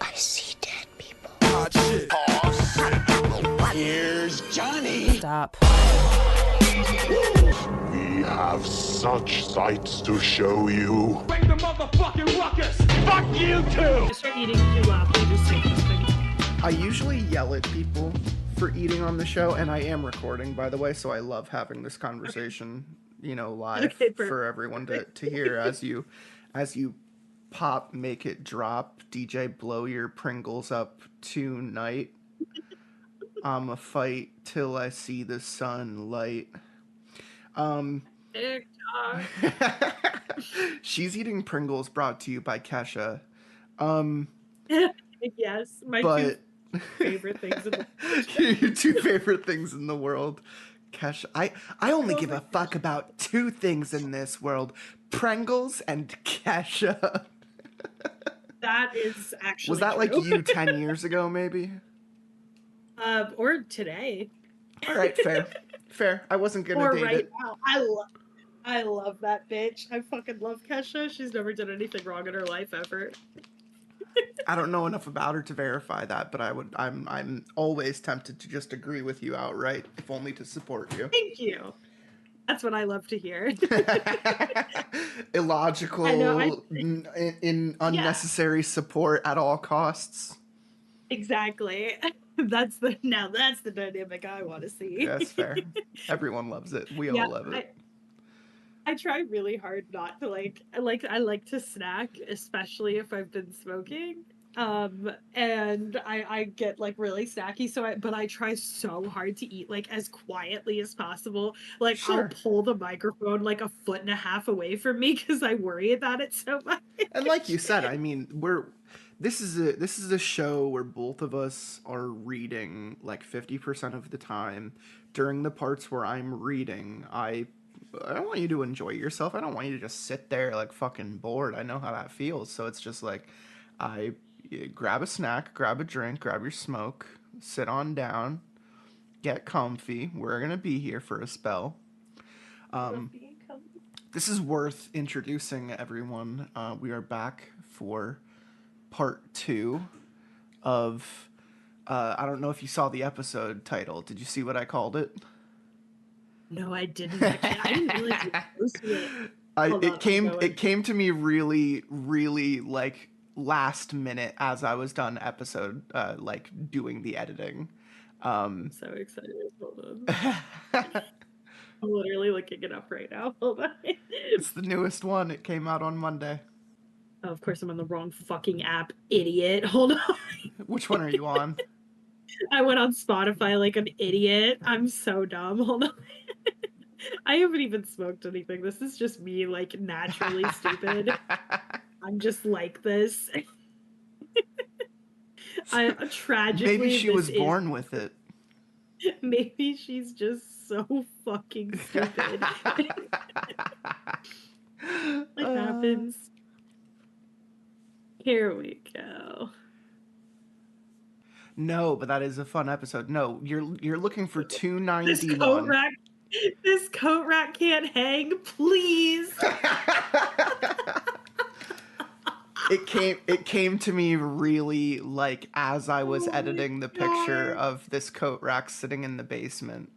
I see dead people. Hot shit. Here's Johnny. Stop. We have such sights to show you. Bring the motherfucking ruckus. Fuck you too. I start eating too loud. You just say something. I usually yell at people for eating on the show, and I am recording, by the way, so I love having this conversation, live for everyone to hear as you pop, make it drop, DJ blow your Pringles up tonight. I'ma fight till I see the sunlight. TikTok. She's eating Pringles, brought to you by Kesha. Yes, my two favorite things in the world. Your two favorite things in the world. Kesha, I only give a fuck about two things in this world: Pringles and Kesha. That is actually Was that true. like you 10 years ago, maybe? Or today. All right, fair. I wasn't gonna Or date right it. now. I love that bitch. I fucking love Kesha. She's never done anything wrong in her life ever. I don't know enough about her to verify that, but I'm always tempted to just agree with you outright, if only to support you. Thank you. That's what I love to hear. Illogical, in unnecessary support at all costs. Exactly. That's the dynamic I want to see. That's fair. Everyone loves it. We all love it. I try really hard not to I like to snack, especially if I've been smoking. And I get really snacky, but I try so hard to eat as quietly as possible. Sure. I'll pull the microphone a foot and a half away from me because I worry about it so much. And like you said, I mean, this is a show where both of us are reading 50% of the time. During the parts where I'm reading, I don't want you to enjoy yourself. I don't want you to just sit there fucking bored. I know how that feels. So it's just I grab a snack, grab a drink, grab your smoke, sit on down, get comfy. We're going to be here for a spell. This is worth introducing everyone. We are back for part 2 of, I don't know if you saw the episode title. Did you see what I called it? No, I didn't. Actually. I didn't realize you posted it. It came to me really, really last minute as I was done doing the editing. I'm so excited. Hold on. I'm literally looking it up right now. Hold on. It's the newest one. It came out on Monday. Oh, of course I'm on the wrong fucking app, idiot. Hold on. Which one are you on? I went on Spotify like an idiot. I'm so dumb. Hold on. I haven't even smoked anything. This is just me naturally stupid. I'm just like this. Tragically, maybe she was born with it. Maybe she's just so fucking stupid. What happens? Here we go. No, but that is a fun episode. No, you're looking for 291. This coat rack can't hang, please. It came to me really as I was editing the picture of this coat rack sitting in the basement.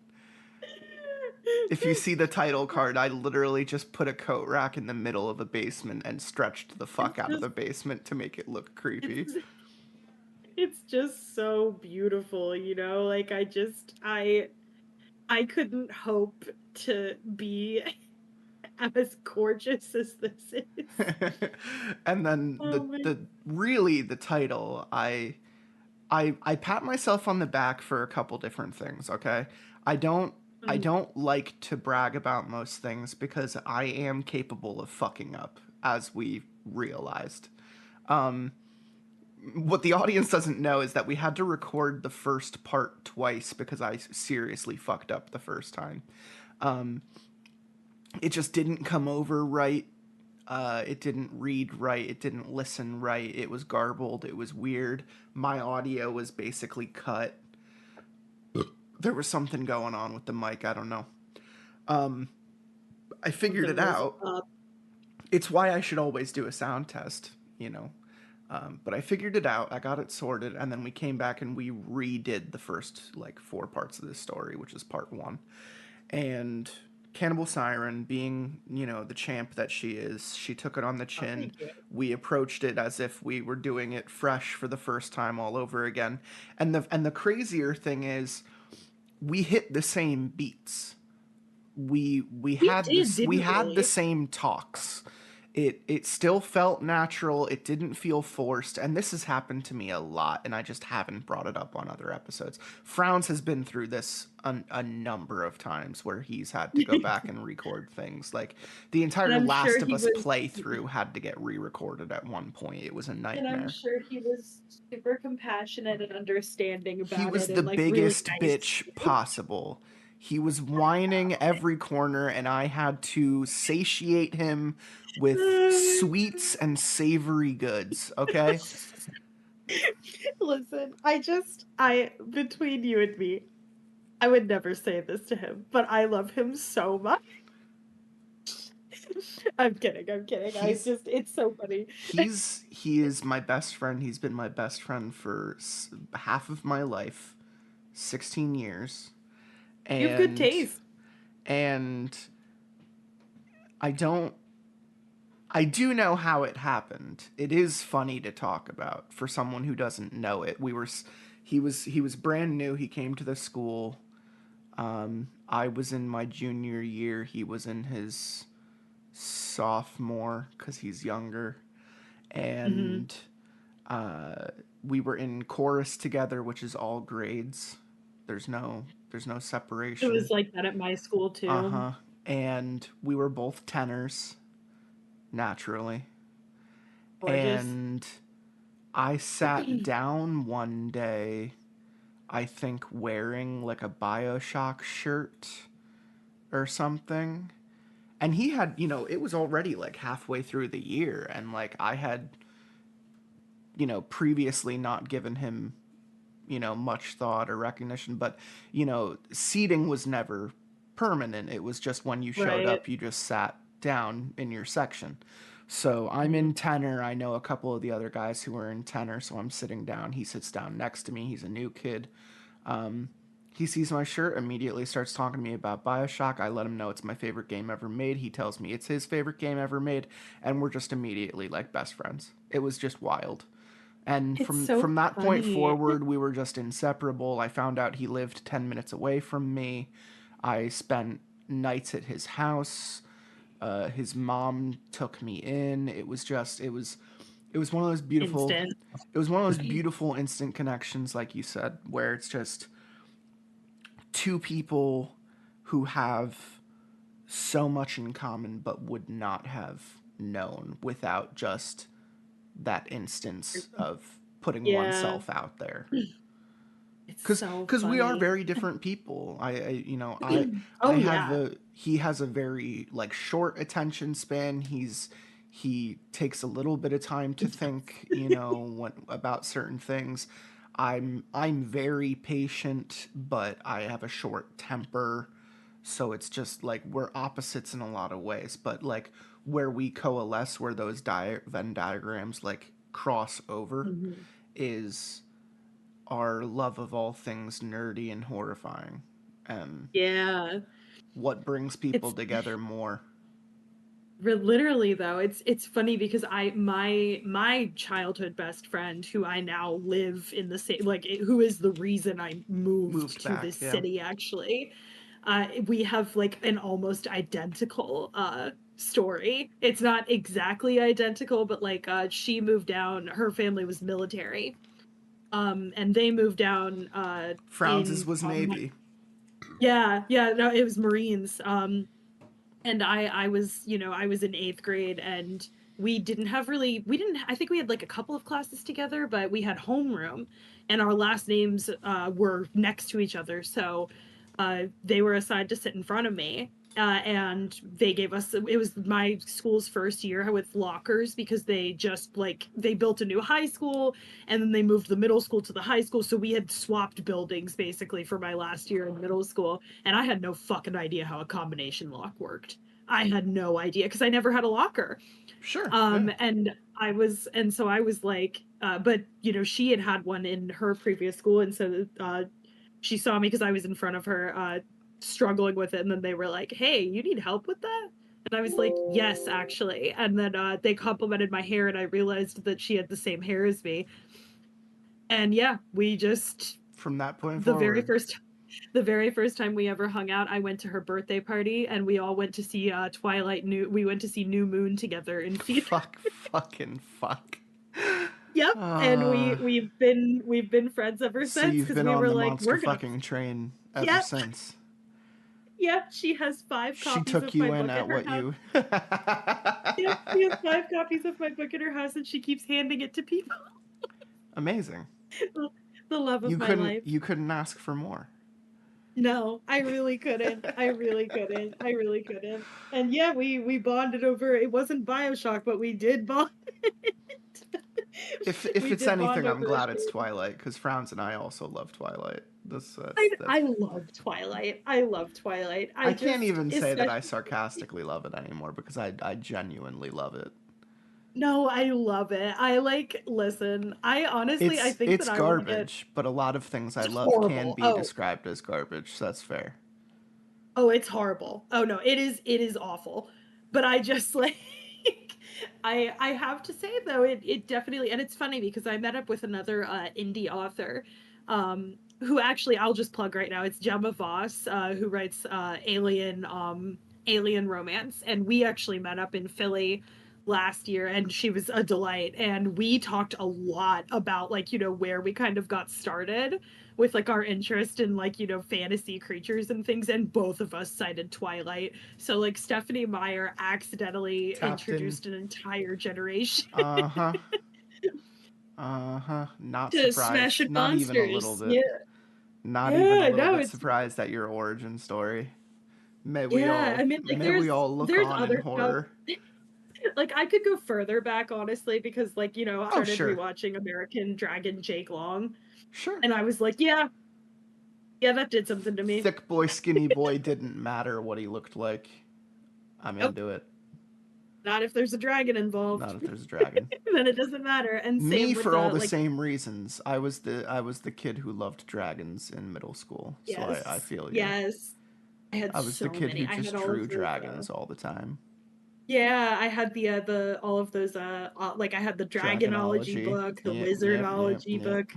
If you see the title card, I literally just put a coat rack in the middle of a basement and stretched the fuck out of the basement to make it look creepy. It's just so beautiful, I couldn't hope to be as gorgeous as this is. And then the title, I pat myself on the back for a couple different things, okay? I don't like to brag about most things because I am capable of fucking up, as we realized. What the audience doesn't know is that we had to record the first part twice because I seriously fucked up the first time. It just didn't come over right. It didn't read right. It didn't listen right. It was garbled. It was weird. My audio was basically cut. There was something going on with the mic. I don't know. I figured it out. It's why I should always do a sound test. you know. But I figured it out. I got it sorted, and then we came back and we redid the first like 4 parts of this story, which is part 1. And Cannibal Siren, being, you know, the champ that she is, she took it on the chin. thank you. We approached it as if we were doing it fresh for the first time all over again. And the crazier thing is, we hit the same beats. We had did, this, we didn't had we? the same talks. It still felt natural. It didn't feel forced, and this has happened to me a lot, and I just haven't brought it up on other episodes. Frowns has been through this a number of times where he's had to go back and record things. Like the And entire I'm Last sure of he Us was, playthrough had to get re-recorded at one point. It was a and I'm nightmare. sure he was super compassionate and understanding He about was it, the and like really biggest nice. bitch possible. He was whining every corner, and I had to satiate him with sweets and savory goods, okay? Listen, between you and me, I would never say this to him, but I love him so much. I'm kidding. He's It's so funny. he is my best friend. He's been my best friend for half of my life, 16 years. You have good And taste. and I don't I do know how it happened. It is funny to talk about for someone who doesn't know it. He was brand new. He came to the school. I was in my junior year. He was in his sophomore because he's younger, Hmm. and uh, we were in chorus together, which is all grades. There's no It was separation. like that at my school Uh too. huh. And we were both tenors, naturally. Gorgeous. And I sat down one day, I think wearing like a Bioshock shirt or something. And he had, it was already like halfway through the year. And like I had, previously not given him, much thought or recognition. But, seating was never permanent. It was just when you showed Right. up, you just sat down in your section. So I'm Mhm. in tenor. I know a couple of the other guys who are in tenor, so I'm sitting down. He sits down next to me. He's a new kid. He sees my shirt, immediately starts talking to me about Bioshock. I let him know it's my favorite game ever made. He tells me it's his favorite game ever made, and we're just immediately like best friends. It was just wild. And It's from so from that point funny. forward, we were just inseparable. I found out he lived 10 minutes away from me. I spent nights at his house. His mom took me in. It was one of those beautiful Instant. it was one of those beautiful instant connections, like you said, where it's just two people who have so much in common but would not have known without just that instance of putting Yeah. oneself out there. It's Cause, so cause we are funny. very different people. I Oh have yeah. he has a very like short attention span. He takes a little bit of time to think, about certain things. I'm very patient, but I have a short temper. So it's just like we're opposites in a lot of ways, but like where we coalesce, where those Venn diagrams like cross over, Mhm. is our love of all things nerdy and horrifying, and Yeah. what brings people It's together more. literally though, it's funny because my childhood best friend who I now live in the same who is the reason I moved Moved to this back, yeah. city actually. We have like an almost identical story. It's not exactly identical, but like she moved down, her family was military. And they moved down Frowns's was Navy. yeah, yeah, no, it was Marines. And I was, I was in eighth grade, and we didn't, I think we had like a couple of classes together, but we had homeroom, and our last names were next to each other. So they were assigned to sit in front of me. And they gave us, it was my school's first year with lockers because they just they built a new high school, and then they moved the middle school to the high school. So we had swapped buildings basically for my last year in middle school, and I had no fucking idea how a combination lock worked. I had no idea because I never had a locker. Sure. Yeah. And so I was like, but she had had one in her previous school, and so she saw me because I was in front of her, struggling with it, and then they were like, "Hey, you need help with that?" And I was like, "Yes, actually." And then they complimented my hair, and I realized that she had the same hair as me. And yeah, we just From that point the very forward. first the very first time we ever hung out, I went to her birthday party, and we all went to see we went to see New Moon together in theater. Fuck. Yep. And Uh, we've been friends ever so since you've because been we on were the like, monster we're gonna. fucking train ever Yep. since. Yep. She has five She copies took of you my in book at at her what house. you. Yep. She has five copies of my book at her house, and she keeps handing it to people. Amazing. The love of my life. You couldn't ask for more. No, I really couldn't. I really couldn't. I really couldn't. And yeah, we bonded over. It wasn't BioShock, but we did bond. If We it's did bond anything, I'm over a glad it's shared. Twilight because Frowns and I also love Twilight. I That's. love Twilight. I love Twilight. I can't even say that I Especially. sarcastically love it anymore because I genuinely love it. No, I love it. Listen, I think that It's I want to get. garbage, but a lot of things I It's love can horrible. be described as garbage. So that's fair. Oh, it's horrible. Oh no, it is awful. But I just like I have to say though, it definitely, and it's funny because I met up with another indie author, who actually I'll just plug right now. It's Gemma Voss, who writes alien romance, and we actually met up in Philly last year, and she was a delight, and we talked a lot about like where we kind of got started with like our interest in like fantasy creatures and things, and both of us cited Twilight. So like Stephanie Meyer accidentally Tapped in. introduced an entire generation Uh huh. Uh huh. Not to Smashing surprised. Not even a little Monsters. bit. Yeah. Not even a Yeah, little no, bit it's surprised at your origin story. yeah, I mean like May we all look there's on in other stuff. horror. Like I could go further back honestly because like I Oh started sure, rewatching American Dragon Jake Long, sure. and I was like, yeah, yeah, that did something to me. Thick boy, skinny boy didn't matter what he looked like. I'm Nope, into it. not if there's a dragon Not involved. if there's a dragon. Then it doesn't matter. And Me same with for all the the like, same reasons. I was the kid who loved dragons in middle school, so I yes, feel you. yes. I had I was the so kid many. who I had just all drew of those. dragons all the time. Yeah, I had the all of those. Like I had the Dragonology Dragonology. book, the Wizardology Yep. book.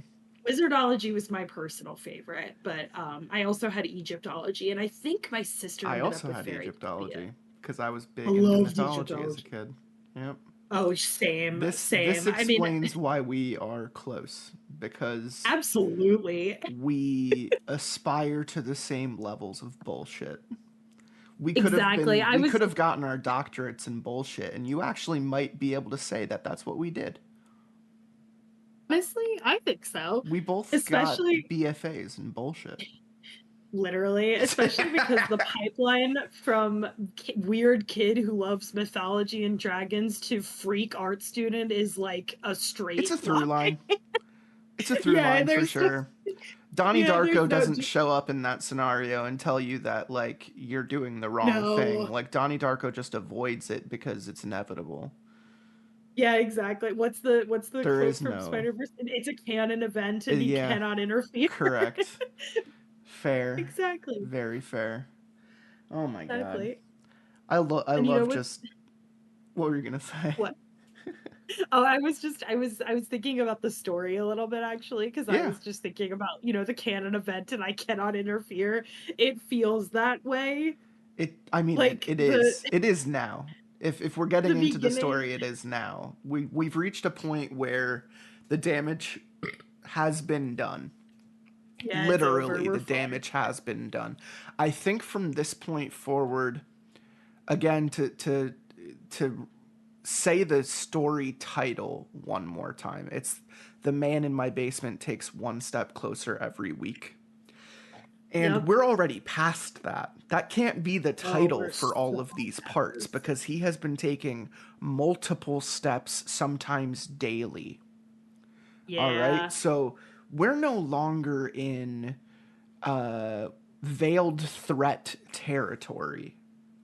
Wizardology was my personal favorite, but I also had Egyptology, and I think my sister I ended up also with had Fairytopia. Egyptology because I was I big into loved mythology as a Egyptology. kid. Yep. Oh, same, This same. I mean, explains why we are close because absolutely, we aspire to the same levels of bullshit. exactly. I We was could have gotten our doctorates in bullshit, and you actually might be able to say that that's what we did. honestly, I think so. We both got Especially BFAs in bullshit. literally, especially because the pipeline from weird kid who loves mythology and dragons to freak art student is like a It's a straight through line. line. It's a through Yeah, line and for there's just sure. Donnie yeah, there's Darko no doesn't show up in that scenario and tell you that like you're doing the wrong thing. no. Like Donnie Darko just avoids it because it's inevitable. Yeah, exactly. What's the There quote is from no. Spider-Verse? It's a canon event and you Yeah, cannot interfere. correct. Fair. Exactly. Very fair. Oh my god. Exactly. I And you know love what just what were you gonna say? what Oh, I was thinking about the story a little bit actually because I Yeah. was just thinking about, the canon event and I cannot interfere. It feels that way. I mean Like it is. It is now. If we're the getting into the beginning, story, it is now. We've reached a point where the damage has been done. yeah, it's over. Literally We're the fine. damage has been done. I think from this point forward, again to say the story title one more time. It's The Man in My Basement Takes One Step Closer Every Week. And Yep. we're already past that. That can't be the Oh, title we're for all of so these parts past. because he has been taking multiple steps, sometimes daily. All right. Yeah. So we're no longer in veiled threat territory.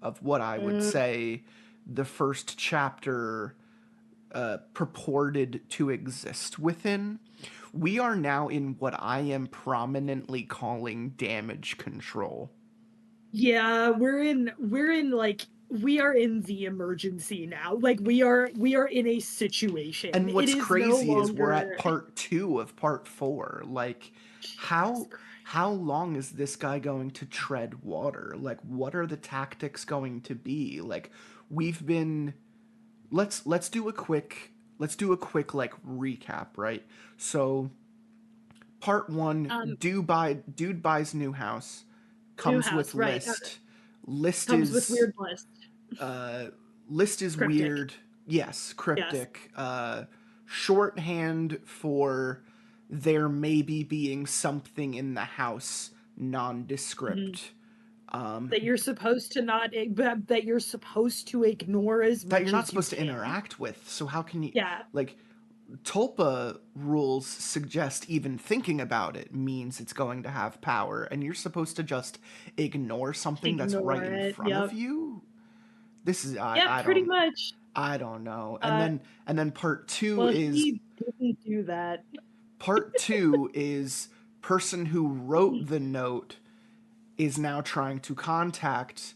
of what I would say the first chapter purported to exist within. We are now in what I am prominently calling damage control. Yeah, we are in the emergency now. Like we are in a situation. And It what's is no crazy is we're at longer part 2 of part 4. Like, how Christ. how long is this guy going to tread water? Like, what are the tactics going to be? Like, we've been let's do a quick like recap, right? So part 1, um dude buys new house, new comes with house, right. list. List Comes with is weird list. list is Cryptic. weird. Yes, Yes. cryptic. Shorthand for there maybe being something in the house, Mhm. nondescript. That you're supposed to not that you're supposed to ignore as That you're much not as you supposed to can. interact with. So how can you, Yeah. like, Tulpa rules suggest even thinking about it means it's going to have power, and you're supposed to just ignore something that's right Ignore in it. front of Yep. you. This is Yeah, pretty much. I don't know. Uh And then well, he didn't do that. part 2 is person who wrote the note is now trying to contact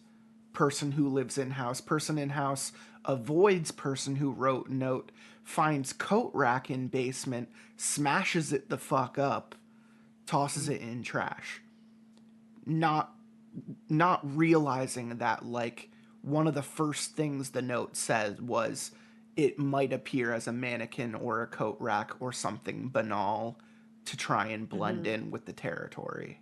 person who lives in house. Person in house avoids person who wrote note, finds coat rack in basement, smashes it the fuck up, tosses it in trash. Not realizing that, like, one of the first things the note said was it might appear as a mannequin or a coat rack or something banal to try and blend Mhm. in with the territory.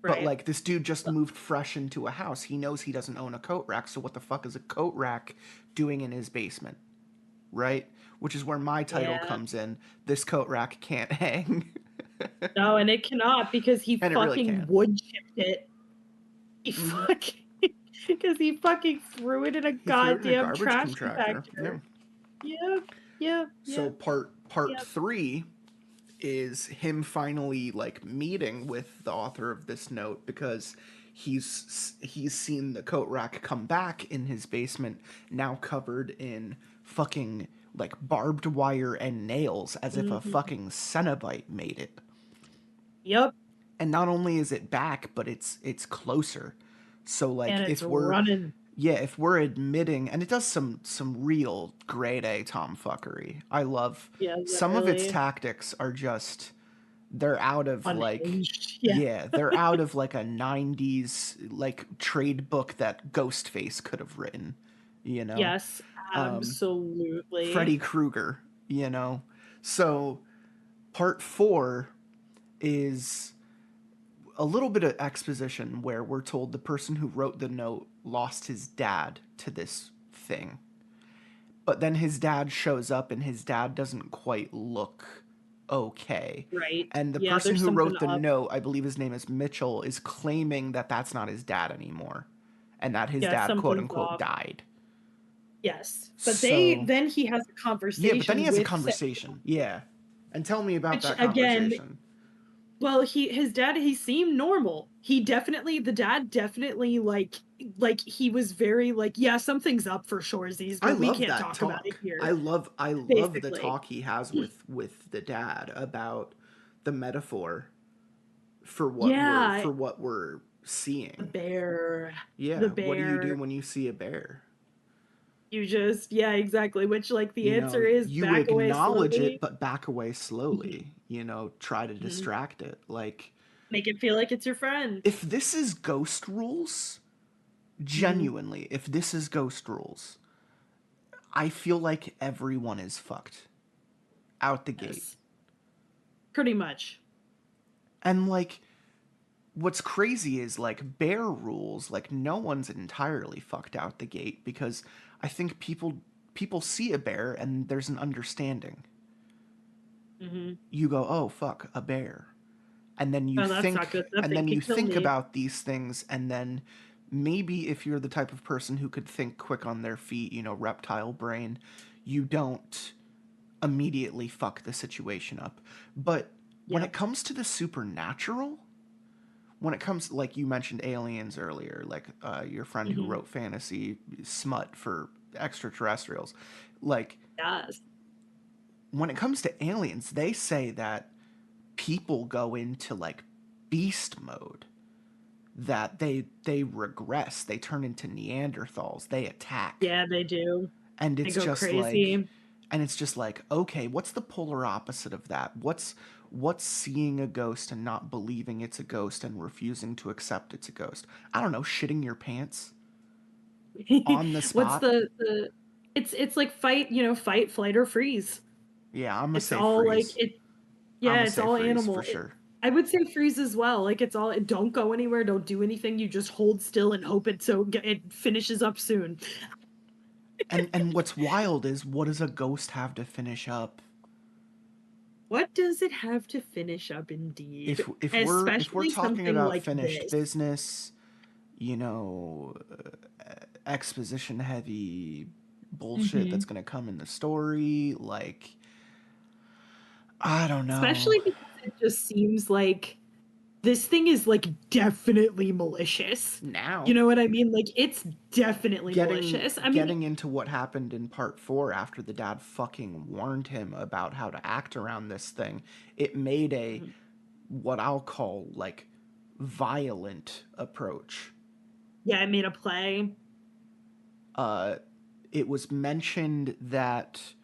But, Right. like, this dude just moved fresh into a house. He knows he doesn't own a coat rack, so what the fuck is a coat rack doing in his basement? Right? Which is where my title Yeah. comes in. This coat rack can't hang. No, and it cannot because he And it really fucking can. wood chipped it. He Mm-hmm. fucking because he fucking threw it in a He threw it in a goddamn garbage trash compactor. Yeah. compactor. Yep. Yep. So Yep. part Yep. 3 is him finally, like, meeting with the author of this note because he's seen the coat rack come back in his basement, now covered in fucking, like, barbed wire and nails, as if a Mhm. fucking Cenobite made it. Yep. And not only is it back, but it's closer. So, like, And it's running. if we're admitting, and it does some real grade A tomfuckery. I love Yeah, some of its literally. tactics are just, they're out of, like, Unhinged. Yeah. yeah, they're out of, like, a 90s, like, trade book that Ghostface could have written, you know? Yes, absolutely. Freddy Krueger, you know? So part 4 is a little bit of exposition where we're told the person who wrote the note lost his dad to this thing. But then his dad shows up and his dad doesn't quite look okay. Right. And the Yeah, person there's who something wrote the up. note, I believe his name is Mitchell, is claiming that that's not his dad anymore. And that his Yeah, dad, quote something's unquote, off. died. Yes. But So, then he has a yeah, but then he conversation has a with conversation. Yeah. And tell me about which that again, conversation. well, his dad, he seemed normal. The dad definitely he was very like, yeah, something's up for shoresies, I but we love can't that talk about it talk. here. I love the Basically. talk he has with the dad about the metaphor for Yeah, what we're the seeing. bear. Yeah, The what do you do bear. when you see a bear? You just, yeah, exactly. Which like the You know, answer is you back away acknowledge slowly. it but back away Mhm, slowly. You know, try to mhm. distract it. Like, Make it feel like it's your friend. if this is ghost rules, Mhm. genuinely, if this is ghost rules, I feel like everyone is fucked out the gate. Yes. Pretty much. And, like, what's crazy is, like, bear rules, like, no one's entirely fucked out the gate because I think people see a bear and there's an understanding. Mhm. You go, "Oh fuck, a bear." And then Oh, that's not good. That thing you could kill think me. about these things, and then maybe if you're the type of person who could think quick on their feet, you know, reptile brain, you don't immediately fuck the situation up. But when Yep. it comes to the supernatural, when it comes, like you mentioned aliens earlier, like your friend who Hmm. wrote fantasy smut for extraterrestrials, like Yes. when it comes to aliens, they say that people go into like beast mode, that they regress, they turn into Neanderthals, they attack. Yeah, they do. And They it's go just like, crazy. okay, what's the polar opposite of that? What's seeing a ghost and not believing it's a ghost and refusing to accept it's a ghost? I don't know, shitting your pants on the What's spot. the it's like fight, fight, flight, or freeze. Yeah, I'm gonna It's say all like freeze. it. I'm Yeah, gonna it's say all freeze for animal. sure. I would say freeze as well. Like it's all don't go anywhere, don't do anything. You just hold still and hope it finishes up soon. And what's wild is, what does a ghost have to finish up? What does it have to finish up indeed? If we're Especially talking something about like finished this. business, you know, exposition heavy bullshit Hmm. that's gonna come in the story, like, I don't know. Especially because it just seems like this thing is like definitely malicious. You Now, know what I mean? Like it's definitely getting malicious. I mean, getting into what happened in part 4 after the dad fucking warned him about how to act around this thing, it made a, what I'll call, like, violent approach. yeah, I made a play. uh it was mentioned that,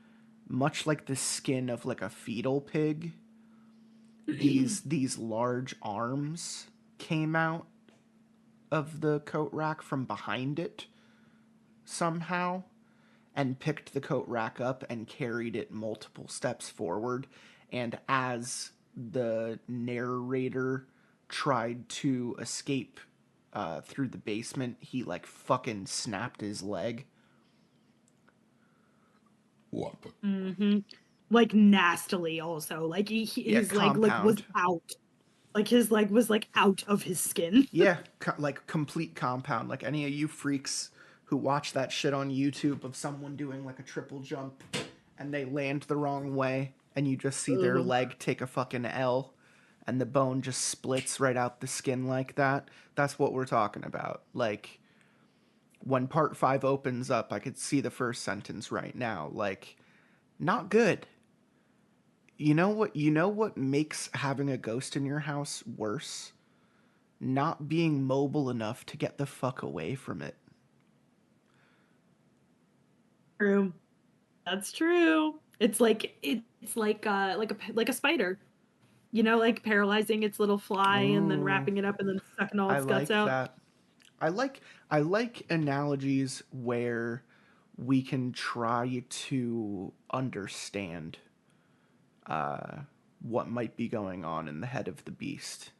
much like the skin of like a fetal pig, these large arms came out of the coat rack from behind it somehow, and picked the coat rack up and carried it multiple steps forward. And as the narrator tried to escape through the basement, he like fucking snapped his leg. What? Hmm. Like nastily also. Like Yeah, his leg like was compound. out. Like his leg was like out of his skin. Yeah, like complete compound. Like any of you freaks who watch that shit on YouTube of someone doing like a triple jump and they land the wrong way and you just see their Ugh. leg take a fucking L and the bone just splits right out the skin like that. That's what we're talking about. Like, when part 5 opens up, I could see the first sentence right now. Like, not good. You know what makes having a ghost in your house worse? Not being mobile enough to get the fuck away from it. True. That's true. It's like a spider. Like paralyzing its little fly and then Ooh, wrapping it up and then sucking all I its guts like out. that. I like analogies where we can try to understand what might be going on in the head of the beast.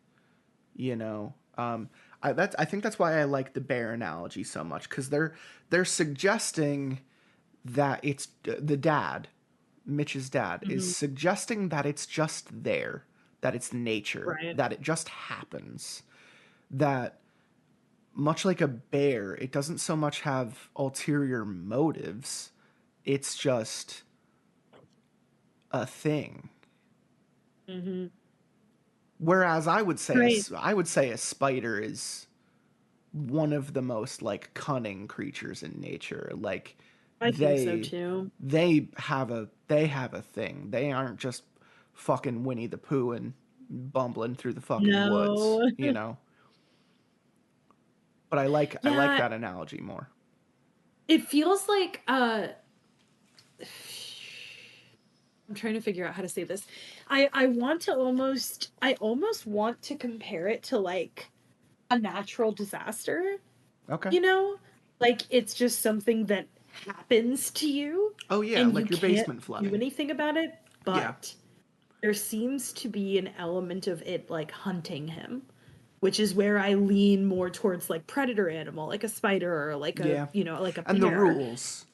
You know, I think that's why I like the bear analogy so much, because they're suggesting that it's the dad, Mitch's dad, is Hmm. suggesting that it's just there, that it's nature, Right. that it just happens, that much like a bear, it doesn't so much have ulterior motives. It's just a thing. Hmm. Whereas Right. I would say a spider is one of the most like cunning creatures in nature. Like, I think so they too. they have a thing. They aren't just fucking Winnie the Pooh and bumbling through the fucking woods, No. you know. But I like Yeah, that analogy more. it feels like I'm trying to figure out how to say this. I almost want to compare it to like a natural disaster, Okay. you know? Like it's just something that happens to you Oh yeah, and you like your can't basement do flooding. anything about it, Yeah. but there seems to be an element of it like hunting him, which is where I lean more towards like predator animal, like a spider or like a, Yeah. like a And the bear. rules.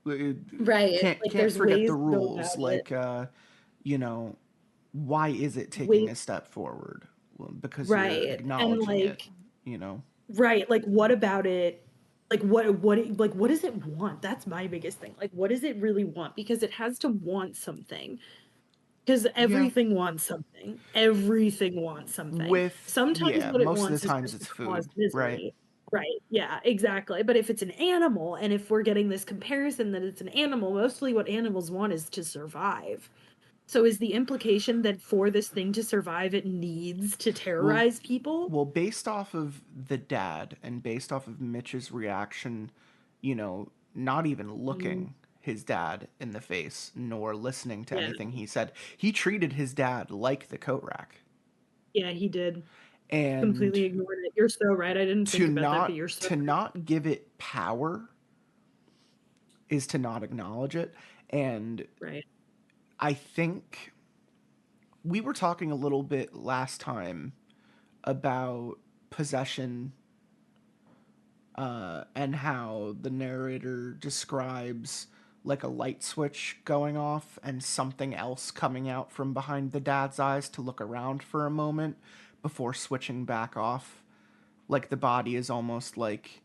Uh, Right. Can't Like can't there's forget ways the to go rules. about it. Like, you know, why is it taking Wait, a step forward? Well, because you're right. And acknowledging it, like you know. right, like what about it? Like what does it want? That's my biggest thing. Like what does it really want? Because it has to want something. Because everything wants something. Everything wants something. Sometimes what it Most of wants the is times just to it's cause food, right? misery. Right. Yeah, exactly. But if it's an animal, and if we're getting this comparison that it's an animal, mostly what animals want is to survive. So is the implication that for this thing to survive, it needs to Well, terrorize people? based off of the dad and based off of Mitch's reaction, not even Mm, looking his dad in the face nor listening to yeah. anything he said, he treated his dad like the coat rack. Yeah, he did. And Completely ignored it. You're so right. I didn't to think about that, but not you're so to not give it power is to not acknowledge it. And right. I think we were talking a little bit last time about possession, and how the narrator describes like a light switch going off and something else coming out from behind the dad's eyes to look around for a moment before switching back off. Like the body is almost like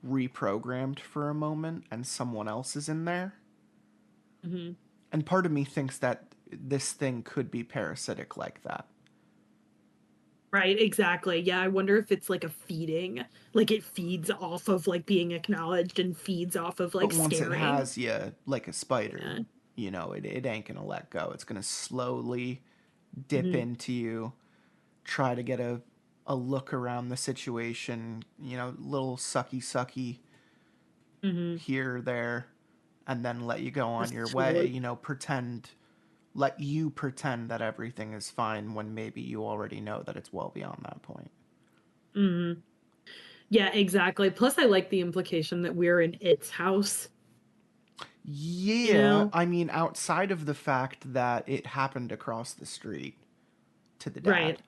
reprogrammed for a moment and someone else is in there. Hmm. And part of me thinks that this thing could be parasitic like that. Right, exactly. Yeah, I wonder if it's like a feeding, like it feeds off of like being acknowledged and feeds off of But like once it scaring. has you like a spider, Yeah. it ain't gonna let go. It's gonna slowly dip Hmm. into you, try to get a look around the situation, little sucky Hmm. here, there, and then let you go on your Just way, swoop. let you pretend that everything is fine when maybe you already know that it's well beyond that point. Hmm. Yeah, exactly. Plus, I like the implication that we're in its house, you Yeah, know? I mean, outside of the fact that it happened across the street to the Right. dad,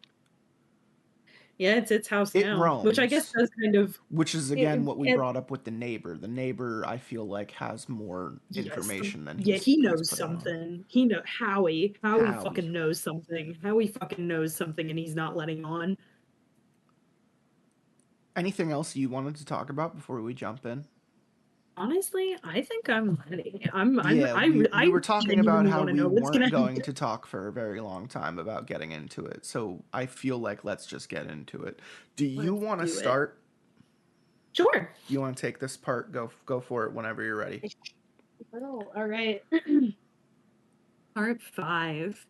Yeah, it's its house it now, which I guess roams, does kind of which is again it, what we it, brought up with the neighbor. The neighbor, I feel like, has more yes. information than Yeah, he's he he's knows putting on. something. He know Howie Howie. fucking knows something. Howie fucking knows something and he's not letting on. Anything else you wanted to talk about before we jump in? Honestly, I think I'm ready. Yeah, we I were talking about genuinely how want to we know what's weren't gonna going happen. to talk for a very long time about getting into it. So I feel like let's just get into it. Do you Let's want to do it. start? Sure. You want to take this part? Go for it whenever you're ready. Oh, all right. Part 5.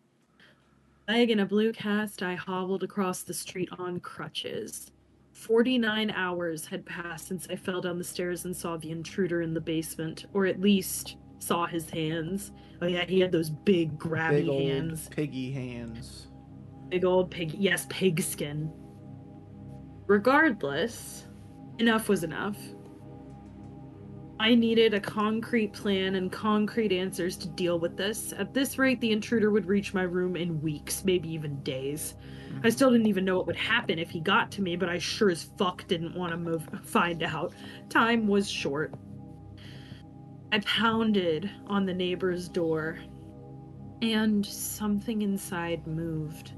Leg in a blue cast, I hobbled across the street on crutches. 49 hours had passed since I fell down the stairs and saw the intruder in the basement, or at least saw his hands. Oh, yeah, he had those big, Big grabby old hands. piggy hands. Big old pig. Yes, pig skin. Regardless, enough was enough. I needed a concrete plan and concrete answers to deal with this. At this rate, the intruder would reach my room in weeks, maybe even days. I Mm-hmm. still didn't even know what would happen if he got to me, but I sure as fuck didn't want to find out. Time was short. I pounded on the neighbor's door, and something inside moved.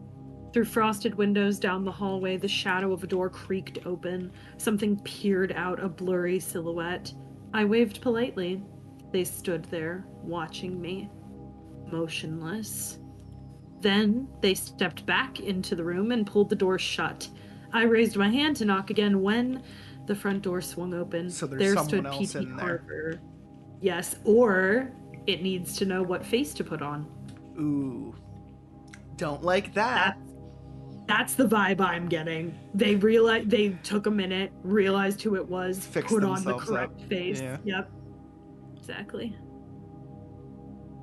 Through frosted windows down the hallway, the shadow of a door creaked open. Something peered out, a blurry silhouette. I waved politely. They stood there, watching me, motionless. Then they stepped back into the room and pulled the door shut. I raised my hand to knock again when the front door swung open. So there's There someone stood else P.T. in there. Carver. Yes, or it needs to know what face to put on. Ooh, don't like that. That's That's the vibe I'm getting. They took a minute, realized who it was, Fix put on the themselves up. correct face. Yeah. Yep, exactly.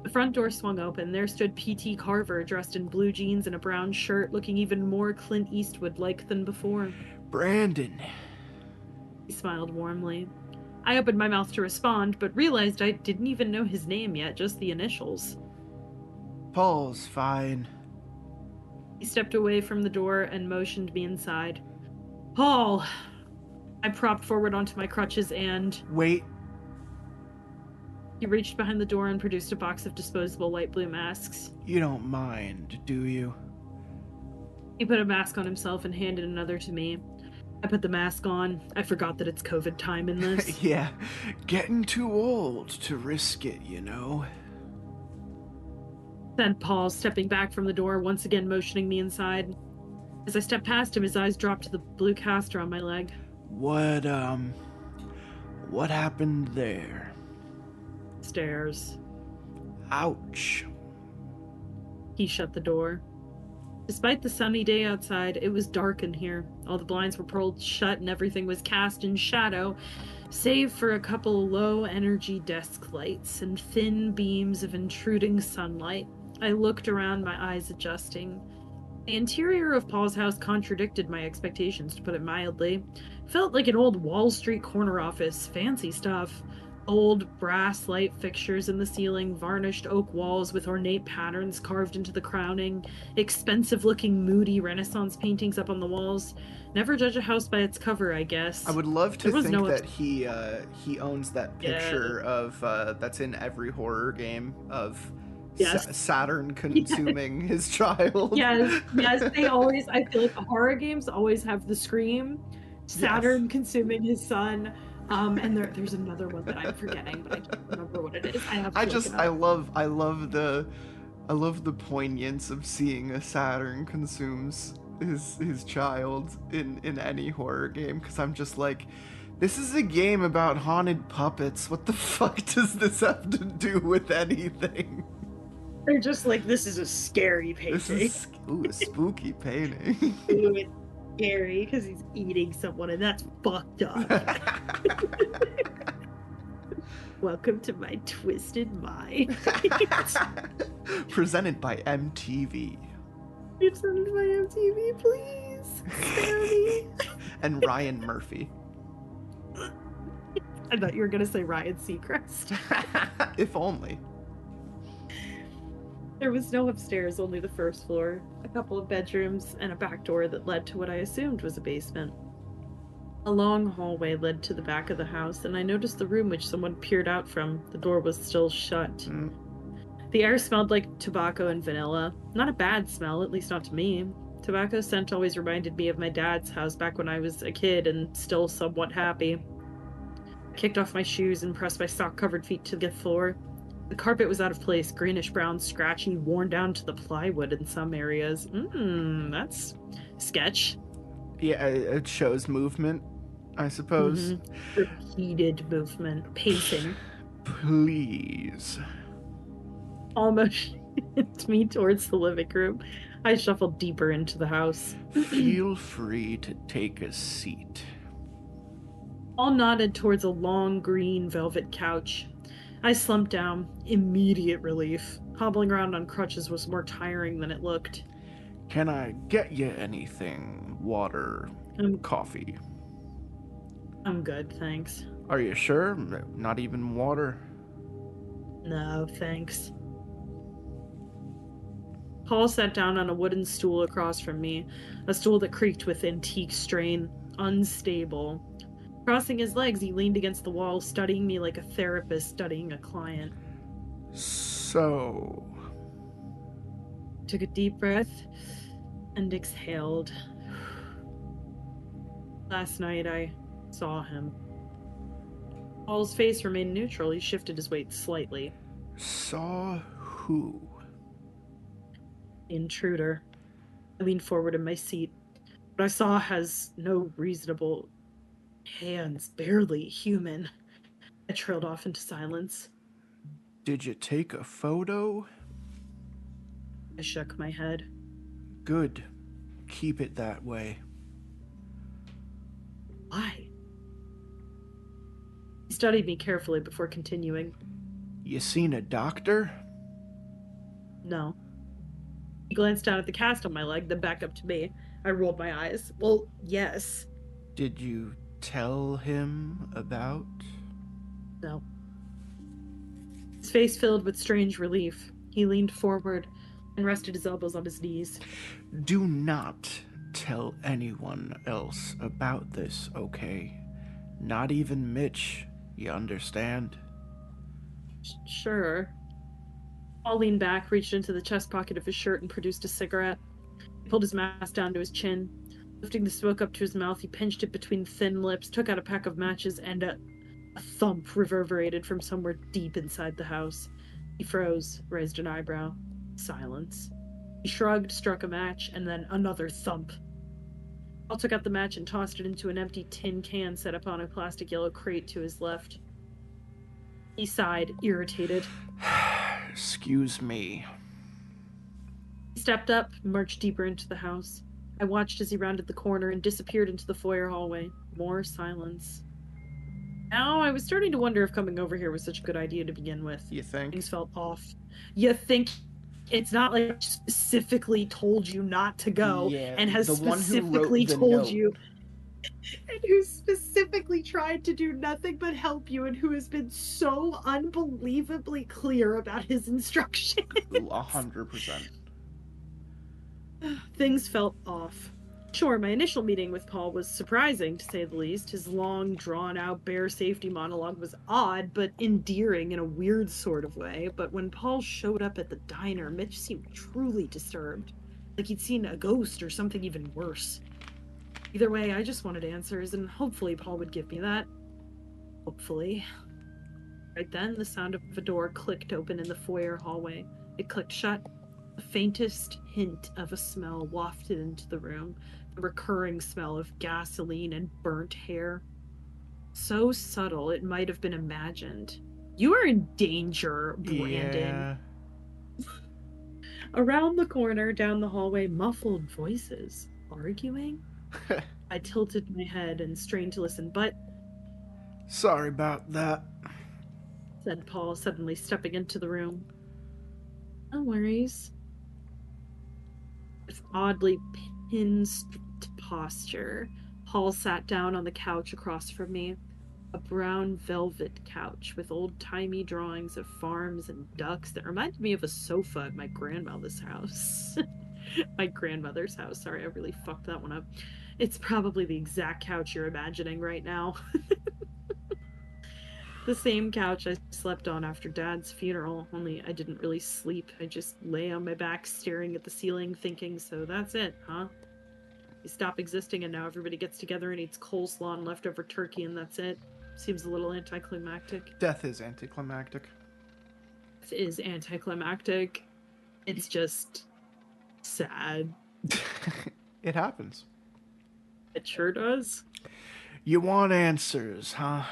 The front door swung open. There stood P.T. Carver, dressed in blue jeans and a brown shirt, looking even more Clint Eastwood-like than before. Brandon. He smiled warmly. I opened my mouth to respond, but realized I didn't even know his name yet, just the initials. Paul's fine. He stepped away from the door and motioned me inside. Paul! I propped forward onto my crutches and... Wait. He reached behind the door and produced a box of disposable light blue masks. You don't mind, do you? He put a mask on himself and handed another to me. I put the mask on. I forgot that it's COVID time in this. Yeah, getting too old to risk it, you know. said Paul, stepping back from the door, once again motioning me inside. As I stepped past him, his eyes dropped to the blue caster on my leg. What happened there? Stairs. Ouch. He shut the door. Despite the sunny day outside, it was dark in here. All the blinds were pulled shut and everything was cast in shadow, save for a couple low-energy desk lights and thin beams of intruding sunlight. I looked around, my eyes adjusting. The interior of Paul's house contradicted my expectations, to put it mildly. Felt like an old Wall Street corner office, fancy stuff. Old brass light fixtures in the ceiling, varnished oak walls with ornate patterns carved into the crowning, expensive-looking moody Renaissance paintings up on the walls. Never judge a house by its cover, I guess. I would love to think that he owns that picture of that's in every horror game of Saturn consuming his child. Yes, they always, I feel like the horror games always have the scream, Saturn consuming his son. And there's another one that I'm forgetting, but I can't remember what it is. I love the poignance of seeing a Saturn consumes his child in any horror game, because I'm just like, this is a game about haunted puppets. What the fuck does this have to do with anything? They're just like, this is a scary painting. This is a spooky painting. Ooh, it's scary because he's eating someone, and that's fucked up. Welcome to my twisted mind. Presented by MTV. Presented by MTV, please. Spare me. And Ryan Murphy. I thought you were gonna say Ryan Seacrest. If only. There was no upstairs, only the first floor, a couple of bedrooms, and a back door that led to what I assumed was a basement. A long hallway led to the back of the house, and I noticed the room which someone peered out from. The door was still shut. The air smelled like tobacco and vanilla. Not a bad smell, at least not to me. Tobacco scent always reminded me of my dad's house back when I was a kid and still somewhat happy. I kicked off my shoes and pressed my sock-covered feet to the floor. The carpet was out of place, greenish-brown, scratchy, worn down to the plywood in some areas. That's sketch. Yeah, it shows movement, I suppose. Repeated movement, pacing. Please. Almost me towards the living room. I shuffled deeper into the house. Feel free to take a seat. All nodded towards a long green velvet couch. I slumped down. Immediate relief. Hobbling around on crutches was more tiring than it looked. Can I get you anything? Water? Coffee? I'm good, thanks. Are you sure? Not even water? No, thanks. Paul sat down on a wooden stool across from me, a stool that creaked with antique strain, unstable. Crossing his legs, he leaned against the wall, studying me like a therapist studying a client. So... Took a deep breath and exhaled. Last night I saw him. Paul's face remained neutral. He shifted his weight slightly. Saw who? The intruder. I leaned forward in my seat. What I saw has no reasonable... hands, barely human. I trailed off into silence. Did you take a photo? I shook my head. Good. Keep it that way. Why? He studied me carefully before continuing. You seen a doctor? No. He glanced down at the cast on my leg, then back up to me. I rolled my eyes. Well, yes. Did you tell him about? No. His face filled with strange relief. He leaned forward and rested his elbows on his knees. Do not tell anyone else about this, okay? Not even Mitch, you understand? Sure. Paul leaned back, reached into the chest pocket of his shirt and produced a cigarette. He pulled his mask down to his chin. Lifting the smoke up to his mouth, he pinched it between thin lips, took out a pack of matches, and a thump reverberated from somewhere deep inside the house. He froze, raised an eyebrow. Silence. He shrugged, struck a match, and then another thump. Paul took out the match and tossed it into an empty tin can set upon a plastic yellow crate to his left. He sighed, irritated. Excuse me. He stepped up, marched deeper into the house. I watched as he rounded the corner and disappeared into the foyer hallway. More silence. Now, I was starting to wonder if coming over here was such a good idea to begin with. You think? Things felt off. You think it's not like I specifically told you not to go, Yeah, and has the one who wrote specifically the told note. you, and who specifically tried to do nothing but help you, and who has been so unbelievably clear about his instructions. 100%. Things felt off. Sure, my initial meeting with Paul was surprising, to say the least. His long, drawn-out bear safety monologue was odd, but endearing in a weird sort of way. But when Paul showed up at the diner, Mitch seemed truly disturbed. Like he'd seen a ghost or something even worse. Either way, I just wanted answers, and hopefully Paul would give me that. Hopefully. Right then, the sound of a door clicked open in the foyer hallway. It clicked shut. The faintest hint of a smell wafted into the room. The recurring smell of gasoline and burnt hair. So subtle it might have been imagined. You are in danger, Brandon. Yeah. Around the corner, down the hallway, muffled voices. Arguing? I tilted my head and strained to listen, but... Sorry about that. said Paul, suddenly stepping into the room. No worries. With oddly pin-stripped posture, Paul sat down on the couch across from me. A brown velvet couch with old-timey drawings of farms and ducks that reminded me of a sofa at my grandmother's house. My grandmother's house. Sorry, I really fucked that one up. It's probably the exact couch you're imagining right now. The same couch I slept on after Dad's funeral, only I didn't really sleep. I just lay on my back staring at the ceiling thinking, so that's it, huh? You stop existing and now everybody gets together and eats coleslaw and leftover turkey and that's it. Seems a little anticlimactic. Death is anticlimactic. It is anticlimactic. It's just sad. It happens. It sure does. You want answers, huh?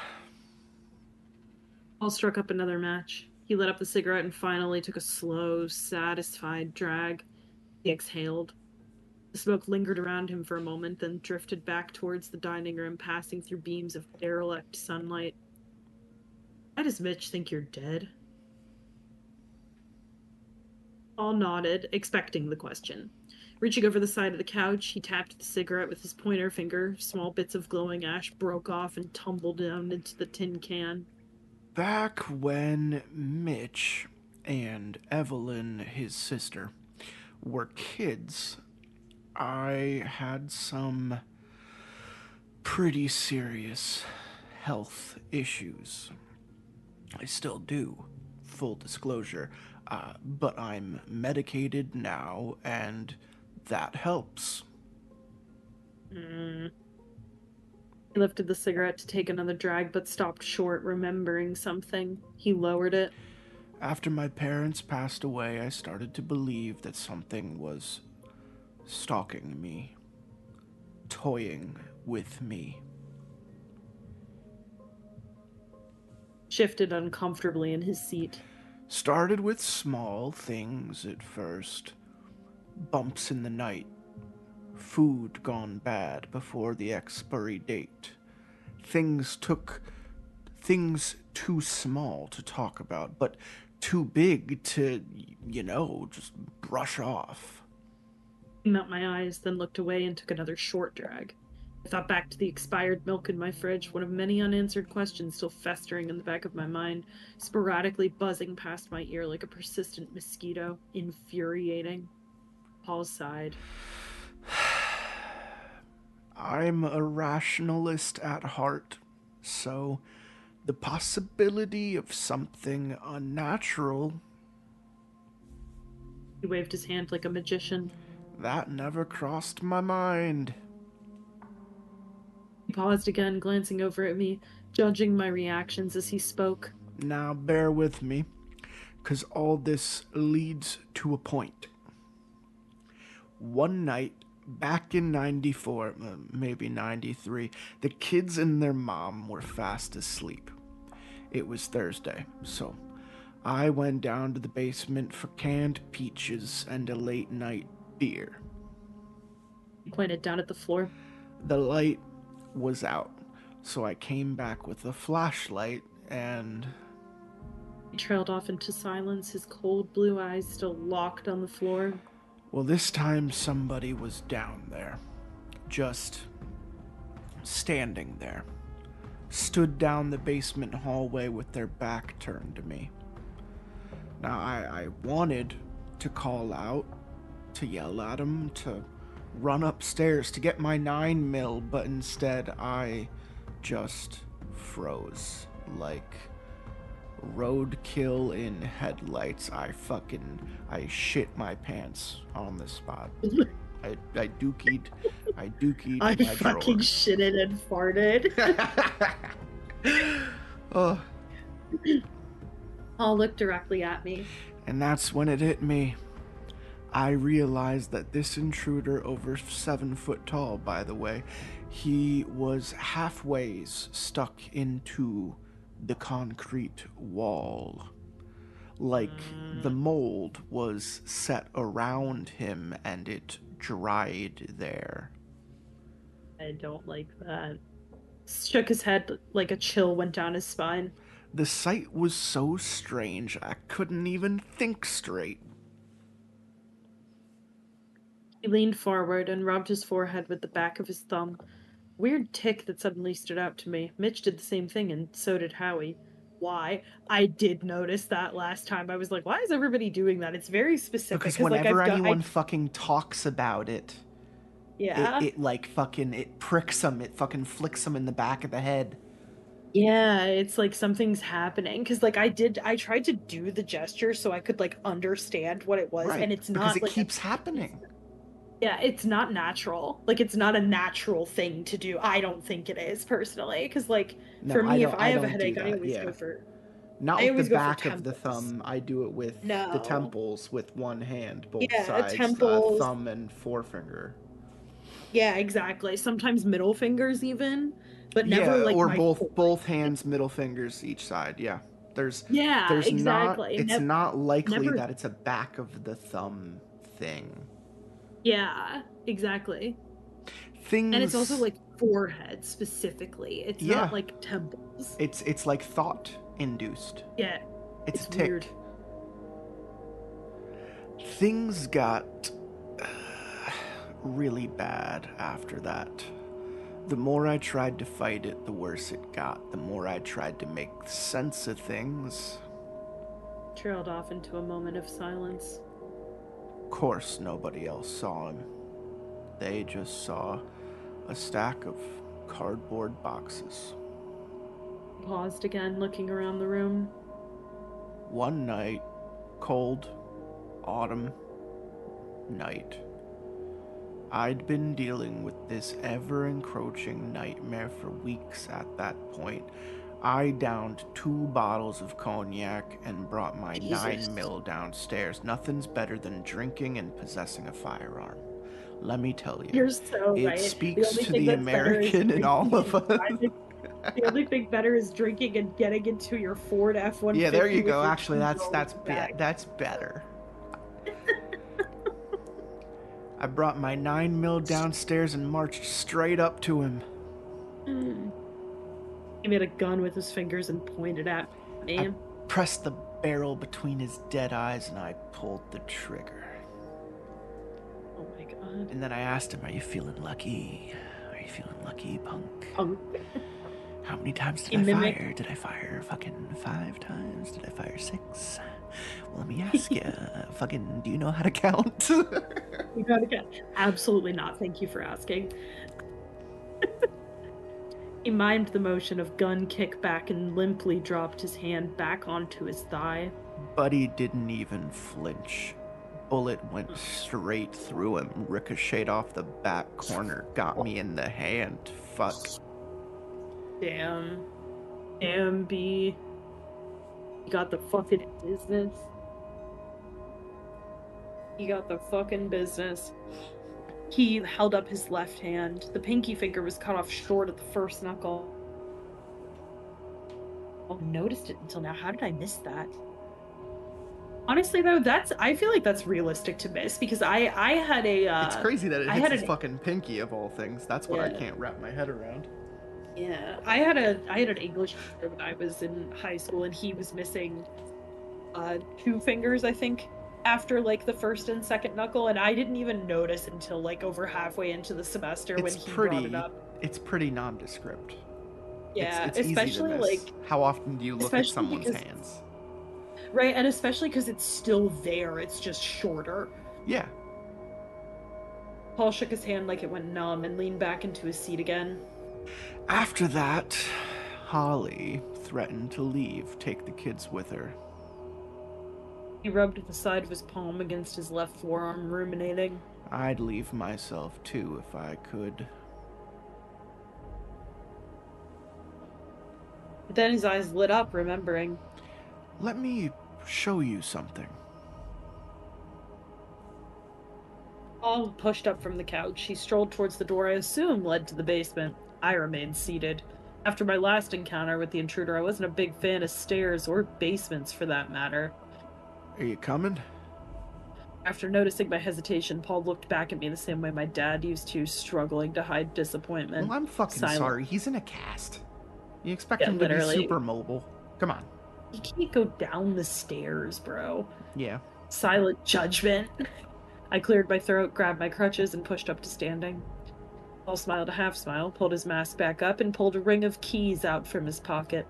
Paul struck up another match. He lit up the cigarette and finally took a slow, satisfied drag. He exhaled. The smoke lingered around him for a moment, then drifted back towards the dining room, passing through beams of derelict sunlight. Why does Mitch think you're dead? Paul nodded, expecting the question. Reaching over the side of the couch, he tapped the cigarette with his pointer finger. Small bits of glowing ash broke off and tumbled down into the tin can. Back when Mitch and Evelyn, his sister, were kids, I had some pretty serious health issues. I still do, full disclosure, but I'm medicated now, and that helps. He lifted the cigarette to take another drag, but stopped short, remembering something. He lowered it. After my parents passed away, I started to believe that something was stalking me, toying with me. Shifted uncomfortably in his seat. Started with small things at first. Bumps in the night. Food gone bad before the expiry date. Things too small to talk about, but too big to, just brush off. He met my eyes, then looked away and took another short drag. I thought back to the expired milk in my fridge, one of many unanswered questions still festering in the back of my mind, sporadically buzzing past my ear like a persistent mosquito. Infuriating. Paul sighed. I'm a rationalist at heart, so the possibility of something unnatural, He waved his hand like a magician. that never crossed my mind. He paused again, glancing over at me, judging my reactions as he spoke. Now bear with me. 'cause all this leads to a point. One night, back in 94, maybe 93, the kids and their mom were fast asleep. It was Thursday, so I went down to the basement for canned peaches and a late night beer. You pointed down at the floor. The light was out, so I came back with a flashlight and... He trailed off into silence, his cold blue eyes still locked on the floor. Well, this time somebody was down there, just standing there, stood down the basement hallway with their back turned to me. Now, I wanted to call out, to yell at him, to run upstairs to get my 9mm, but instead I just froze like roadkill in headlights. I shit my pants on the spot. I dookied I my fucking drawer. shitted and farted. Oh, Paul looked directly at me. and that's when it hit me. I realized that this intruder, over 7 foot tall, by the way, he was halfway stuck into the concrete wall. Like the mold was set around him and it dried there. I don't like that. Shook his head like a chill went down his spine. The sight was so strange, I couldn't even think straight. He leaned forward and rubbed his forehead with the back of his thumb. Weird tick that suddenly stood out to me. Mitch did the same thing, and so did Howie. Why? I did notice that last time. I was like, why is everybody doing that? It's very specific. Because like, whenever anyone fucking talks about it, yeah, it pricks them, it fucking flicks them in the back of the head. yeah, it's like something's happening. Because like I tried to do the gesture so I could like understand what it was, Right, and it's because not it like keeps happening. Yeah, it's not natural. Like, it's not a natural thing to do. I don't think it is, personally. Because, like, No, for me, if I I have a don't do headache, I that, always yeah. go for... Not I with always the go for back of the temples. thumb. I do it with the No. temples with one hand, both Yeah, sides, temples. thumb and forefinger. Yeah, exactly. Sometimes middle fingers, even. But never, Yeah, like, or my both hands, middle fingers each side. Yeah, there's exactly. It's not likely never... that it's a back of the thumb thing. Yeah, exactly. Things. And it's also, like, forehead, specifically. It's Yeah. not, like, temples. It's like thought induced. Yeah. It's a tick. Weird. Things got really bad after that. The more I tried to fight it, the worse it got. The more I tried to make sense of things. Trailed off into a moment of silence. Of course, nobody else saw him. They just saw a stack of cardboard boxes. Paused again, looking around the room. One night, cold, autumn night, I'd been dealing with this ever-encroaching nightmare for weeks at that point. I downed 2 bottles of cognac and brought my Jesus. 9mm downstairs. Nothing's better than drinking and possessing a firearm. Let me tell you. You're so it right. speaks only to thing the that's better is American in all of us. The only thing better is drinking and getting into your Ford F-150. Yeah, there you with go. your Actually, that's bag. that's better. I brought my 9mm downstairs and marched straight up to him. He made a gun with his fingers and pointed at me. I pressed the barrel between his dead eyes and I pulled the trigger. Oh my god. And then I asked him, "Are you feeling lucky? Are you feeling lucky, punk?" How many times did I fire? Did I fire fucking 5 times? Did I fire 6? Well, let me ask you, fucking, do you know how to count? You gotta get... Absolutely not. Thank you for asking. He mimed the motion of gun kickback and limply dropped his hand back onto his thigh. Buddy didn't even flinch. Bullet went straight through him, ricocheted off the back corner, got me in the hand. Fuck. Damn. Damn, B. You got the fucking business. He got the fucking business. He held up his left hand. The pinky finger was cut off short at the first knuckle. I noticed it until now. How did I miss that? Honestly, though, I feel like that's realistic to miss because I had a It's crazy that it I hits had his an fucking pinky of all things. That's what I yeah. can't wrap my head around. Yeah, I had an English teacher when I was in high school, and he was missing two fingers, I think, after like the first and second knuckle, and I didn't even notice until like over halfway into the semester when he brought it up. It's pretty nondescript. Yeah, It's easy to miss. How often do you look at especially someone's because hands? right, and especially because it's still there, it's just shorter. Yeah. Paul shook his hand like it went numb and leaned back into his seat again. After that, Holly threatened to leave, take the kids with her. He rubbed the side of his palm against his left forearm, ruminating. I'd leave myself too if I could. But then his eyes lit up, remembering. Let me show you something. Paul pushed up from the couch. He strolled towards the door I assume led to the basement. I remained seated. After my last encounter with the intruder, I wasn't a big fan of stairs or basements for that matter. Are you coming? After noticing my hesitation, Paul looked back at me the same way my dad used to, struggling to hide disappointment. Well, I'm fucking sorry. He's in a cast. You expect him to be super mobile. Come on. He can't go down the stairs, bro. Yeah. Silent judgment. I cleared my throat, grabbed my crutches, and pushed up to standing. Paul smiled a half smile, pulled his mask back up, and pulled a ring of keys out from his pocket.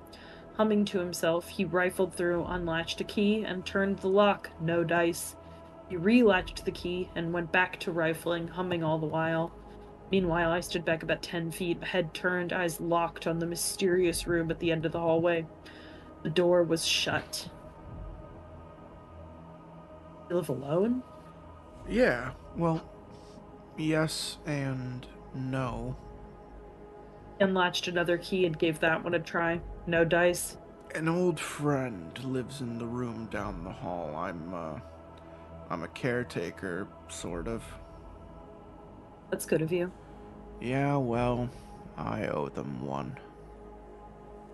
Humming to himself, he rifled through, unlatched a key, and turned the lock. No dice. He relatched the key and went back to rifling, humming all the while. Meanwhile, I stood back about 10 feet, head turned, eyes locked on the mysterious room at the end of the hallway. The door was shut. You live alone? Yeah, well, yes and no. Unlatched another key and gave that one a try. No dice. An old friend lives in the room down the hall. I'm a caretaker, sort of. That's good of you. Yeah, well, I owe them one.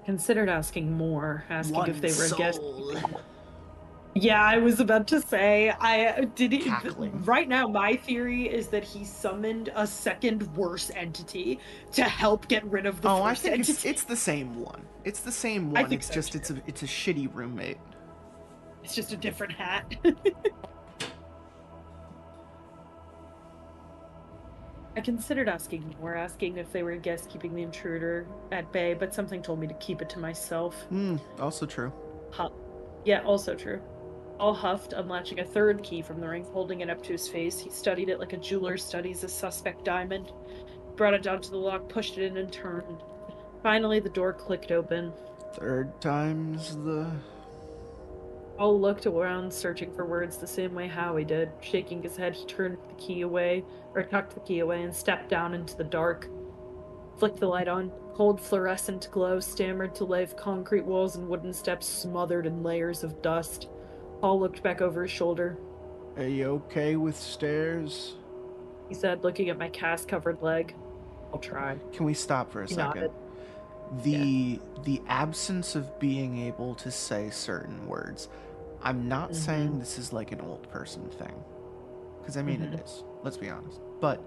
Considered asking more, asking One if they were a guest. soul. Yeah, I was about to say, Cackling. right now, my theory is that he summoned a second worse entity to help get rid of the I first think entity. it's the same one. It's the same I one. think It's so, just too. it's a shitty roommate. It's just a different hat. I considered asking more, asking if they were a guest keeping the intruder at bay, but something told me to keep it to myself. Also true. Yeah, also true. All huffed, unlatching a third key from the ring, holding it up to his face. He studied it like a jeweler studies a suspect diamond. Brought it down to the lock, pushed it in, and turned. Finally, the door clicked open. Third time's the... Paul looked around, searching for words the same way Howie did. Shaking his head, he turned the key away, or tucked the key away, and stepped down into the dark. Flicked the light on. Cold fluorescent glow stammered to life, concrete walls and wooden steps smothered in layers of dust. Paul looked back over his shoulder. Are you okay with stairs? He said, looking at my cast-covered leg. I'll try. Can we stop for a second? The absence of being able to say certain words. I'm not saying this is like an old person thing. Because I mean it is. Let's be honest. But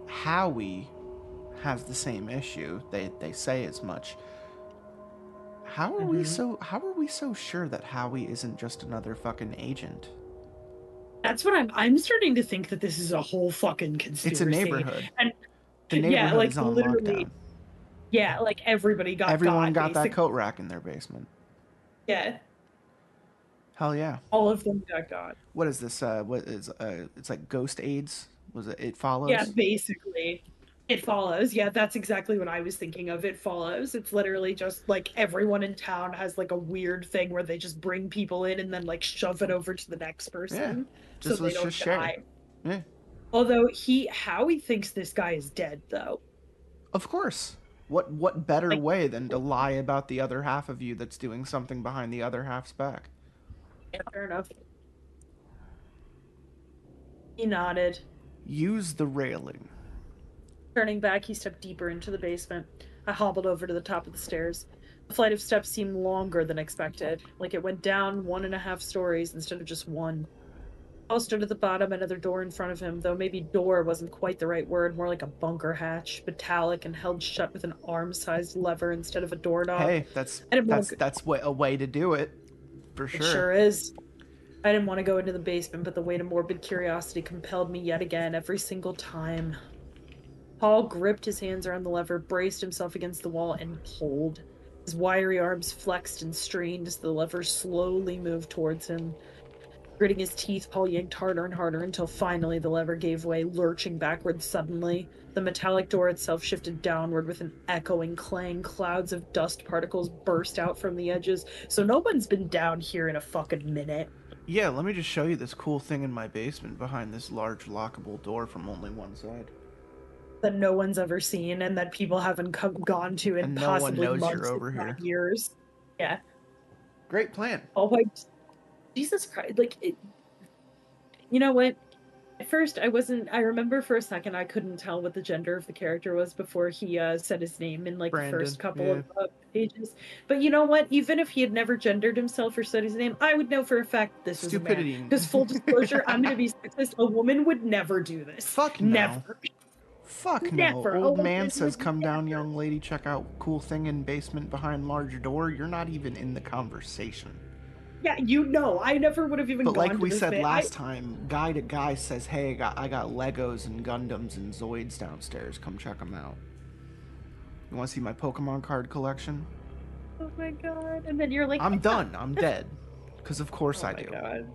Howie has the same issue. They say as much. How are we so sure that Howie isn't just another fucking agent? That's what I'm starting to think that this is a whole fucking conspiracy. It's a neighborhood. And the neighborhood is on literally, lockdown. yeah, like everyone got that coat rack in their basement. Yeah. Hell yeah. All of them got got. What is this? It's like ghost AIDS? Was it It Follows? Yeah, basically. It Follows. Yeah, that's exactly what I was thinking of. It Follows. It's literally just like everyone in town has like a weird thing where they just bring people in and then like shove it over to the next person. Just so they don't die. Yeah. Although Howie thinks this guy is dead though. Of course. What better way than to lie about the other half of you that's doing something behind the other half's back? Yeah, fair enough. He nodded. Use the railing. Turning back, he stepped deeper into the basement. I hobbled over to the top of the stairs. The flight of steps seemed longer than expected, like it went down 1.5 stories instead of just one. Paul stood at the bottom, another door in front of him, though maybe door wasn't quite the right word, more like a bunker hatch, metallic and held shut with an arm-sized lever instead of a doorknob. Hey, that's I didn't want that's to. that's a way to do it, for It sure. sure is. I didn't want to go into the basement, but the weight of morbid curiosity compelled me yet again, every single time. Paul gripped his hands around the lever, braced himself against the wall, and pulled. His wiry arms flexed and strained as the lever slowly moved towards him. Gritting his teeth, Paul yanked harder and harder until finally the lever gave way, lurching backwards suddenly. The metallic door itself shifted downward with an echoing clang. Clouds of dust particles burst out from the edges. So no one's been down here in a fucking minute. Yeah, let me just show you this cool thing in my basement behind this large lockable door from only one side. That no one's ever seen and that people haven't gone to in And no one possibly knows you're months, if over not here. years. Yeah. Great plan. Oh my, Jesus Christ! Like, you know what? At first, I remember for a second I couldn't tell what the gender of the character was before he said his name in like the Brandon, first couple yeah. of pages. But you know what? Even if he had never gendered himself or said his name, I would know for a fact this was a man. Stupidity. Because full disclosure, I'm going to be sexist. A woman would never do this. Fuck no. Never. Fuck no. Never. A Old woman man says, would come down, never. young lady, check out cool thing in basement behind large door. You're not even in the conversation. Yeah, you know, I never would have even But gone like to we this said bit. last time, guy to guy says, hey, I got Legos and Gundams and Zoids downstairs. Come check them out. You want to see my Pokemon card collection? Oh my god. And then you're like, I'm done. I'm dead. Because of course I do. Oh my god.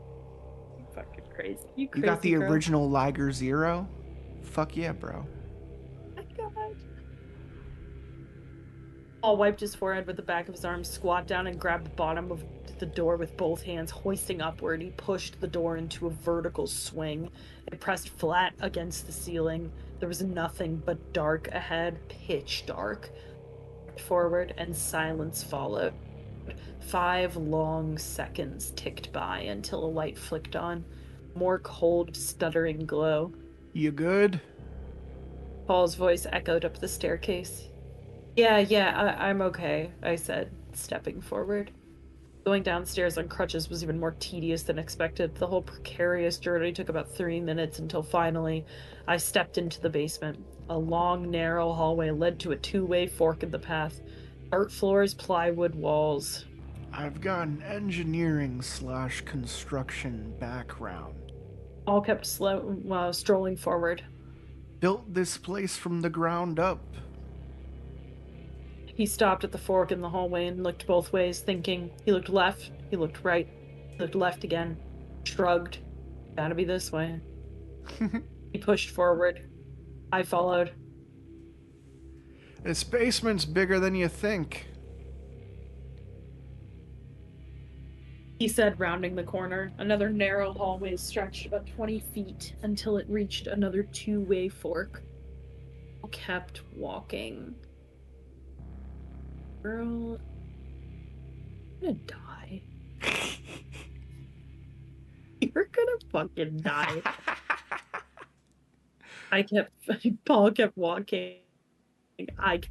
You fucking crazy. You crazy, You got the girl. original Liger Zero? Fuck yeah, bro. Oh my god. Paul wiped his forehead with the back of his arm, squat down, and grabbed the bottom of the door with both hands. Hoisting upward, he pushed the door into a vertical swing. It pressed flat against the ceiling. There was nothing but dark ahead, pitch dark. Forward, and silence followed. 5 long seconds ticked by until a light flicked on. More cold, stuttering glow. You good? Paul's voice echoed up the staircase. Yeah, I'm okay, I said, stepping forward. Going downstairs on crutches was even more tedious than expected. The whole precarious journey took about 3 minutes until finally I stepped into the basement. A long, narrow hallway led to a 2-way fork in the path. Dirt floors, plywood walls. I've got an engineering / construction background. Paul kept strolling forward. Built this place from the ground up. He stopped at the fork in the hallway and looked both ways, thinking. He looked left, he looked right, he looked left again. Shrugged. Gotta be this way. He pushed forward. I followed. This basement's bigger than you think. He said, rounding the corner. Another narrow hallway stretched about 20 feet until it reached another 2-way fork. I kept walking. Girl, I'm gonna die. You're gonna fucking die. Paul kept walking. I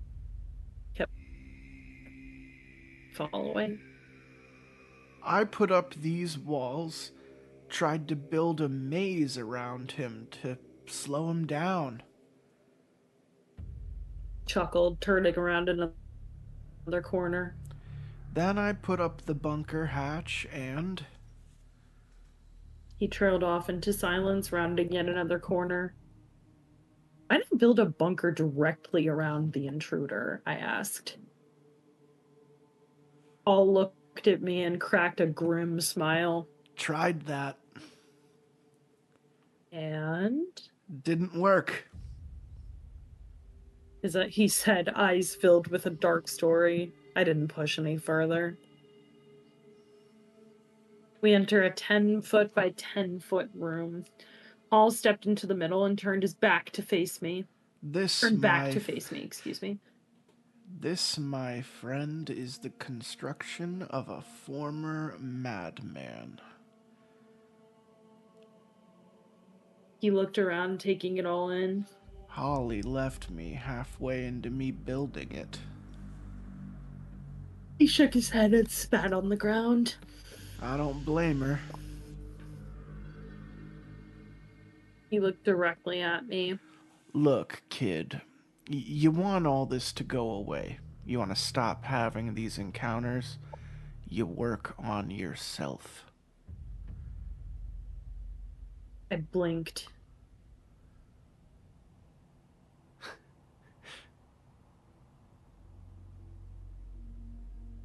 kept following. I put up these walls, tried to build a maze around him to slow him down. Chuckled, turning around in another corner. Then I put up the bunker hatch and... He trailed off into silence, rounding yet another corner. I didn't build a bunker directly around the intruder, I asked. Paul looked at me and cracked a grim smile. Tried that. And? Didn't work. He said, eyes filled with a dark story. I didn't push any further. We enter a 10-foot by 10-foot room. Paul stepped into the middle and turned his back to face me. Excuse me. This, my friend, is the construction of a former madman. He looked around, taking it all in. Holly left me halfway into me building it. He shook his head and spat on the ground. I don't blame her. He looked directly at me. Look, kid, you want all this to go away. You want to stop having these encounters. You work on yourself. I blinked.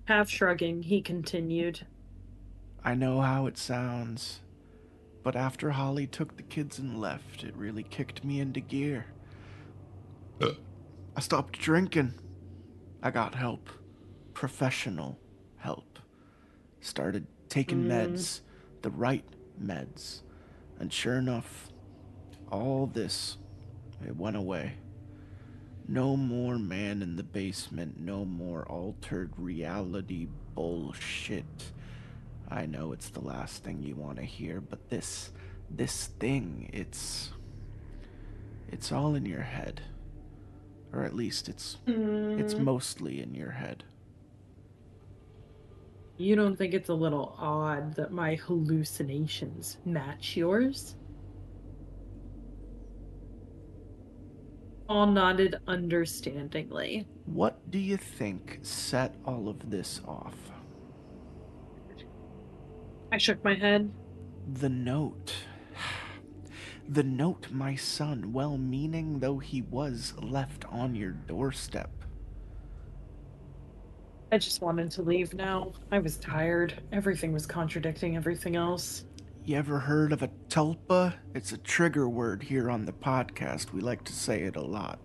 Half shrugging, he continued. I know how it sounds, but after Holly took the kids and left, it really kicked me into gear. I stopped drinking. I got help. Professional help. Started taking meds. The right meds. And sure enough, all this, it went away. No more man in the basement. No more altered reality bullshit. I know it's the last thing you want to hear, but this thing, it's all in your head. Or at least it's mostly in your head. You don't think it's a little odd that my hallucinations match yours? All nodded understandingly. What do you think set all of this off? I shook my head. The note. The note my son, well-meaning though he was, left on your doorstep. I just wanted to leave now. I was tired. Everything was contradicting everything else. You ever heard of a tulpa? It's a trigger word here on the podcast. We like to say it a lot.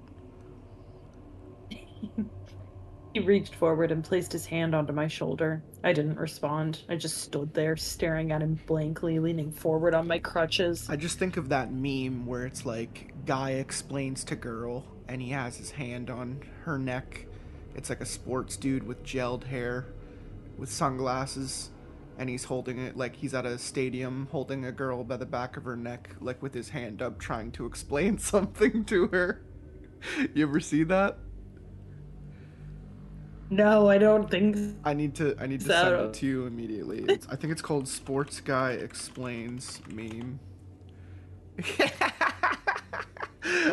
He reached forward and placed his hand onto my shoulder. I didn't respond. I just stood there, staring at him blankly, leaning forward on my crutches. I just think of that meme where it's like, guy explains to girl, and he has his hand on her neck. It's like a sports dude with gelled hair, with sunglasses, and he's holding it like he's at a stadium, holding a girl by the back of her neck, like with his hand up, trying to explain something to her. You ever see that? No, I don't think so. I need to send it to you immediately. I think it's called Sports Guy Explains Meme.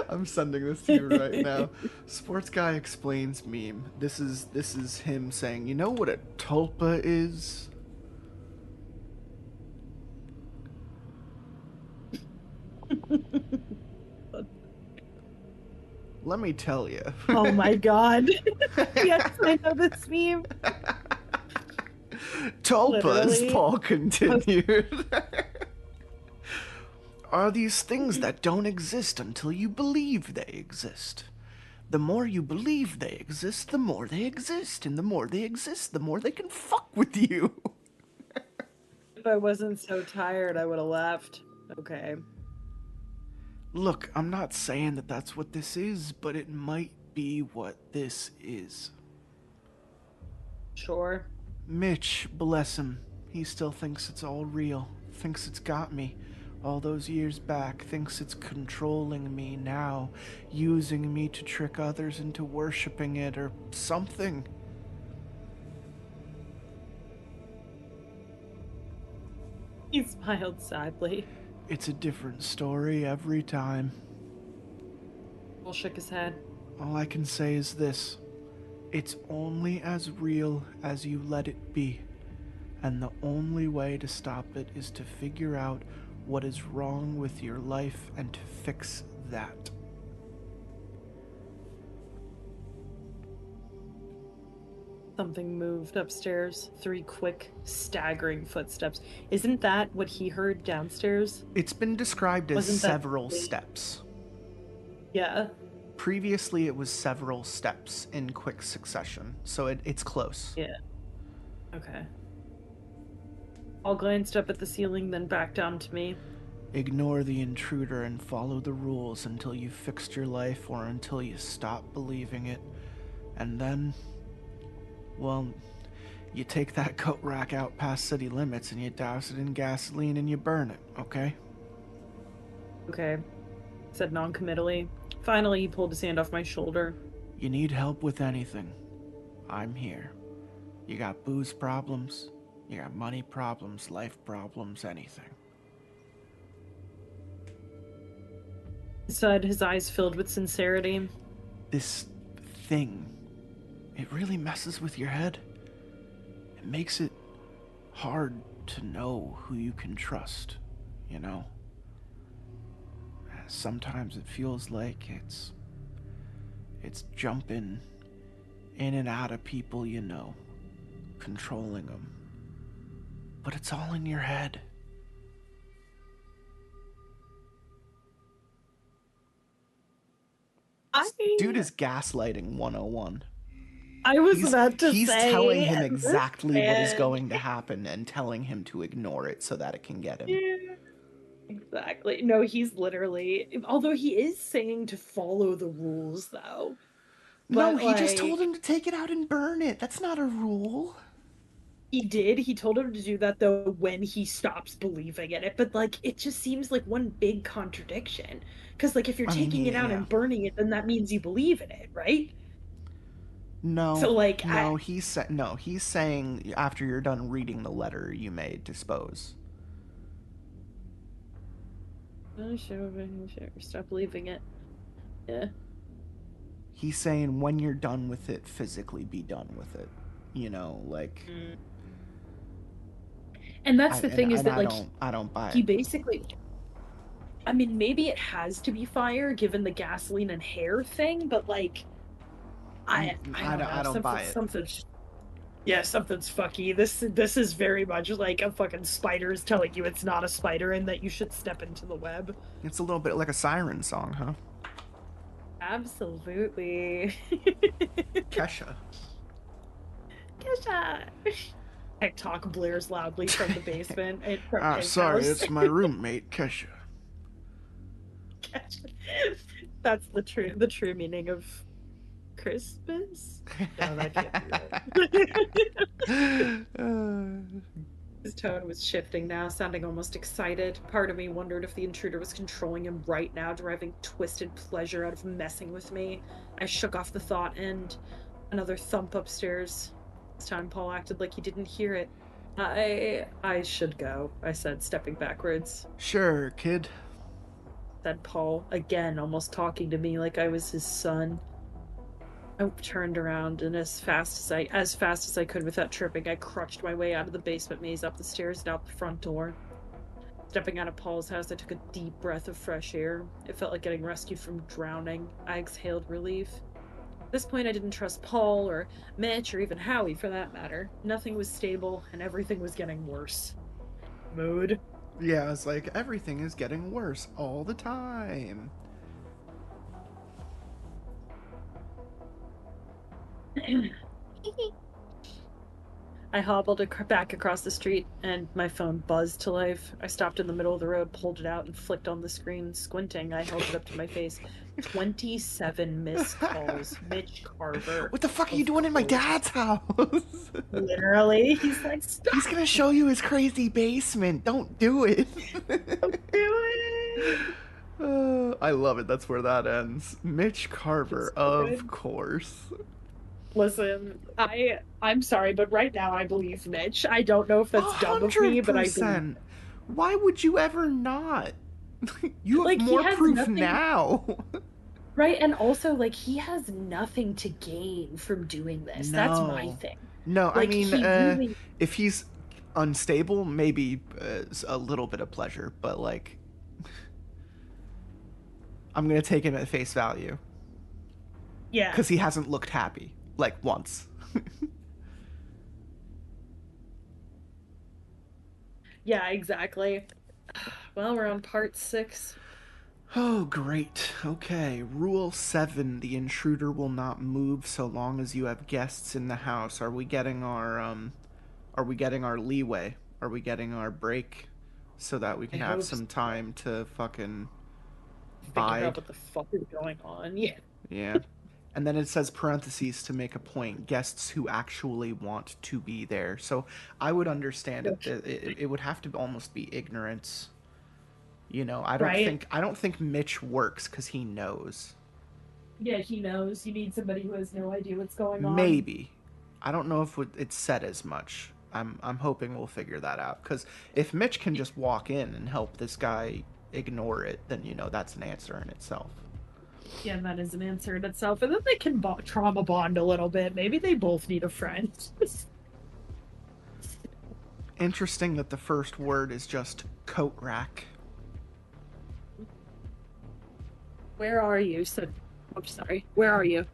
I'm sending this to you right now. Sports Guy Explains Meme. This is him saying, you know what a tulpa is? Let me tell you. Oh my god. Yes, I know this meme. Tulpas, Literally. Paul continued, are these things that don't exist until you believe they exist. The more you believe they exist, the more they exist. And the more they exist, the more they can fuck with you. If I wasn't so tired, I would have left. Okay. Look, I'm not saying that that's what this is, but it might be what this is. Sure. Mitch, bless him, he still thinks it's all real, thinks it's got me all those years back, thinks it's controlling me now, using me to trick others into worshipping it or something. He smiled sadly. It's a different story every time. Will shook his head. All I can say is this. It's only as real as you let it be. And the only way to stop it is to figure out what is wrong with your life and to fix that. Something moved upstairs. 3 quick, staggering footsteps. Isn't that what he heard downstairs? It's been described as Wasn't that several the- steps. Yeah. Previously, it was several steps in quick succession, so it's close. Yeah. Okay. All glanced up at the ceiling, then back down to me. Ignore the intruder and follow the rules until you've fixed your life or until you stop believing it. And then, well, you take that coat rack out past city limits and you douse it in gasoline and you burn it, okay? Okay, said non-committally. Finally, he pulled his hand off my shoulder. You need help with anything, I'm here. You got booze problems, you got money problems, life problems, anything. He said, his eyes filled with sincerity. This thing, it really messes with your head. It makes it hard to know who you can trust, you know? Sometimes it feels like it's jumping in and out of people you know, controlling them. But it's all in your head. Dude is gaslighting 101. I was about to He's say... telling him exactly what is going to happen and telling him to ignore it so that it can get him. Yeah, exactly. No, he's literally... Although he is saying to follow the rules, though. No, But, he just told him to take it out and burn it. That's not a rule. He did. He told him to do that, though, when he stops believing in it. But, like, it just seems like one big contradiction. Because, like, if you're taking it out and burning it, then that means you believe in it, right? No. So, like, he's saying after you're done reading the letter, you may dispose. Oh, sure. Stop believing it. Yeah. He's saying when you're done with it, physically be done with it. You know, like... And that's the thing, is that, like... I don't buy it. He basically... I mean, maybe it has to be fire, given the gasoline and hair thing, but, like... I don't buy it. Yeah, something's fucky. This is very much like a fucking spider is telling you it's not a spider and that you should step into the web. It's a little bit like a siren song, huh? Absolutely. Kesha. TikTok blares loudly from the basement. Sorry, it's my roommate, Kesha. That's the true meaning of Christmas? No, that can't be right. His tone was shifting now, sounding almost excited. Part of me wondered if the intruder was controlling him right now, deriving twisted pleasure out of messing with me. I shook off the thought, and another thump upstairs. This time Paul acted like he didn't hear it. I should go, I said, stepping backwards. Sure, kid, said Paul, again almost talking to me like I was his son. I turned around, and as fast as I could without tripping, I crutched my way out of the basement maze, up the stairs, and out the front door. Stepping out of Paul's house, I took a deep breath of fresh air. It felt like getting rescued from drowning. I exhaled relief. At this point, I didn't trust Paul, or Mitch, or even Howie, for that matter. Nothing was stable, and everything was getting worse. Mood. Yeah, it's like everything is getting worse all the time. I hobbled back across the street, and my phone buzzed to life. I stopped in the middle of the road, pulled it out, and flicked on the screen. Squinting, I held it up to my face. 27 missed calls. Mitch Carver. What the fuck are you doing in my dad's house? Literally. He's like, stop. He's gonna show you his crazy basement. Don't do it. Don't do it. I love it. That's where that ends. Mitch Carver, of course. Listen, I'm sorry, but right now I believe Mitch. I don't know if that's dumb of me, but I believe. Why would you ever not? You have like, more proof now. Right, and also, like, he has nothing to gain from doing this. No. That's my thing. No, like, I mean, really... if he's unstable, maybe a little bit of pleasure, but, like, I'm gonna take him at face value. Yeah. Because he hasn't looked happy. Like, once. Yeah, exactly. Well, we're on part 6. Oh, great. Okay. Rule 7, the intruder will not move so long as you have guests in the house. Are we getting our leeway? Are we getting our break so that we can have some time to fucking bide? Figure out what the fuck is going on. Yeah. Yeah. And then it says parentheses to make a point, guests who actually want to be there. So I would understand it would have to almost be ignorance, You know, Right? I don't think Mitch works because he knows. Yeah, he knows. You need somebody who has no idea what's going on. Maybe. I don't know if it's said as much. I'm hoping we'll figure that out. Because if Mitch can just walk in and help this guy ignore it, then, you know, that's an answer in itself. Yeah, that is an answer in itself. And then they can trauma bond a little bit. Maybe they both need a friend. Interesting that the first word is just coat rack. Where are you? I'm sorry. Where are you?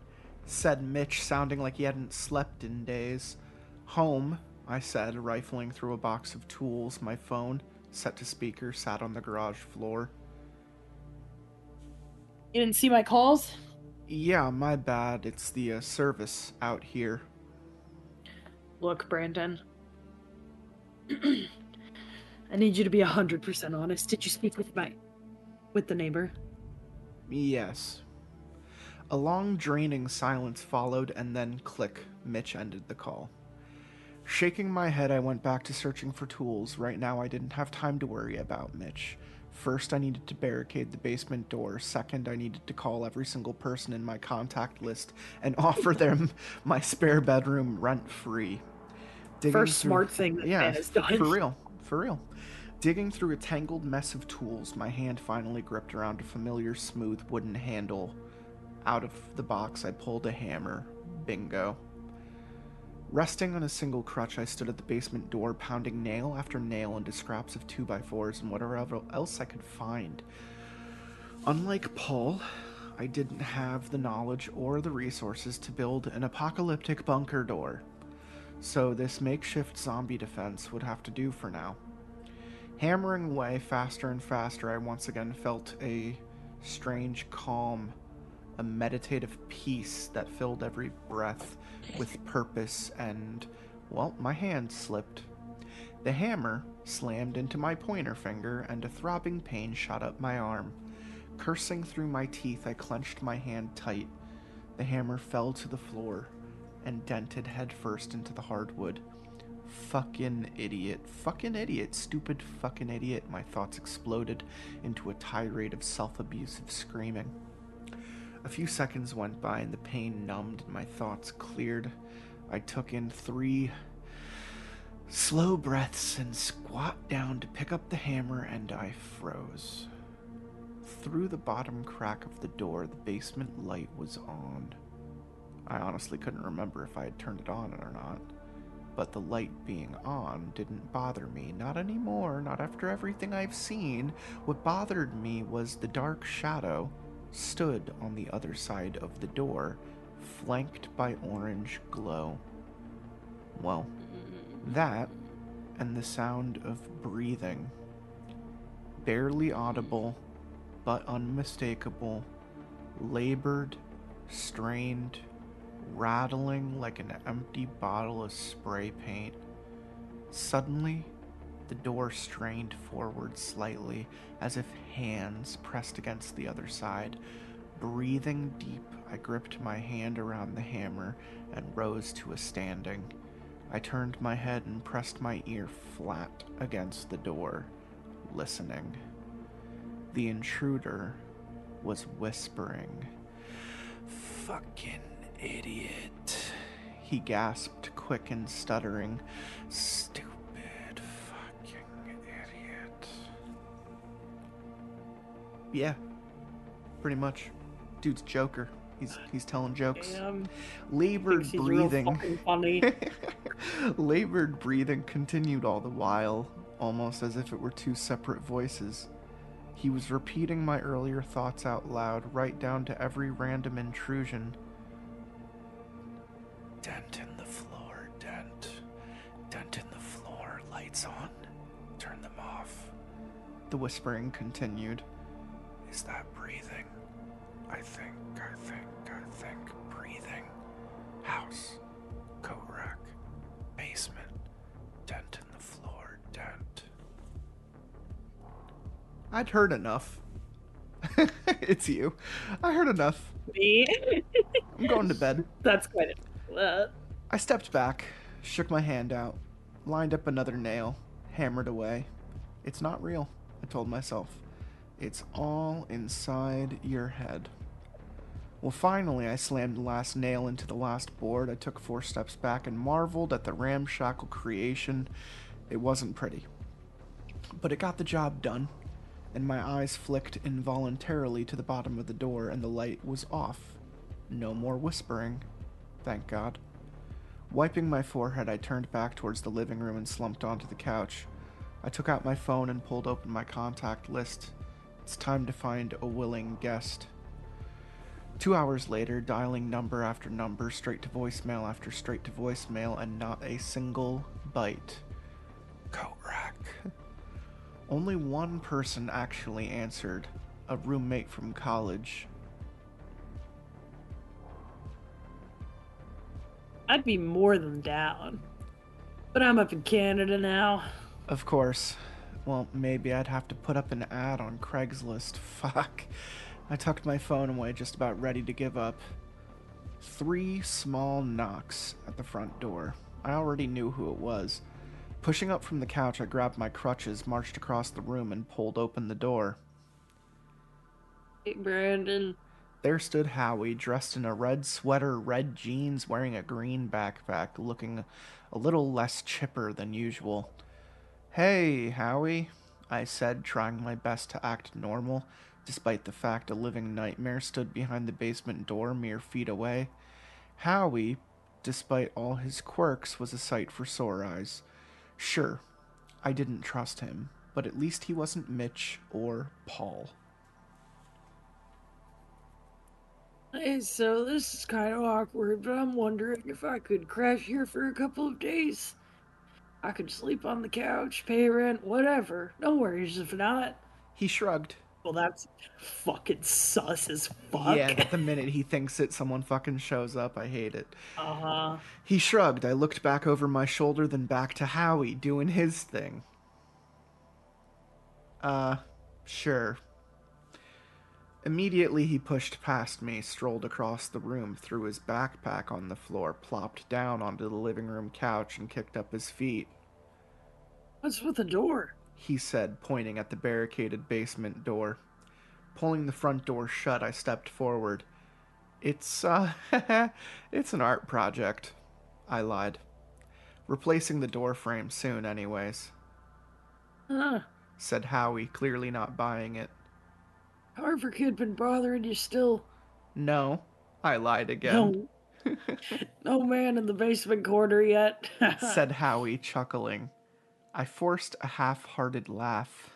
Said Mitch, sounding like he hadn't slept in days. Home, I said, rifling through a box of tools. My phone, set to speaker, sat on the garage floor. You didn't see my calls? Yeah, my bad. It's the service out here. Look, Brandon. I need you to be 100% honest. Did you speak with the neighbor? Yes. A long, draining silence followed, and then click, Mitch ended the call. Shaking my head, I went back to searching for tools. Right now, I didn't have time to worry about Mitch. First, I needed to barricade the basement door. Second, I needed to call every single person in my contact list and offer them my spare bedroom rent-free. First smart thing that man has done. For real. Digging through a tangled mess of tools, my hand finally gripped around a familiar smooth wooden handle. Out of the box, I pulled a hammer. Bingo. Resting on a single crutch, I stood at the basement door, pounding nail after nail into scraps of 2x4s and whatever else I could find. Unlike Paul, I didn't have the knowledge or the resources to build an apocalyptic bunker door. So this makeshift zombie defense would have to do for now. Hammering away faster and faster, I once again felt a strange calm, a meditative peace that filled every breath with purpose and, well, my hand slipped. The hammer slammed into my pointer finger and a throbbing pain shot up my arm. Cursing through my teeth, I clenched my hand tight. The hammer fell to the floor and dented headfirst into the hardwood. Fucking idiot, stupid fucking idiot. My thoughts exploded into a tirade of self-abusive screaming. A few seconds went by and the pain numbed and my thoughts cleared. I took in 3 slow breaths and squat down to pick up the hammer, and I froze. Through the bottom crack of the door, the basement light was on. I honestly couldn't remember if I had turned it on or not. But the light being on didn't bother me. Not anymore, not after everything I've seen. What bothered me was the dark shadow stood on the other side of the door, flanked by orange glow. Well, that and the sound of breathing. Barely audible, but unmistakable. Labored, strained, rattling like an empty bottle of spray paint. Suddenly, the door strained forward slightly, as if hands pressed against the other side. Breathing deep, I gripped my hand around the hammer and rose to a standing. I turned my head and pressed my ear flat against the door, listening. The intruder was whispering. "Fucking idiot," he gasped, quick and stuttering. "Stupid fucking idiot." Yeah, pretty much. Dude's Joker. He's telling jokes. Damn. Labored Thinks he's breathing. real fucking funny. Labored breathing continued all the while, almost as if it were 2 separate voices. He was repeating my earlier thoughts out loud, right down to every random intrusion. "Dent in the floor, dent. Dent in the floor, lights on. Turn them off." The whispering continued. "Is that breathing? I think, breathing. House, coat rack, basement, dent in the floor, dent." I'd heard enough. It's you. I heard enough. Me? I'm going to bed. That's quite a... I stepped back, shook my hand out, lined up another nail, hammered away. It's not real, I told myself. It's all inside your head. Well, finally, I slammed the last nail into the last board. I took 4 steps back and marveled at the ramshackle creation. It wasn't pretty, but it got the job done, and my eyes flicked involuntarily to the bottom of the door, and the light was off. No more whispering. Thank God. Wiping my forehead, I turned back towards the living room and slumped onto the couch. I took out my phone and pulled open my contact list. It's time to find a willing guest. 2 hours later, dialing number after number, straight to voicemail after straight to voicemail, and not a single bite. Coat rack. Only one person actually answered, a roommate from college. I'd be more than down. But I'm up in Canada now. Of course. Well, maybe I'd have to put up an ad on Craigslist. Fuck. I tucked my phone away, just about ready to give up. 3 small knocks at the front door. I already knew who it was. Pushing up from the couch, I grabbed my crutches, marched across the room, and pulled open the door. Hey, Brandon. There stood Howie, dressed in a red sweater, red jeans, wearing a green backpack, looking a little less chipper than usual. Hey, Howie, I said, trying my best to act normal, despite the fact a living nightmare stood behind the basement door mere feet away. Howie, despite all his quirks, was a sight for sore eyes. Sure, I didn't trust him, but at least he wasn't Mitch or Paul. Hey, so this is kind of awkward, but I'm wondering if I could crash here for a couple of days. I could sleep on the couch, pay rent, whatever. No worries if not. He shrugged. Well, that's fucking sus as fuck. Yeah, the minute he thinks it, someone fucking shows up. I hate it. Uh-huh. He shrugged. I looked back over my shoulder, then back to Howie, doing his thing. Sure. Immediately he pushed past me, strolled across the room, threw his backpack on the floor, plopped down onto the living room couch, and kicked up his feet. What's with the door? He said, pointing at the barricaded basement door. Pulling the front door shut, I stepped forward. It's it's an art project, I lied. Replacing the door frame soon, anyways. Huh. Said Howie, clearly not buying it. Harvard kid been bothering you still? No, I lied again. No. No man in the basement corner yet? Said Howie, chuckling. I forced a half-hearted laugh.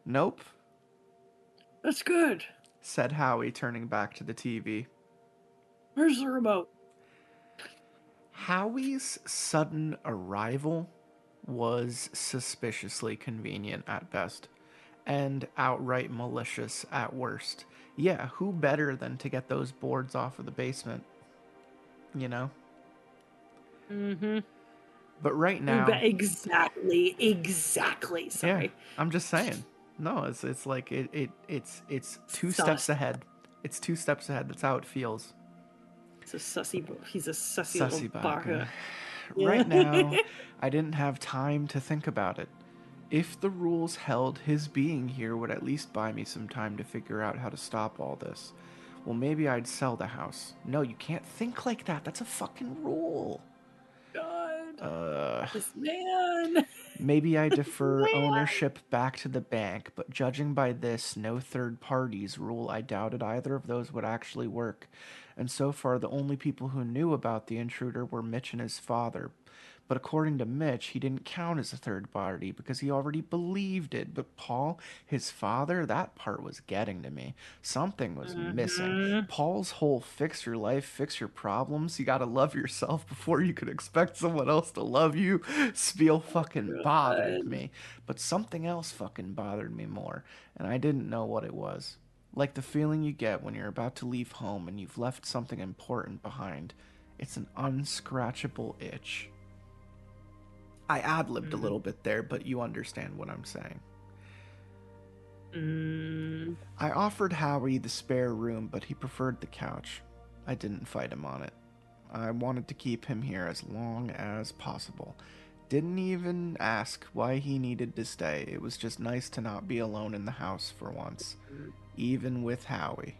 Nope. That's good. Said Howie, turning back to the TV. Where's the remote? Howie's sudden arrival was suspiciously convenient at best, and outright malicious at worst. Yeah, who better than to get those boards off of the basement? You know? Mm-hmm. But right now... Exactly. Sorry. Yeah, I'm just saying. No, it's like it's 2 Sus. steps ahead. It's 2 steps ahead. That's how it feels. He's a sussy little baka. Right now, I didn't have time to think about it. If the rules held, his being here would at least buy me some time to figure out how to stop all this. Well, maybe I'd sell the house. No, you can't think like that. That's a fucking rule. God. This man. Maybe I defer ownership back to the bank, but judging by this no third parties rule, I doubted either of those would actually work. And so far, the only people who knew about the intruder were Mitch and his father. But according to Mitch, he didn't count as a third party because he already believed it. But Paul, his father, that part was getting to me. Something was missing. Paul's whole fix your life, fix your problems, you gotta love yourself before you could expect someone else to love you spiel fucking bothered me. But something else fucking bothered me more, and I didn't know what it was. Like the feeling you get when you're about to leave home and you've left something important behind. It's an unscratchable itch. I ad-libbed a little bit there, but you understand what I'm saying. I offered Howie the spare room, but he preferred the couch. I didn't fight him on it. I wanted to keep him here as long as possible. Didn't even ask why he needed to stay. It was just nice to not be alone in the house for once, even with Howie.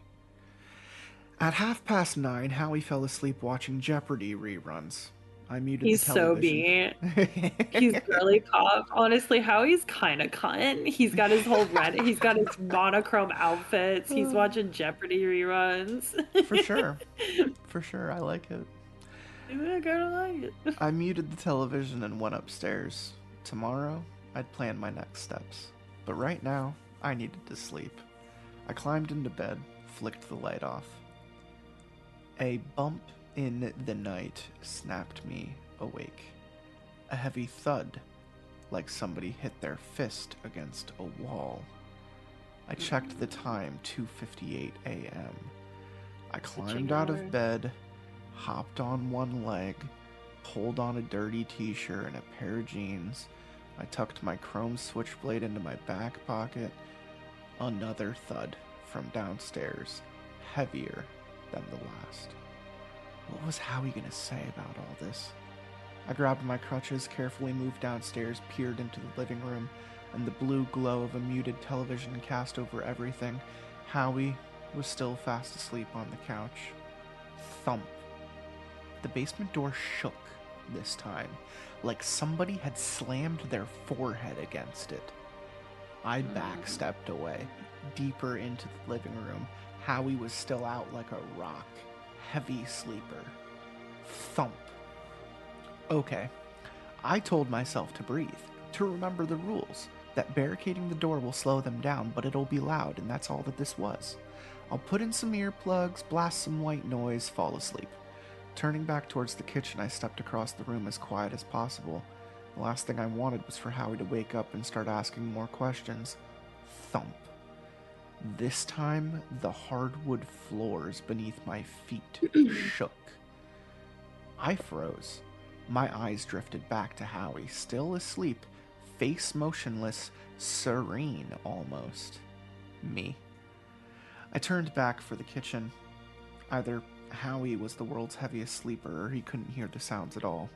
At 9:30, Howie fell asleep watching Jeopardy reruns. I muted the He's so television. mean. He's girly pop. Honestly, Howie's kind of cunt. He's got his whole red. He's got his monochrome outfits. He's watching Jeopardy reruns. For sure. For sure, I like it. I kind of like it. I muted the television and went upstairs. Tomorrow, I'd plan my next steps. But right now, I needed to sleep. I climbed into bed, flicked the light off. A bump in the night snapped me awake. A heavy thud, like somebody hit their fist against a wall. I checked the time, 2:58 a.m. I climbed out of bed, hopped on one leg, pulled on a dirty t-shirt and a pair of jeans. I tucked my chrome switchblade into my back pocket. Another thud from downstairs, heavier than the last. What was Howie gonna say about all this? I grabbed my crutches, carefully moved downstairs, peered into the living room, and the blue glow of a muted television cast over everything. Howie was still fast asleep on the couch. Thump. The basement door shook this time, like somebody had slammed their forehead against it. I backstepped away, deeper into the living room. Howie was still out like a rock. Heavy sleeper. Thump. Okay. I told myself to breathe, to remember the rules, that barricading the door will slow them down, but it'll be loud, and that's all that this was. I'll put in some earplugs, blast some white noise, fall asleep. Turning back towards the kitchen, I stepped across the room as quiet as possible. The last thing I wanted was for Howie to wake up and start asking more questions. Thump. This time, the hardwood floors beneath my feet shook. I froze. My eyes drifted back to Howie, still asleep, face motionless, serene almost. Me. I turned back for the kitchen. Either Howie was the world's heaviest sleeper or he couldn't hear the sounds at all.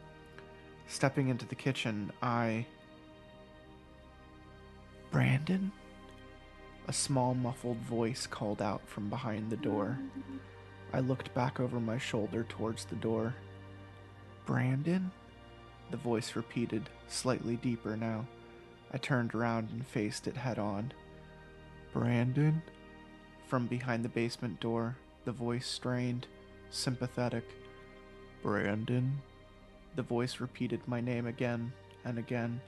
Stepping into the kitchen, Brandon? A small muffled voice called out from behind the door. I looked back over my shoulder towards the door. Brandon? The voice repeated, slightly deeper now. I turned around and faced it head on. Brandon? From behind the basement door, the voice strained, sympathetic. Brandon? The voice repeated my name again and again,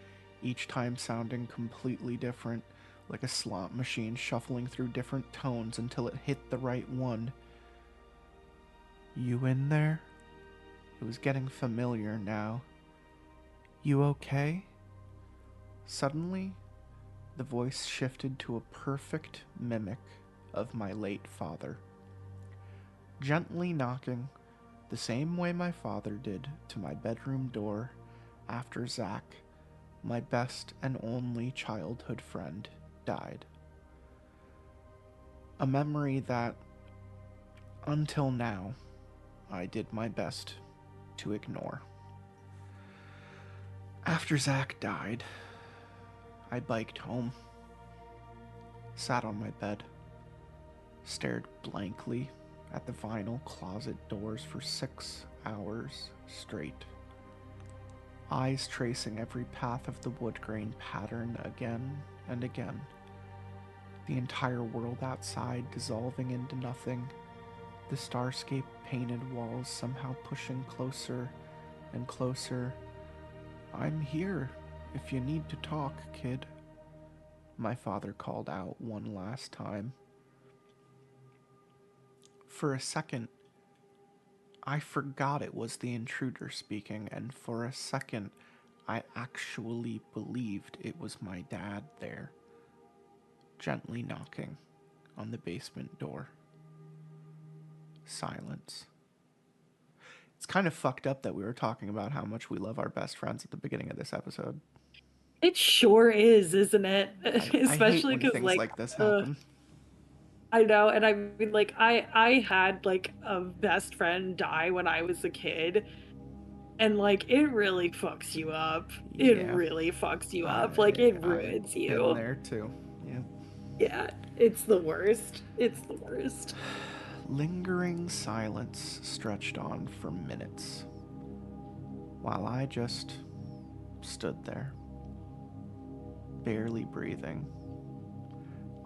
each time sounding completely different, like a slot machine shuffling through different tones until it hit the right one. You in there? It was getting familiar now. You okay? Suddenly, the voice shifted to a perfect mimic of my late father. Gently knocking, the same way my father did to my bedroom door after Zach, my best and only childhood friend, died. A memory that, until now, I did my best to ignore. After Zach died, I biked home, sat on my bed, stared blankly at the vinyl closet doors for 6 hours straight, eyes tracing every path of the wood grain pattern again and again, the entire world outside dissolving into nothing, the starscape painted walls somehow pushing closer and closer. I'm here if you need to talk, kid, my father called out one last time. For a second, I forgot it was the intruder speaking, and for a second, I actually believed it was my dad there, gently knocking on the basement door. Silence. It's kind of fucked up that we were talking about how much we love our best friends at the beginning of this episode. It sure is, isn't it? Especially because things like this happen. I know, and I mean, like, I had like a best friend die when I was a kid, And like it really fucks you up. It Yeah. really fucks you up. Like it ruins I've been you. there too. Yeah. Yeah, it's the worst. It's the worst. Lingering silence stretched on for minutes, while I just stood there, barely breathing,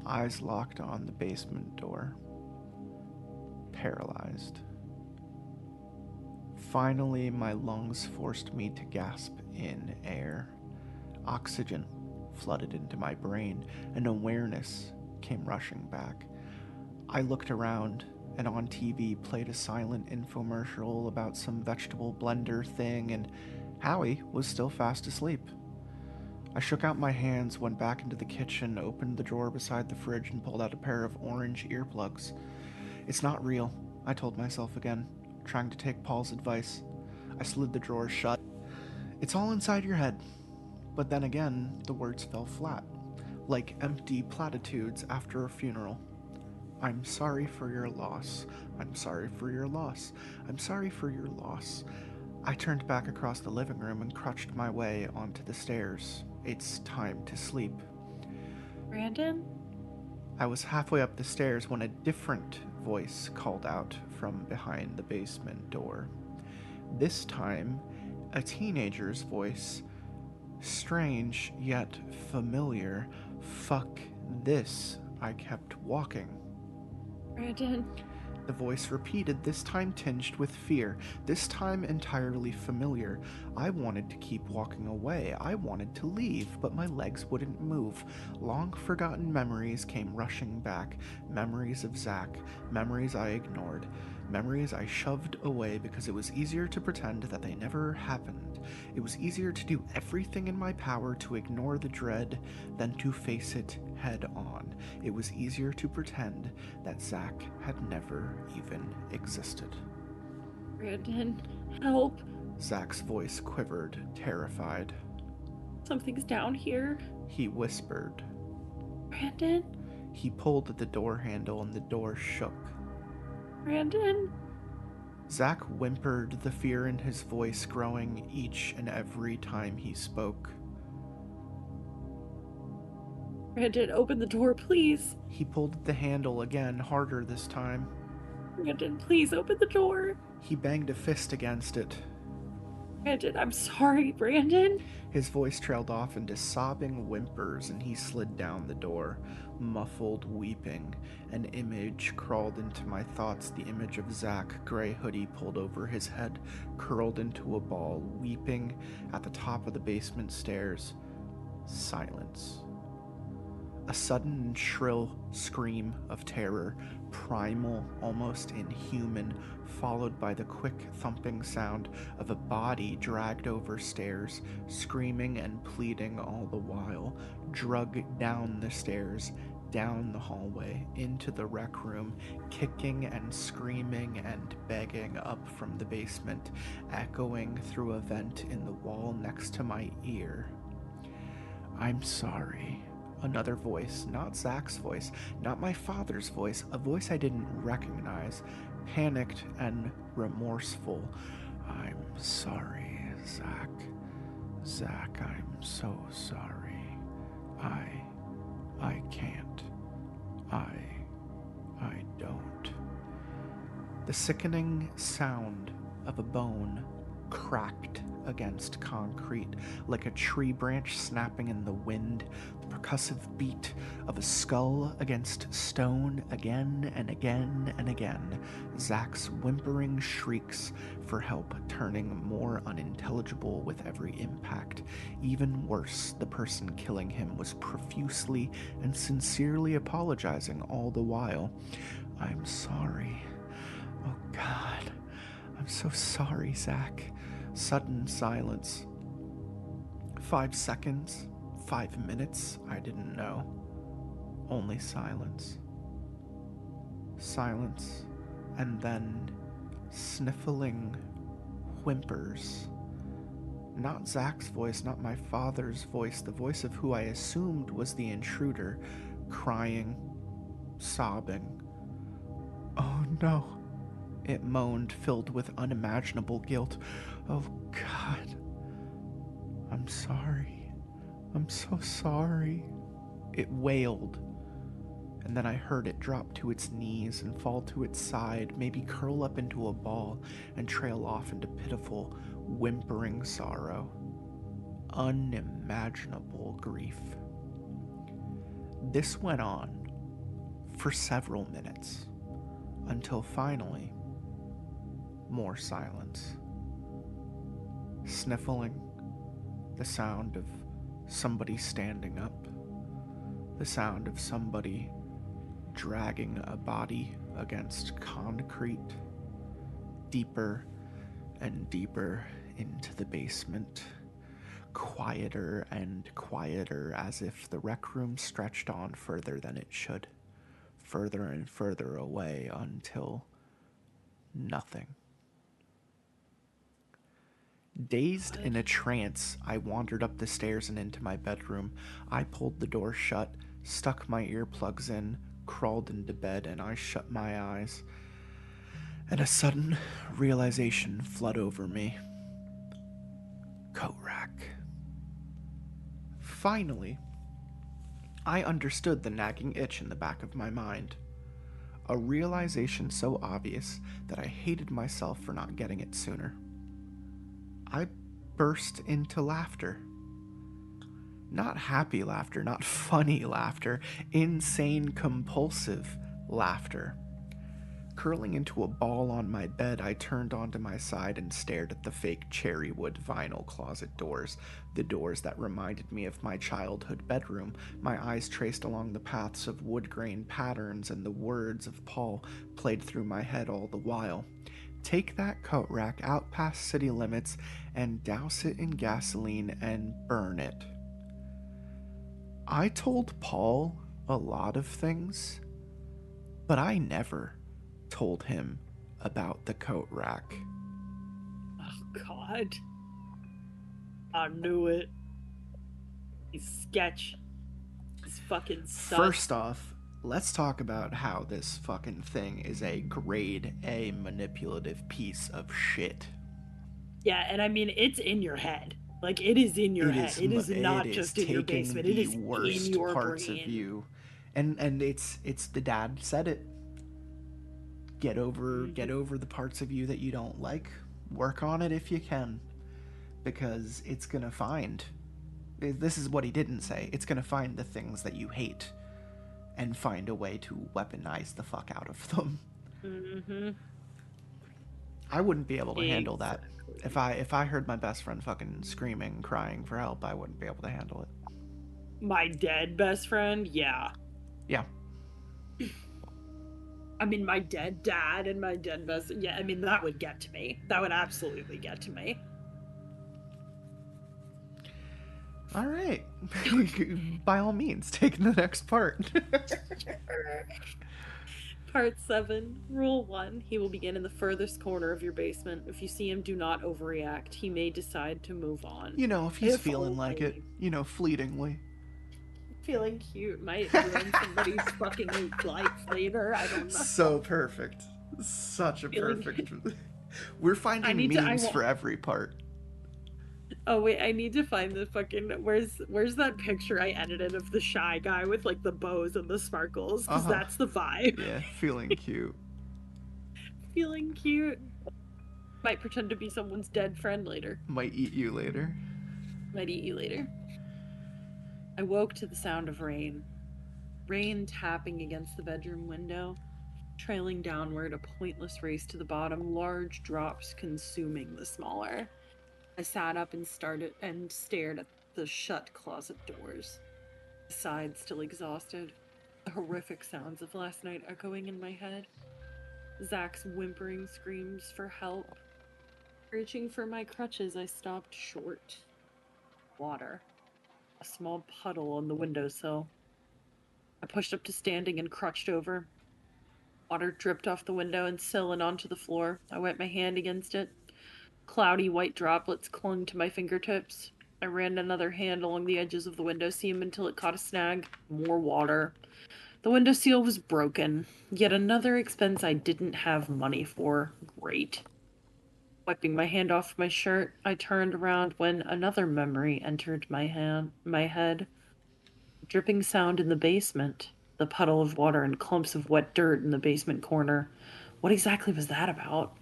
eyes locked on the basement door, paralyzed. Finally, my lungs forced me to gasp in air. Oxygen flooded into my brain, and awareness came rushing back. I looked around, and on TV played a silent infomercial about some vegetable blender thing, and Howie was still fast asleep. I shook out my hands, went back into the kitchen, opened the drawer beside the fridge, and pulled out a pair of orange earplugs. It's not real, I told myself again, trying to take Paul's advice. I slid the drawer shut. It's all inside your head. But then again, the words fell flat, like empty platitudes after a funeral. I'm sorry for your loss. I'm sorry for your loss. I'm sorry for your loss. I turned back across the living room and crutched my way onto the stairs. It's time to sleep. Brandon? I was halfway up the stairs when a different voice called out from behind the basement door. This time, a teenager's voice. Strange, yet familiar. Fuck this. I kept walking. Brandon? The voice repeated, this time tinged with fear, this time entirely familiar. I wanted to keep walking away. I wanted to leave, but my legs wouldn't move. Long-forgotten memories came rushing back. Memories of Zach. Memories I ignored. Memories I shoved away because it was easier to pretend that they never happened. It was easier to do everything in my power to ignore the dread than to face it head on. It was easier to pretend that Zach had never even existed. Brandon, help. Zach's voice quivered, terrified. Something's down here. He whispered. Brandon? He pulled at the door handle and the door shook. Brandon? Zach whimpered, the fear in his voice growing each and every time he spoke. Brandon, open the door, please. He pulled at the handle again, harder this time. Brandon, please open the door. He banged a fist against it. Brandon, I'm sorry, Brandon. His voice trailed off into sobbing whimpers, and he slid down the door, muffled weeping. An image crawled into my thoughts, the image of Zach, gray hoodie pulled over his head, curled into a ball, weeping at the top of the basement stairs. Silence. A sudden and shrill scream of terror, primal, almost inhuman, followed by the quick thumping sound of a body dragged over stairs, screaming and pleading all the while, dragged down the stairs, down the hallway, into the rec room, kicking and screaming and begging up from the basement, echoing through a vent in the wall next to my ear. I'm sorry. Another voice, not Zach's voice, not my father's voice, a voice I didn't recognize, panicked and remorseful. I'm sorry, Zach. Zach, I'm so sorry. I can't. I don't. The sickening sound of a bone cracked against concrete like a tree branch snapping in the wind, the percussive beat of a skull against stone again and again and again, Zach's whimpering shrieks for help turning more unintelligible with every impact. Even worse, the person killing him was profusely and sincerely apologizing all the while. I'm sorry. Oh God, I'm so sorry, Zach. Sudden silence. 5 seconds, 5 minutes, I didn't know. Only silence. Silence, and then sniffling whimpers. Not Zach's voice, not my father's voice, the voice of who I assumed was the intruder, crying, sobbing. Oh no. it moaned, filled with unimaginable guilt. Oh, God. I'm sorry. I'm so sorry. It wailed. And then I heard it drop to its knees and fall to its side, maybe curl up into a ball and trail off into pitiful, whimpering sorrow. Unimaginable grief. This went on for several minutes, until finally, more silence. Sniffling, the sound of somebody standing up, the sound of somebody dragging a body against concrete, deeper and deeper into the basement, quieter and quieter, as if the rec room stretched on further than it should, further and further away until nothing. Dazed in a trance, I wandered up the stairs and into my bedroom. I pulled the door shut, stuck my earplugs in, crawled into bed, and I shut my eyes. And a sudden realization flooded over me. Coat rack. Finally, I understood the nagging itch in the back of my mind. A realization so obvious that I hated myself for not getting it sooner. I burst into laughter. Not happy laughter, not funny laughter, insane, compulsive laughter. Curling into a ball on my bed, I turned onto my side and stared at the fake cherry wood vinyl closet doors, the doors that reminded me of my childhood bedroom. My eyes traced along the paths of wood grain patterns, and the words of Paul played through my head all the while. Take that coat rack out past city limits and douse it in gasoline and burn it. I told Paul a lot of things, but I never told him about the coat rack. Oh, God. I knew it. He's sketch. He's fucking sus. First off, let's talk about how this fucking thing is a grade A manipulative piece of shit. Yeah, and I mean, it's in your head. Like, it is in your head. It is not just in your basement. It is in your parts brain. of you. And it's the dad said it. Get over the parts of you that you don't like. Work on it if you can. Because it's gonna find. This is what he didn't say. It's gonna find the things that you hate and find a way to weaponize the fuck out of them. Mm-hmm. I wouldn't be able to handle that. If I heard my best friend fucking screaming, crying for help, I wouldn't be able to handle it. My dead best friend? Yeah. Yeah. I mean, my dead dad and my dead best... Yeah, I mean, that would get to me. That would absolutely get to me. All right. By all means, take the next part. Part 7, Rule 1. He will begin in the furthest corner of your basement. If you see him, do not overreact. He may decide to move on. You know, if he's feeling like it, you know, fleetingly. Feeling cute might ruin somebody's fucking life later. I don't know. So perfect. Such a perfect... We're finding memes for every part. Oh wait, I need to find the fucking where's that picture I edited of the shy guy with like the bows and the sparkles, because that's the vibe. Yeah, feeling cute. Feeling cute. Might pretend to be someone's dead friend later. Might eat you later. Might eat you later. I woke to the sound of rain. Rain tapping against the bedroom window, trailing downward, a pointless race to the bottom, large drops consuming the smaller. I sat up and stared at the shut closet doors. Sighed, still exhausted. The horrific sounds of last night echoing in my head. Zach's whimpering screams for help. Reaching for my crutches, I stopped short. Water. A small puddle on the windowsill. I pushed up to standing and crouched over. Water dripped off the window and sill and onto the floor. I wet my hand against it. Cloudy white droplets clung to my fingertips. I ran another hand along the edges of the window seam until it caught a snag. More water. The windowsill was broken. Yet another expense I didn't have money for. Great. Wiping my hand off my shirt, I turned around when another memory entered my head. Dripping sound in the basement. The puddle of water and clumps of wet dirt in the basement corner. What exactly was that about?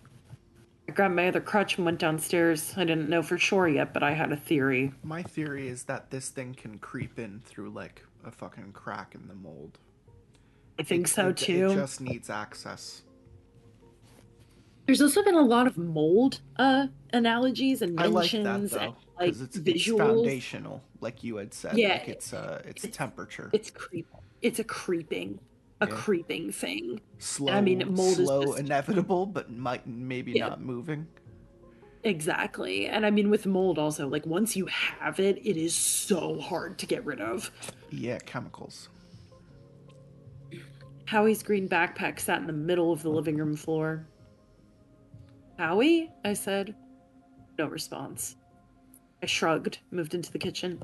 I grabbed my other crutch and went downstairs. I didn't know for sure yet, but I had a theory. My theory is that this thing can creep in through like a fucking crack in the mold. I think so too. It just needs access. There's also been a lot of mold analogies and mentions I like that, though, and like it's visuals. foundational, like you had said. Yeah, like it's temperature. It's a creeping thing. Slow, and I mean, mold slow, is just... inevitable, but maybe not moving. Exactly. And I mean, with mold also, like once you have it, it is so hard to get rid of. Yeah, chemicals. Howie's green backpack sat in the middle of the living room floor. Howie? I said. No response. I shrugged, moved into the kitchen.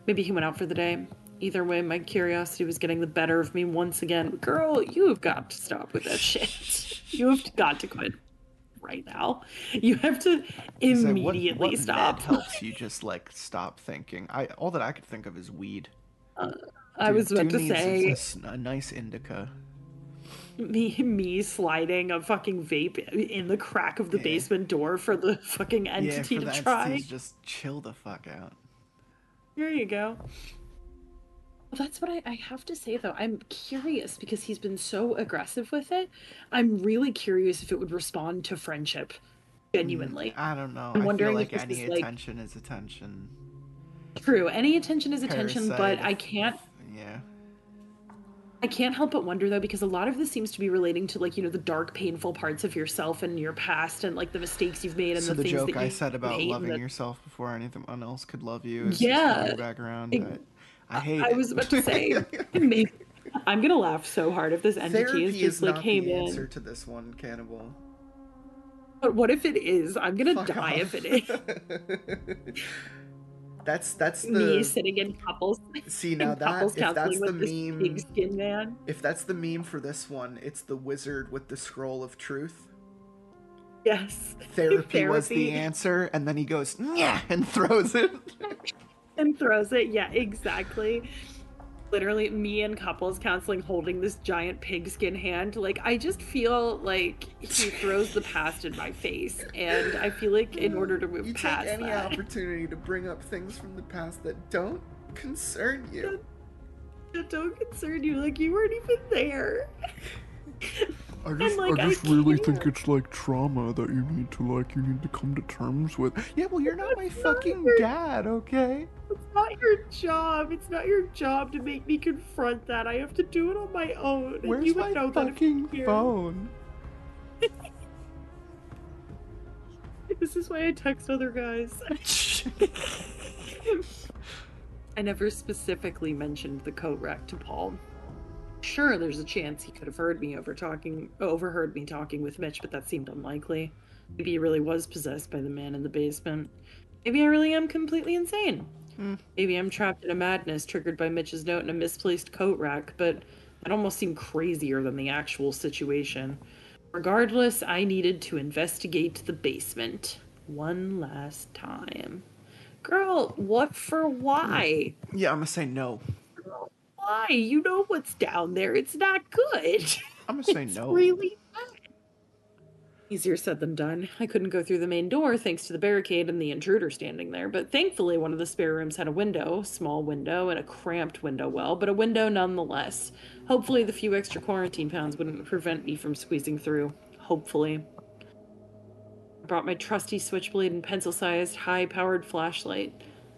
Maybe he went out for the day. Either way, my curiosity was getting the better of me once again. Girl, you have got to stop with that shit. You have got to quit right now. You have to immediately what stop. Med helps you just like stop thinking. All that I could think of is weed. I was about to say a nice indica. Me sliding a fucking vape in the crack of the basement door for the fucking entity to try. Entities just chill the fuck out. There you go. Well, that's what I have to say, though. I'm curious because he's been so aggressive with it. I'm really curious if it would respond to friendship. Genuinely. I don't know. I'm wondering I feel if like any this is, attention is attention. True. Any attention is attention, Parasite, but I can't... Yeah. I can't help but wonder, though, because a lot of this seems to be relating to, like, you know, the dark, painful parts of yourself and your past and, like, the mistakes you've made and so the things that joke I said about loving that... yourself before anyone else could love you is yeah. back around. I hate it. I was about to say, maybe, I'm gonna laugh so hard if this entity Therapy is just like, hey, the man. Answer to this one, Cannibal. But what if it is? I'm gonna die if it is. That's me sitting in couples. See now that if that's the meme, pigskin man. If that's the meme for this one, it's the wizard with the scroll of truth. Yes. Therapy was the answer, and then he goes "Nyah," and throws it. And throws it. Yeah, exactly. Literally, me and couples counseling holding this giant pigskin hand. Like, I just feel like he throws the past in my face, and I feel like in order to move past take any that, opportunity to bring up things from the past that don't concern you. That don't concern you. Like, you weren't even there. I just really think it's like trauma that you need to come to terms with. Yeah, well, you're not my fucking dad, okay? It's not your job. It's not your job to make me confront that. I have to do it on my own. Where's and you would my know fucking that phone? This is why I text other guys. I never specifically mentioned the coat rack to Paul. Sure, there's a chance he could have overheard me talking with Mitch, but that seemed unlikely. Maybe he really was possessed by the man in the basement. Maybe I really am completely insane. Maybe I'm trapped in a madness triggered by Mitch's note and a misplaced coat rack, but that almost seemed crazier than the actual situation. Regardless, I needed to investigate the basement one last time. Girl, what for why? Yeah, I'm gonna say no. Why? You know what's down there. It's not good. I'm gonna say it's no. Really bad. Easier said than done. I couldn't go through the main door thanks to the barricade and the intruder standing there, but thankfully one of the spare rooms had a window, small window, and a cramped window well, but a window nonetheless. Hopefully the few extra quarantine pounds wouldn't prevent me from squeezing through. Hopefully. I brought my trusty switchblade and pencil-sized, high-powered flashlight.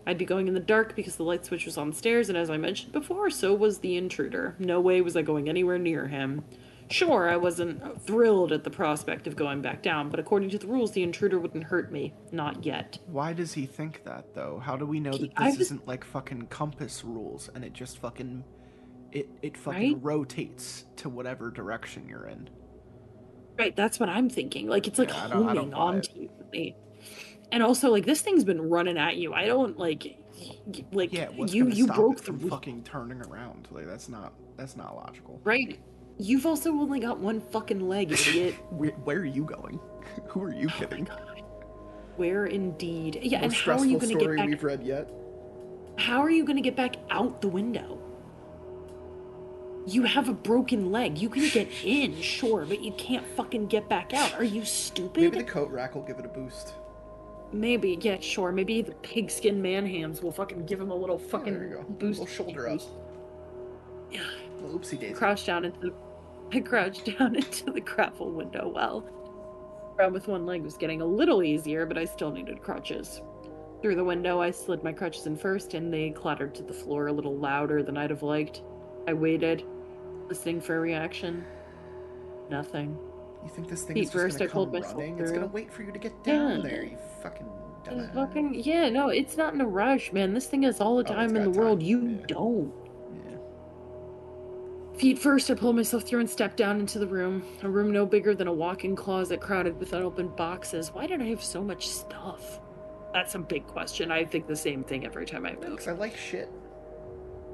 I'd be going in the dark because the light switch was on the stairs, and as I mentioned before, so was the intruder. No way was I going anywhere near him. Sure, I wasn't thrilled at the prospect of going back down, but according to the rules, the intruder wouldn't hurt me. Not yet. Why does he think that, though? How do we know that this isn't like fucking compass rules, and it just fucking... It fucking rotates to whatever direction you're in? Right, that's what I'm thinking. Like, it's like homing onto me. And also, like, this thing's been running at you. I don't, like, Yeah, what's you gonna stop broke it from through. fucking turning around? Like, that's not logical. Right? You've also only got one fucking leg, idiot. Where are you going? Who are you kidding? Where indeed? Yeah, Most and how are you stressful gonna get story back? we've read yet. How are you gonna get back out the window? You have a broken leg. You can get in, sure, but you can't fucking get back out. Are you stupid? Maybe the coat rack will give it a boost. Maybe, yeah, sure. Maybe the pigskin man hands will fucking give him a little fucking There you go. boost. A little shoulder up. Yeah. Oopsie daisy. I crouched down into the gravel window well. Around with one leg was getting a little easier, but I still needed crutches. Through the window, I slid my crutches in first, and they clattered to the floor a little louder than I'd have liked. I waited, listening for a reaction. Nothing. You think this thing Feet is just first, gonna I pulled come myself running? It's through. gonna wait for you to get down Yeah. there, you fucking dumbass. Yeah, no, it's not in a rush, man. This thing has all the time in the world. You don't. Yeah. Feet first, I pulled myself through and stepped down into the room. A room no bigger than a walk-in closet crowded with unopened boxes. Why did I have so much stuff? That's a big question. I think the same thing every time I move. Because I like shit.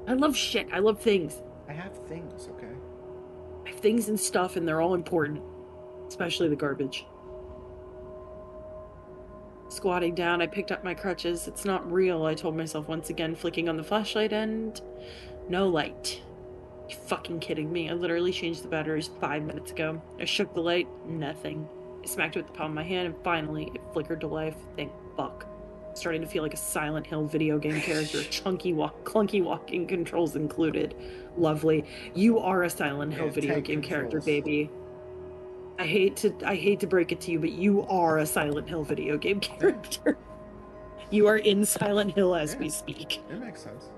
I love shit. I love things. I have things, okay? I have things and stuff, and they're all important. Especially the garbage. Squatting down, I picked up my crutches. It's not real, I told myself once again, flicking on the flashlight, and no light. You fucking kidding me? I literally changed the batteries 5 minutes ago. I shook the light, nothing. I smacked it with the palm of my hand, and finally, it flickered to life. Thank fuck. Starting to feel like a Silent Hill video game character, clunky walking controls included. Lovely. You are a Silent Hill video game character, baby. I hate to break it to you, but you are a Silent Hill video game character. You are in Silent Hill as we speak. It makes sense.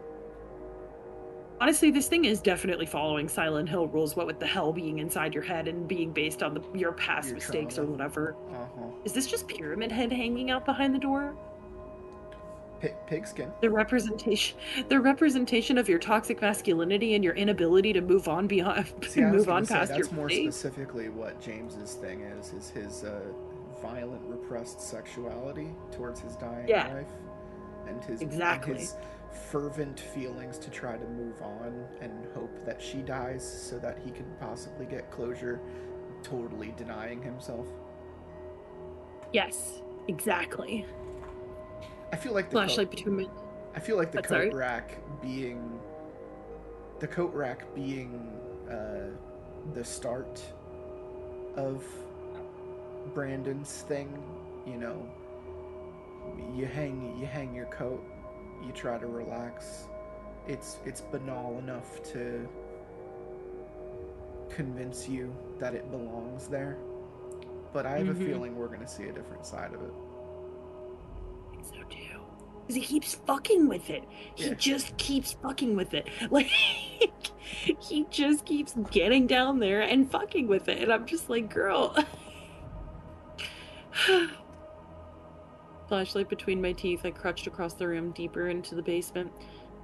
Honestly, this thing is definitely following Silent Hill rules, what with the hell being inside your head and being based on your past mistakes or whatever. Is this just Pyramid Head hanging out behind the door? Pigskin. The representation of your toxic masculinity and your inability to move on past your That's more mistakes. specifically what James's thing is his violent, repressed sexuality towards his dying wife, and his fervent feelings to try to move on and hope that she dies so that he can possibly get closure, totally denying himself. Yes, exactly. I feel like the flashlight between me. I feel like the coat rack being the start of Brandon's thing. You know, you hang your coat, you try to relax. It's banal enough to convince you that it belongs there, but I have a feeling we're gonna see a different side of it. So too. Because he keeps fucking with it. He just keeps fucking with it. Like, he just keeps getting down there and fucking with it. And I'm just like, girl. Flashlight between my teeth, I crouched across the room, deeper into the basement.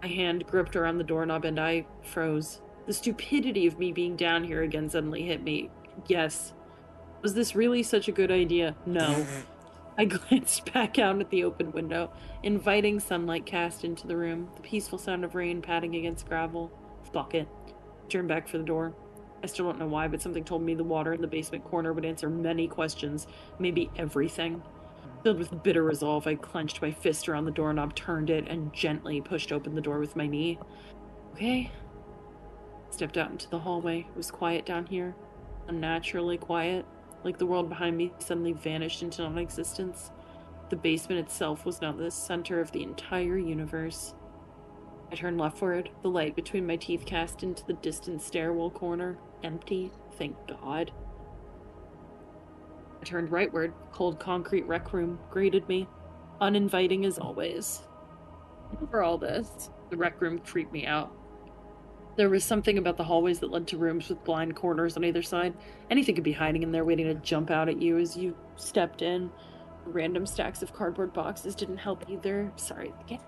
My hand gripped around the doorknob and I froze. The stupidity of me being down here again suddenly hit me. Yes. Was this really such a good idea? No. I glanced back out at the open window, inviting sunlight cast into the room, the peaceful sound of rain patting against gravel. Fuck it. Turned back for the door. I still don't know why, but something told me the water in the basement corner would answer many questions, maybe everything. Filled with bitter resolve, I clenched my fist around the doorknob, turned it, and gently pushed open the door with my knee. Okay. Stepped out into the hallway. It was quiet down here. Unnaturally quiet. Like the world behind me suddenly vanished into non-existence. The basement itself was now the center of the entire universe. I turned leftward, the light between my teeth cast into the distant stairwell corner. Empty, thank God. I turned rightward. Cold concrete rec room greeted me, uninviting as always. For all this, the rec room creeped me out. There was something about the hallways that led to rooms with blind corners on either side. Anything could be hiding in there waiting to jump out at you as you stepped in. Random stacks of cardboard boxes didn't help either. Sorry. I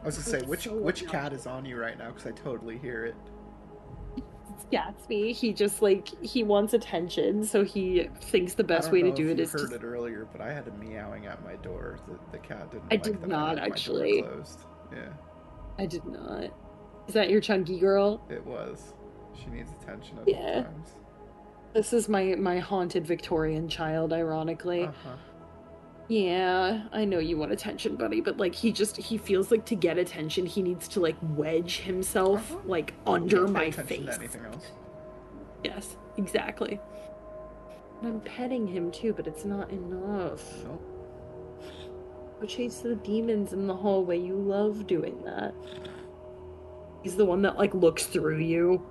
was gonna say, which cat is on you right now? Because I totally hear it. Gatsby, he just like he wants attention, so he thinks the I best don't way to know do if it you is heard to. it earlier, but I had a meowing at my door. The cat didn't I like did that not I had my door actually. closed. Yeah, I did not. Is that your chunky girl? it was. She needs attention at all Yeah. times. This is my haunted Victorian child, ironically. Uh-huh. Yeah, I know you want attention, buddy, but like he feels like to get attention, he needs to like wedge himself like under Can't pay my attention to face. anything else. Yes, exactly. And I'm petting him too, but it's not enough. Nope. Go chase the demons in the hallway. You love doing that. He's the one that like looks through you,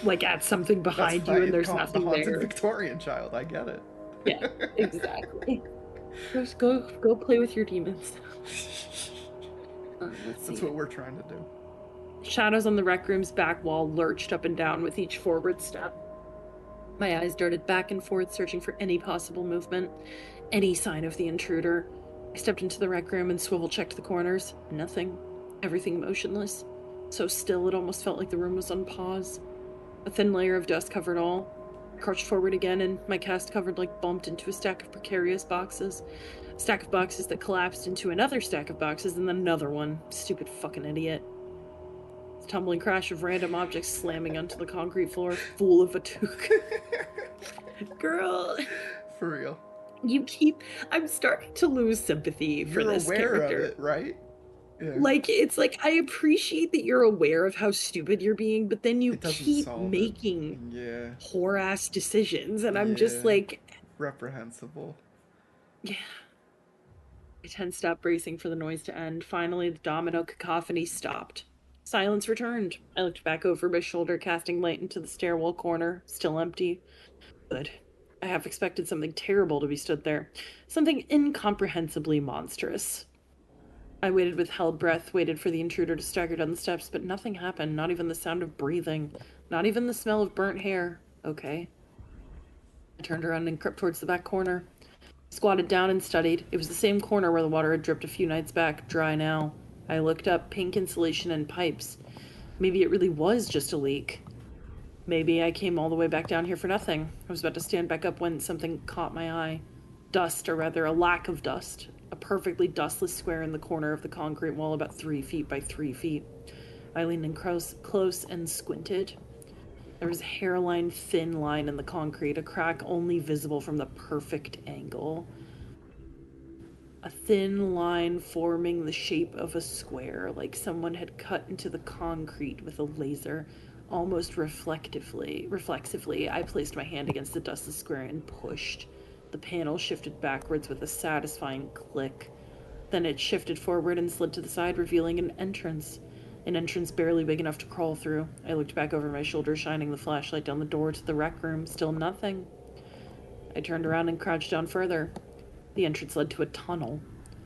like at something behind you, and there's nothing the haunted there. Victorian child. I get it. Yeah, exactly. Just go play with your demons. That's what we're trying to do. Shadows on the rec room's back wall lurched up and down with each forward step. My eyes darted back and forth, searching for any possible movement, any sign of the intruder. I stepped into the rec room and swivel-checked the corners. Nothing. Everything motionless. So still it almost felt like the room was on pause. A thin layer of dust covered all. I crouched forward again, and my cast-covered leg bumped into a stack of precarious boxes. A stack of boxes that collapsed into another stack of boxes, and then another one. Stupid fucking idiot. A tumbling crash of random objects slamming onto the concrete floor, full of a toque. Girl. For real. I'm starting to lose sympathy for You're this aware character. of it, right? Yeah. Like, it's like, I appreciate that you're aware of how stupid you're being, but then you It doesn't keep solve making Yeah. whore-ass decisions, and I'm just Yeah. like... Reprehensible. Yeah. I tensed up, bracing for the noise to end. Finally, the domino cacophony stopped. Silence returned. I looked back over my shoulder, casting light into the stairwell corner, still empty. Good. I half expected something terrible to be stood there. Something incomprehensibly monstrous. I waited with held breath, waited for the intruder to stagger down the steps, but nothing happened, not even the sound of breathing, not even the smell of burnt hair. Okay. I turned around and crept towards the back corner. Squatted down and studied. It was the same corner where the water had dripped a few nights back, dry now. I looked up, pink insulation and pipes. Maybe it really was just a leak. Maybe I came all the way back down here for nothing. I was about to stand back up when something caught my eye. Dust, or rather a lack of dust. A perfectly dustless square in the corner of the concrete wall about 3 feet by 3 feet. I leaned in close and squinted. There was a hairline thin line in the concrete, a crack only visible from the perfect angle. A thin line forming the shape of a square, like someone had cut into the concrete with a laser. Almost reflexively, I placed my hand against the dustless square and pushed. The panel shifted backwards with a satisfying click. Then it shifted forward and slid to the side, revealing an entrance. An entrance barely big enough to crawl through. I looked back over my shoulder, shining the flashlight down the door to the rec room. Still nothing. I turned around and crouched down further. The entrance led to a tunnel.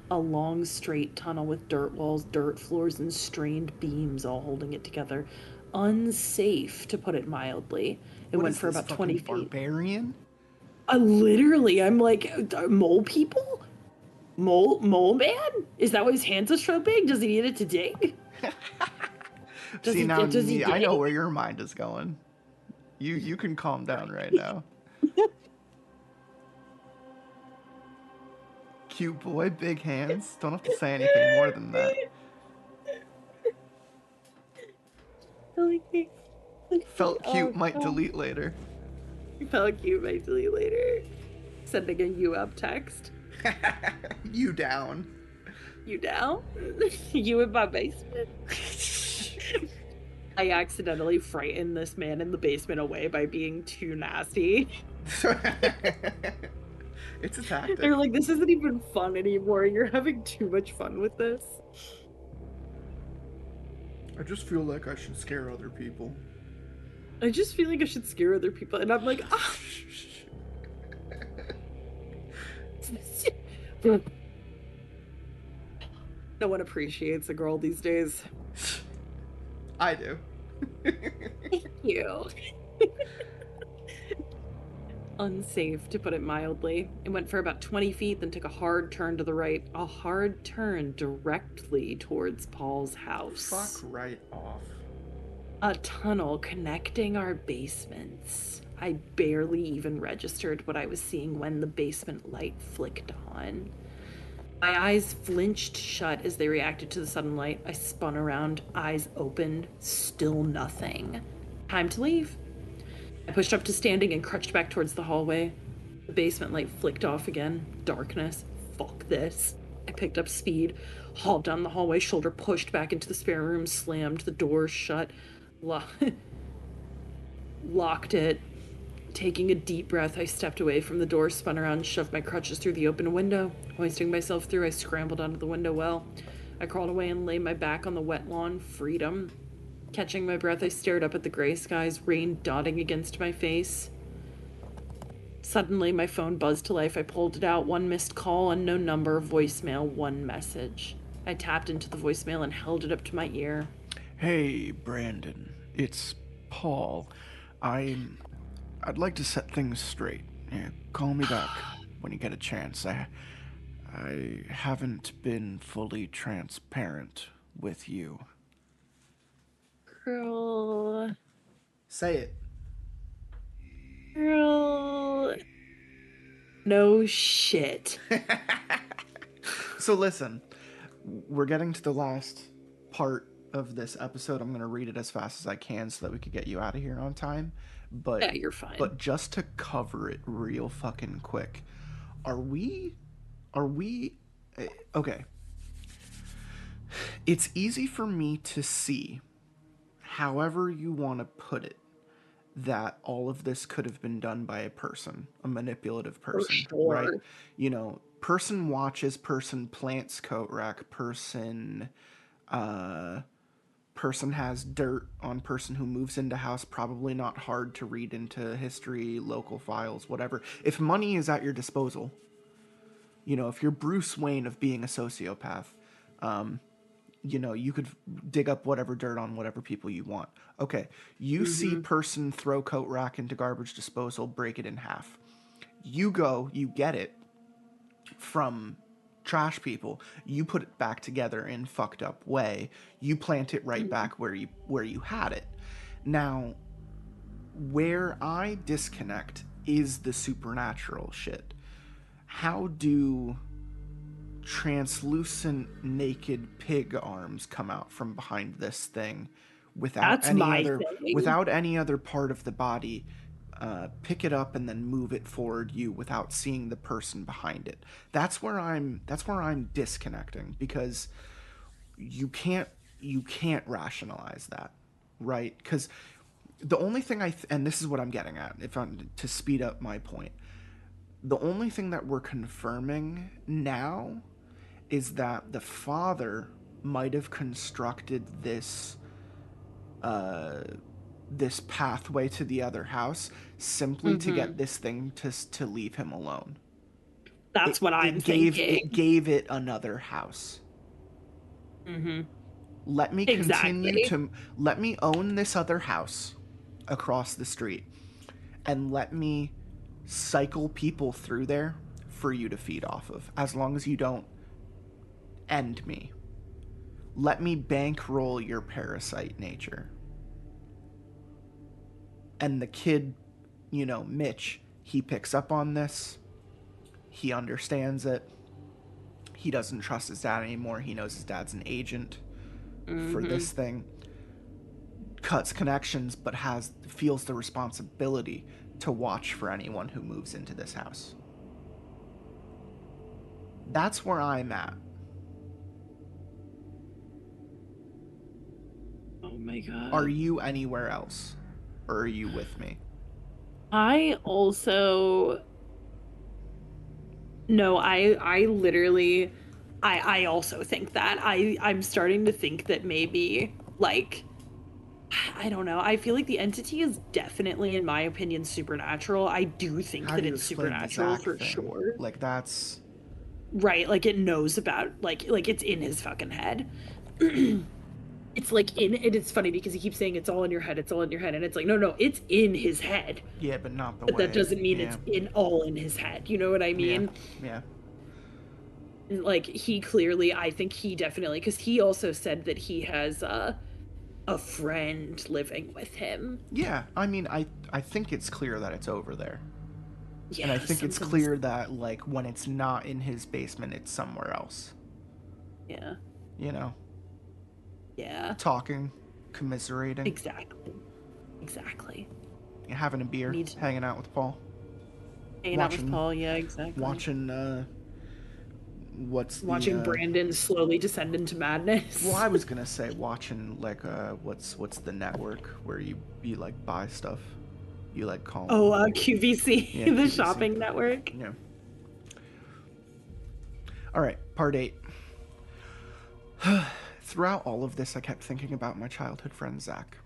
A long, straight tunnel with dirt walls, dirt floors, and strained beams all holding it together. Unsafe, to put it mildly. It went for about 20 feet. Barbarian? Literally, I'm like, mole people? Mole man? Is that why his hands are so big? Does he need it to dig? I know where your mind is going. You can calm down right now. Cute boy, big hands. Don't have to say anything more than that. Felt cute, might delete later. Felt cute, might delete later. Sending a you up text. You down. You down? You in my basement? I accidentally frightened this man in the basement away by being too nasty. It's a tactic. They're like, this isn't even fun anymore. You're having too much fun with this. I just feel like I should scare other people. I just feel like I should scare other people. And I'm like, ah. No one appreciates a girl these days. I do. Thank you. Unsafe, to put it mildly. It went for about 20 feet, then took a hard turn to the right. A hard turn directly towards Paul's house. Fuck right off. A tunnel connecting our basements. I barely even registered what I was seeing when the basement light flicked on. My eyes flinched shut as they reacted to the sudden light. I spun around, eyes opened, still nothing. Time to leave. I pushed up to standing and crouched back towards the hallway. The basement light flicked off again. Darkness. Fuck this. I picked up speed, hauled down the hallway, shoulder pushed back into the spare room, slammed the door shut, locked it. Taking a deep breath, I stepped away from the door, spun around, shoved my crutches through the open window. Hoisting myself through, I scrambled onto the window well. I crawled away and lay my back on the wet lawn. Freedom. Catching my breath, I stared up at the gray skies, rain dotting against my face. Suddenly, my phone buzzed to life. I pulled it out. One missed call, unknown number, voicemail, one message. I tapped into the voicemail and held it up to my ear. Hey, Brandon. It's Paul. I'd like to set things straight. Yeah, call me back when you get a chance. I haven't been fully transparent with you. Girl. Say it. Girl. No shit. So listen, we're getting to the last part of this episode. I'm going to read it as fast as I can so that we could get you out of here on time. But yeah, you're fine. But just to cover it real fucking quick, are we okay. It's easy for me to see, however you want to put it, that all of this could have been done by a person, a manipulative person, sure. Right? You know, person watches, person plants coat rack, person has dirt on person who moves into house, probably not hard to read into history, local files, whatever. If money is at your disposal, you know, if you're Bruce Wayne of being a sociopath, you know, you could dig up whatever dirt on whatever people you want. Okay, you see person throw coat rack into garbage disposal, break it in half. You go, you get it from trash people, you put it back together in fucked up way, you plant it right back where you had it. Now, where I disconnect is the supernatural shit. How do translucent naked pig arms come out from behind this thing without any other part of the body pick it up and then move it forward you without seeing the person behind it? That's where I'm disconnecting, because you can't rationalize that, right? Because the only thing and this is what I'm getting at, if I'm to speed up my point, the only thing that we're confirming now is that the father might have constructed this this pathway to the other house simply to get this thing to leave him alone. That's what I'm thinking. It gave it another house. Let me continue let me own this other house across the street, and let me cycle people through there for you to feed off of, as long as you don't end me. Let me bankroll your parasite nature. And the kid, you know, Mitch, he picks up on this. He understands it. He doesn't trust his dad anymore. He knows his dad's an agent for this thing. Cuts connections, but feels the responsibility to watch for anyone who moves into this house. That's where I'm at. Oh my god. Are you anywhere else? Or are you with me? I also... No, I literally... I also think that. I'm starting to think that maybe, like... I don't know. I feel like the entity is definitely, in my opinion, supernatural. I do think that it's supernatural for sure. Like, that's... Right, like it knows about... Like it's in his fucking head. It's like it's funny because he keeps saying it's all in your head, and it's like, no, it's in his head. Yeah, but not the but way. That doesn't mean it's all in his head. You know what I mean? Yeah. Like, he clearly, I think he definitely, because he also said that he has a friend living with him. Yeah, I mean, I think it's clear that it's over there. Yeah, And I think it's something's- clear that, like, when it's not in his basement, it's somewhere else. Yeah. You know? Yeah. Talking, commiserating, Exactly. having a beer, hanging out with Paul. Hanging out with Paul, yeah, exactly. Watching, watching Brandon slowly descend into madness. Well, I was gonna say watching, like, what's the network where you like buy stuff? You like call. Oh, QVC, yeah, the QVC. shopping network. Yeah. All right, part 8. Throughout all of this, I kept thinking about my childhood friend Zach.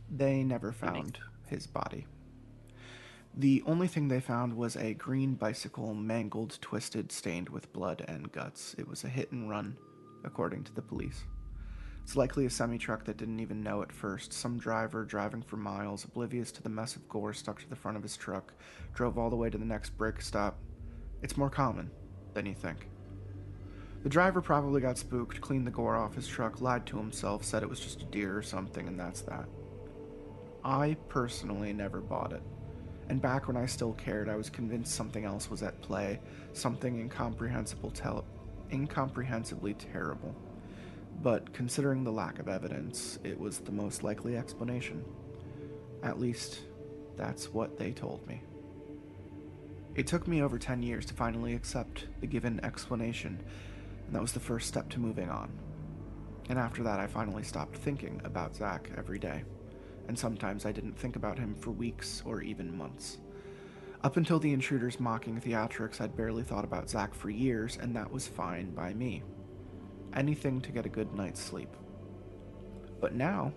They never found his body. The only thing they found was a green bicycle, mangled, twisted, stained with blood and guts. It was a hit and run, according to the police. It's likely a semi-truck that didn't even know at first. Some driver, driving for miles, oblivious to the mess of gore stuck to the front of his truck, drove all the way to the next brake stop. It's more common than you think. The driver probably got spooked, cleaned the gore off his truck, lied to himself, said it was just a deer or something, and that's that. I personally never bought it. And back when I still cared, I was convinced something else was at play, something incomprehensibly terrible. But considering the lack of evidence, it was the most likely explanation. At least, that's what they told me. It took me over 10 years to finally accept the given explanation, and that was the first step to moving on. And after that, I finally stopped thinking about Zach every day. And sometimes I didn't think about him for weeks or even months. Up until the intruder's mocking theatrics, I'd barely thought about Zach for years, and that was fine by me. Anything to get a good night's sleep. But now,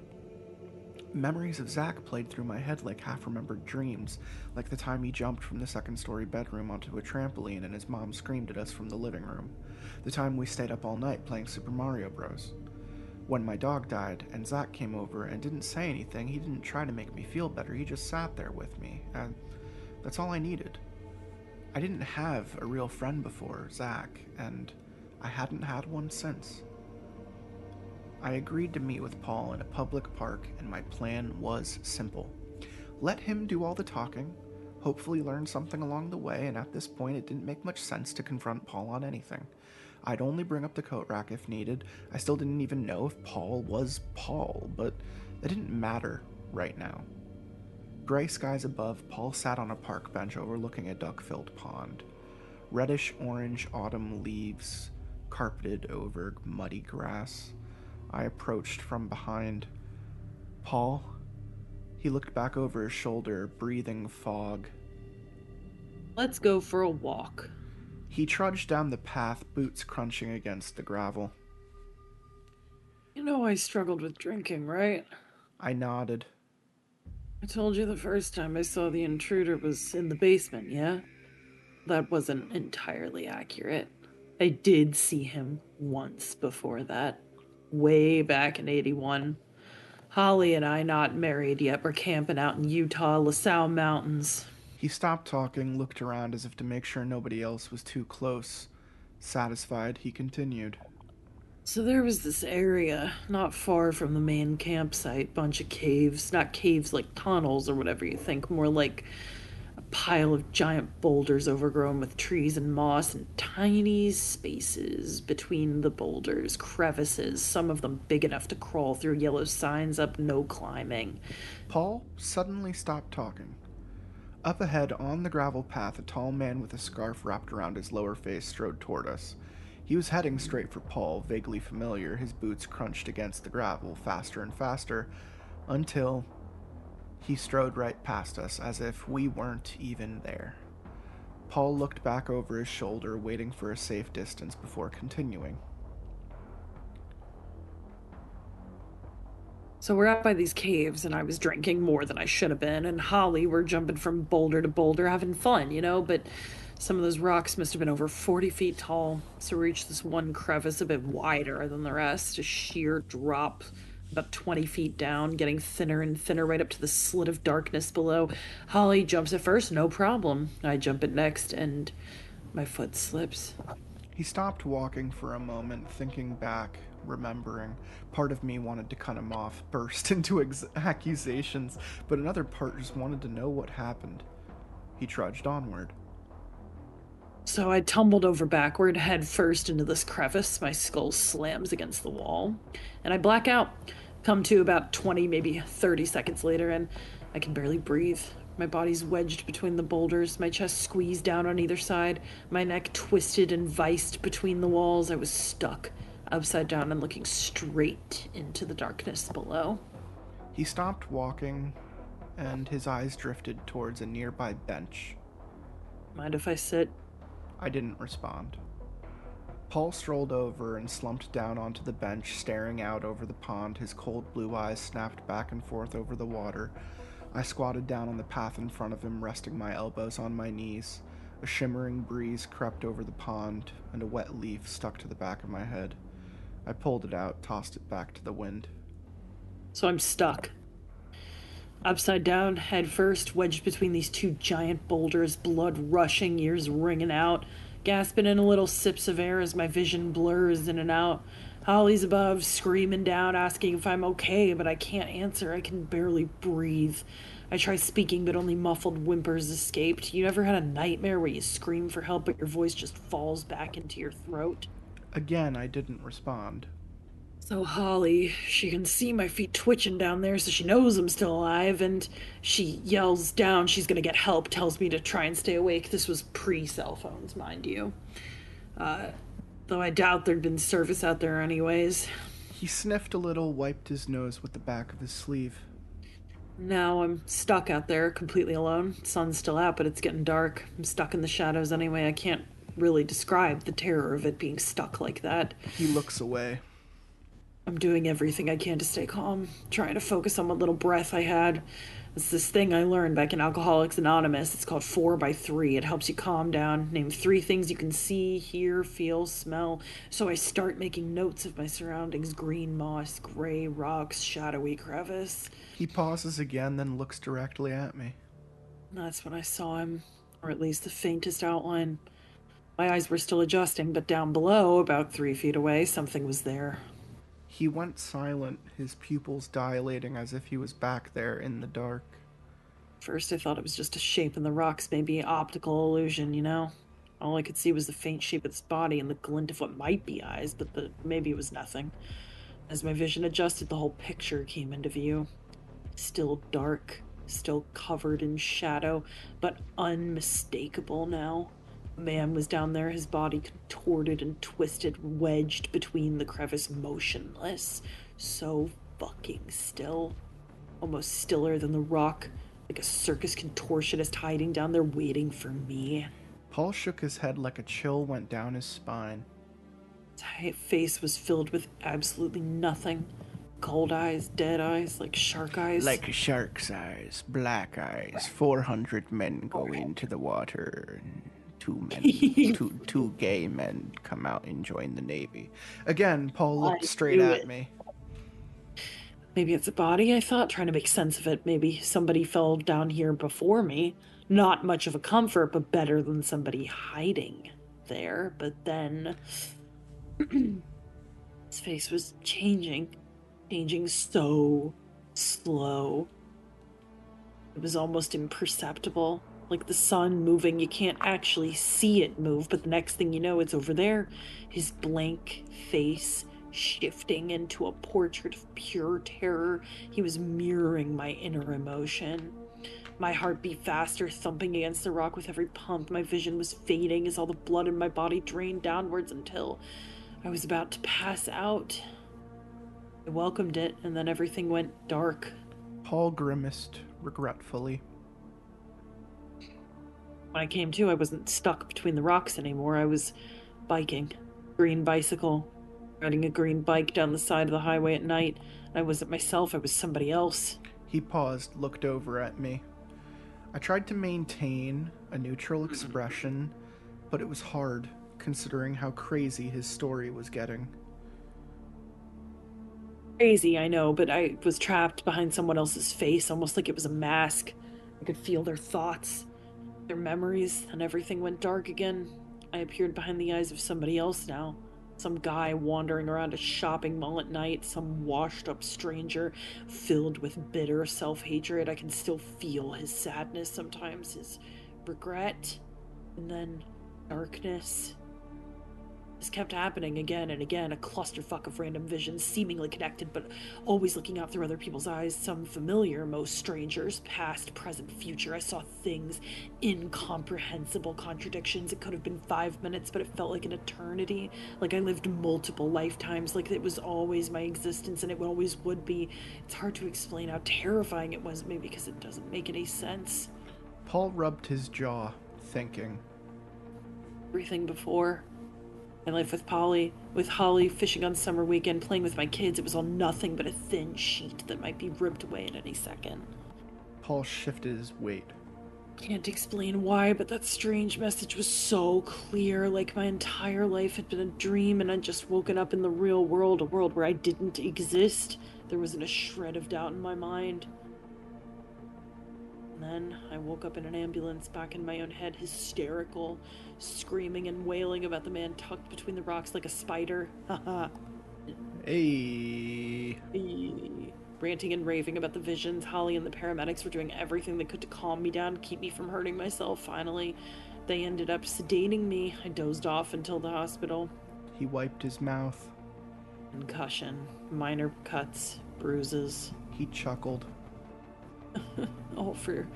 memories of Zach played through my head like half-remembered dreams, like the time he jumped from the second-story bedroom onto a trampoline and his mom screamed at us from the living room, the time we stayed up all night playing Super Mario Bros. When my dog died and Zach came over and didn't say anything, he didn't try to make me feel better, he just sat there with me, and that's all I needed. I didn't have a real friend before Zach, and I hadn't had one since. I agreed to meet with Paul in a public park, and my plan was simple. Let him do all the talking, hopefully learn something along the way, and at this point it didn't make much sense to confront Paul on anything. I'd only bring up the coat rack if needed. I still didn't even know if Paul was Paul, but that didn't matter right now. Gray skies above, Paul sat on a park bench overlooking a duck-filled pond. Reddish-orange autumn leaves carpeted over muddy grass. I approached from behind. Paul? He looked back over his shoulder, breathing fog. Let's go for a walk. He trudged down the path, boots crunching against the gravel. You know I struggled with drinking, right? I nodded. I told you the first time I saw the intruder was in the basement, yeah? That wasn't entirely accurate. I did see him once before that. Way back in 81. Holly and I, not married yet, were camping out in Utah, LaSalle Mountains. He stopped talking, looked around as if to make sure nobody else was too close. Satisfied, he continued. So there was this area, not far from the main campsite, bunch of caves. Not caves like tunnels or whatever you think, more like a pile of giant boulders overgrown with trees and moss, and tiny spaces between the boulders, crevices, some of them big enough to crawl through, yellow signs up, no climbing. Paul suddenly stopped talking. Up ahead, on the gravel path, a tall man with a scarf wrapped around his lower face strode toward us. He was heading straight for Paul, vaguely familiar. His boots crunched against the gravel, faster and faster, until he strode right past us, as if we weren't even there. Paul looked back over his shoulder, waiting for a safe distance before continuing. So we're out by these caves, and I was drinking more than I should have been, and Holly were jumping from boulder to boulder, having fun, you know, but some of those rocks must have been over 40 feet tall, so we reached this one crevice a bit wider than the rest, a sheer drop about 20 feet down, getting thinner and thinner right up to the slit of darkness below. Holly jumps at first, no problem. I jump it next, and my foot slips. He stopped walking for a moment, thinking back, remembering. Part of me wanted to cut him off, burst into accusations, but another part just wanted to know what happened. He trudged onward. So I tumbled over backward, head first into this crevice. My skull slams against the wall, and I black out. Come to about 20, maybe 30 seconds later, and I can barely breathe. My body's wedged between the boulders, my chest squeezed down on either side, my neck twisted and viced between the walls. I was stuck, upside down and looking straight into the darkness below. He stopped walking, and his eyes drifted towards a nearby bench. Mind if I sit? I didn't respond. Paul strolled over and slumped down onto the bench, staring out over the pond. His cold blue eyes snapped back and forth over the water. I squatted down on the path in front of him, resting my elbows on my knees. A shimmering breeze crept over the pond, and a wet leaf stuck to the back of my head. I pulled it out, tossed it back to the wind. So I'm stuck. Upside down, head first, wedged between these two giant boulders, blood rushing, ears ringing out, gasping in little sips of air as my vision blurs in and out. Holly's above, screaming down, asking if I'm okay, but I can't answer. I can barely breathe. I try speaking, but only muffled whimpers escaped. You ever had a nightmare where you scream for help, but your voice just falls back into your throat? Again, I didn't respond. So Holly, she can see my feet twitching down there, so she knows I'm still alive, and she yells down she's gonna get help, tells me to try and stay awake. This was pre-cell phones, mind you. Though I doubt there'd been service out there anyways. He sniffed a little, wiped his nose with the back of his sleeve. Now I'm stuck out there, completely alone. Sun's still out, but it's getting dark. I'm stuck in the shadows anyway. I can't really describe the terror of it being stuck like that. He looks away. I'm doing everything I can to stay calm, trying to focus on what little breath I had. It's this thing I learned back in Alcoholics Anonymous. It's called 4x3. It helps you calm down. Name 3 things you can see, hear, feel, smell. So I start making notes of my surroundings. Green moss, gray rocks, shadowy crevice. He pauses again, then looks directly at me. That's when I saw him, or at least the faintest outline. My eyes were still adjusting, but down below, about 3 feet away, something was there. He went silent, his pupils dilating as if he was back there in the dark. First I thought it was just a shape in the rocks, maybe optical illusion, you know? All I could see was the faint shape of its body and the glint of what might be eyes, but maybe it was nothing. As my vision adjusted, the whole picture came into view. Still dark, still covered in shadow, but unmistakable now. A man was down there, his body contorted and twisted, wedged between the crevice, motionless. So fucking still. Almost stiller than the rock, like a circus contortionist hiding down there waiting for me. Paul shook his head like a chill went down his spine. His face was filled with absolutely nothing. Cold eyes, dead eyes, like shark eyes. Like a shark's eyes, black eyes. 400 men go into the water. Two gay men come out and join the Navy. Again, Paul looked straight at me. Maybe it's a body, I thought, trying to make sense of it. Maybe somebody fell down here before me. Not much of a comfort, but better than somebody hiding there. But then his face was changing so slow. It was almost imperceptible. Like the sun moving, you can't actually see it move, but the next thing you know, it's over there. His blank face shifting into a portrait of pure terror. He was mirroring my inner emotion. My heart beat faster, thumping against the rock with every pump. My vision was fading as all the blood in my body drained downwards until I was about to pass out. I welcomed it, and then everything went dark. Paul grimaced regretfully. When I came to, I wasn't stuck between the rocks anymore. I was biking. Green bicycle. Riding a green bike down the side of the highway at night. I wasn't myself, I was somebody else. He paused, looked over at me. I tried to maintain a neutral expression, but it was hard, considering how crazy his story was getting. Crazy, I know, but I was trapped behind someone else's face, almost like it was a mask. I could feel their thoughts, their memories, and everything went dark again. I appeared behind the eyes of somebody else now. Some guy wandering around a shopping mall at night, some washed up stranger filled with bitter self hatred. I can still feel his sadness sometimes, his regret, and then darkness. This kept happening again and again, a clusterfuck of random visions, seemingly connected, but always looking out through other people's eyes. Some familiar, most strangers, past, present, future. I saw things, incomprehensible contradictions. It could have been 5 minutes, but it felt like an eternity. Like I lived multiple lifetimes, like it was always my existence, and it always would be. It's hard to explain how terrifying it was, maybe because it doesn't make any sense. Paul rubbed his jaw, thinking. Everything before. My life with Holly, fishing on summer weekend, playing with my kids, it was all nothing but a thin sheet that might be ripped away at any second. Paul shifted his weight. Can't explain why, but that strange message was so clear, like my entire life had been a dream and I'd just woken up in the real world, a world where I didn't exist. There wasn't a shred of doubt in my mind. And then I woke up in an ambulance, back in my own head, hysterical, screaming and wailing about the man tucked between the rocks like a spider. Haha. Hey. Ranting and raving about the visions. Holly and the paramedics were doing everything they could to calm me down, keep me from hurting myself. Finally, they ended up sedating me. I dozed off until the hospital. He wiped his mouth. Concussion. Minor cuts. Bruises. He chuckled. All for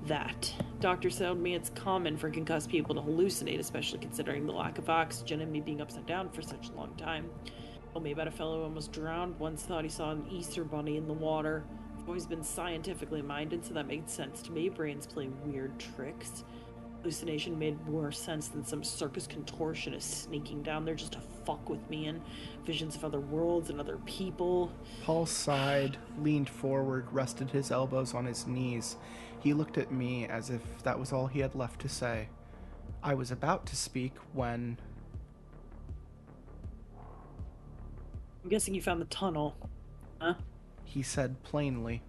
that. Doctor told me it's common for concussed people to hallucinate, especially considering the lack of oxygen and me being upside down for such a long time. Told me about a fellow who almost drowned once, thought he saw an Easter bunny in the water. I've always been scientifically minded, so that made sense to me. Brains play weird tricks. Hallucination made more sense than some circus contortionist sneaking down there just to fuck with me, and visions of other worlds and other people. Paul sighed, leaned forward, rested his elbows on his knees. He looked at me as if that was all he had left to say. I was about to speak when... I'm guessing you found the tunnel, huh? He said plainly.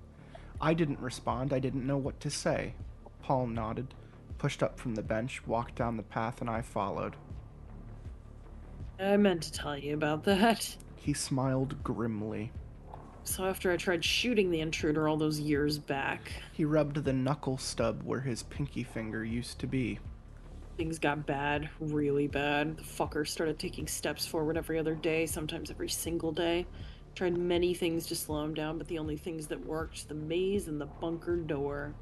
I didn't respond. I didn't know what to say. Paul nodded, pushed up from the bench, walked down the path, and I followed. I meant to tell you about that. He smiled grimly. So after I tried shooting the intruder all those years back... He rubbed the knuckle stub where his pinky finger used to be. Things got bad, really bad. The fucker started taking steps forward every other day, sometimes every single day. Tried many things to slow him down, but the only things that worked, the maze and the bunker door.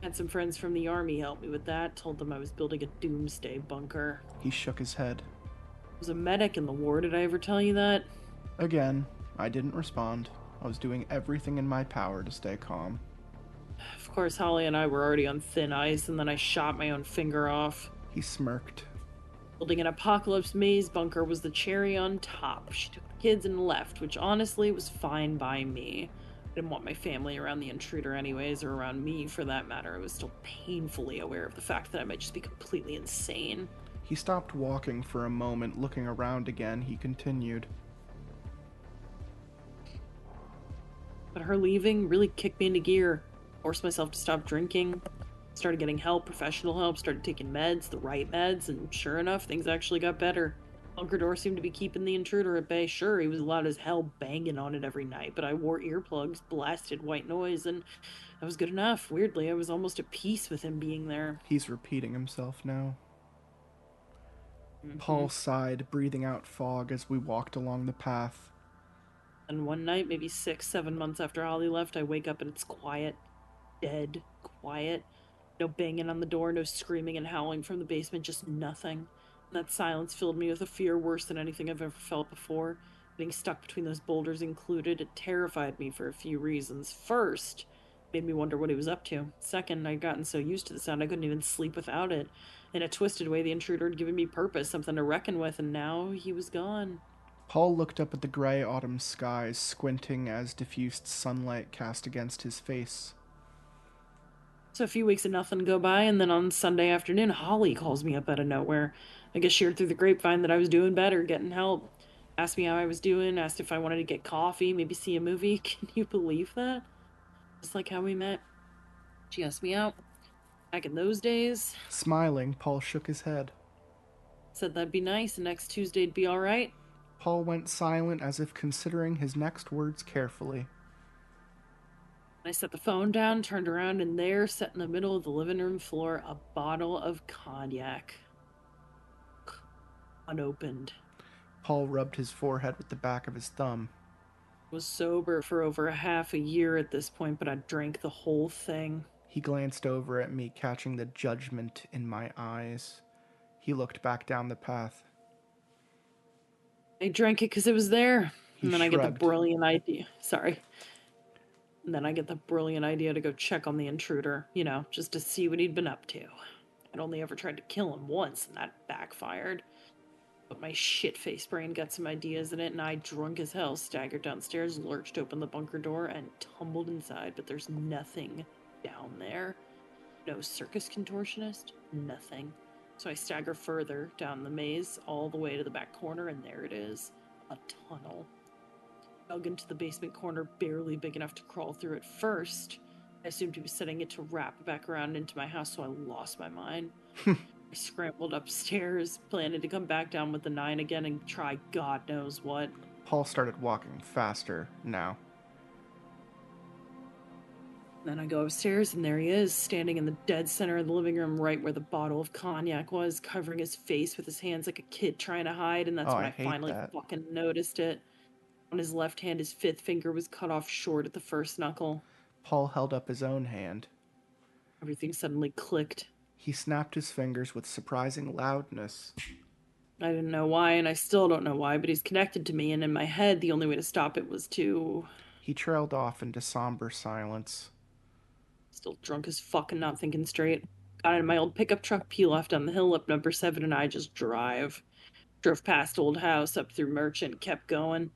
Had some friends from the army help me with that, told them I was building a doomsday bunker. He shook his head. I was a medic in the war, did I ever tell you that? Again, I didn't respond. I was doing everything in my power to stay calm. Of course, Holly and I were already on thin ice, and then I shot my own finger off. He smirked. Building an apocalypse maze bunker was the cherry on top. She took the kids and left, which honestly was fine by me. I didn't want my family around the intruder anyways, or around me for that matter. I was still painfully aware of the fact that I might just be completely insane. He stopped walking for a moment, looking around again. He continued. But her leaving really kicked me into gear. Forced myself to stop drinking. Started getting help, professional help, started taking meds, the right meds, and sure enough, things actually got better. Bunker door seemed to be keeping the intruder at bay. Sure, he was loud as hell banging on it every night, but I wore earplugs, blasted white noise, and that was good enough. Weirdly, I was almost at peace with him being there. He's repeating himself now. Paul sighed, breathing out fog as we walked along the path. And one night, maybe 6-7 months after Holly left, I wake up and it's quiet. Dead quiet. No banging on the door, no screaming and howling from the basement, just nothing. And that silence filled me with a fear worse than anything I've ever felt before. Being stuck between those boulders included, it terrified me for a few reasons. First, it made me wonder what he was up to. Second, I'd gotten so used to the sound I couldn't even sleep without it. In a twisted way, the intruder had given me purpose, something to reckon with, and now he was gone. Paul looked up at the gray autumn skies, squinting as diffused sunlight cast against his face. So a few weeks of nothing go by, and then on Sunday afternoon, Holly calls me up out of nowhere. I guess she heard through the grapevine that I was doing better, getting help. Asked me how I was doing, asked if I wanted to get coffee, maybe see a movie. Can you believe that? Just like how we met. She asked me out. Back in those days. Smiling, Paul shook his head. Said that'd be nice, and next Tuesday'd be all right. Paul went silent as if considering his next words carefully. I set the phone down, turned around, and there, set in the middle of the living room floor, a bottle of cognac. Unopened. Paul rubbed his forehead with the back of his thumb. Was sober for over a half a year at this point, but I drank the whole thing. He glanced over at me, catching the judgment in my eyes. He looked back down the path. I drank it because it was there. He And then I get the shrugged. brilliant idea. Sorry. And then I get the brilliant idea to go check on the intruder, just to see what he'd been up to. I'd only ever tried to kill him once, and that backfired. But my shit-faced brain got some ideas in it, and I, drunk as hell, staggered downstairs, lurched open the bunker door, and tumbled inside. But there's nothing down there. No circus contortionist, nothing. So I stagger further down the maze, all the way to the back corner, and there it is. A tunnel. Dug into the basement corner, barely big enough to crawl through at first. I assumed he was setting it to wrap back around into my house, so I lost my mind. I scrambled upstairs, planning to come back down with the 9 again and try God knows what. Paul started walking faster now. Then I go upstairs, and there he is, standing in the dead center of the living room, right where the bottle of cognac was, covering his face with his hands like a kid trying to hide, and that's when I finally fucking noticed it. On his left hand, his 5th finger was cut off short at the first knuckle. Paul held up his own hand. Everything suddenly clicked. He snapped his fingers with surprising loudness. I didn't know why, and I still don't know why, but he's connected to me, and in my head, the only way to stop it was to... He trailed off into somber silence. Still drunk as fuck and not thinking straight. Got in my old pickup truck, peel off down the hill up number 7, and I just drive. Drove past Old House, up through Merchant, kept going.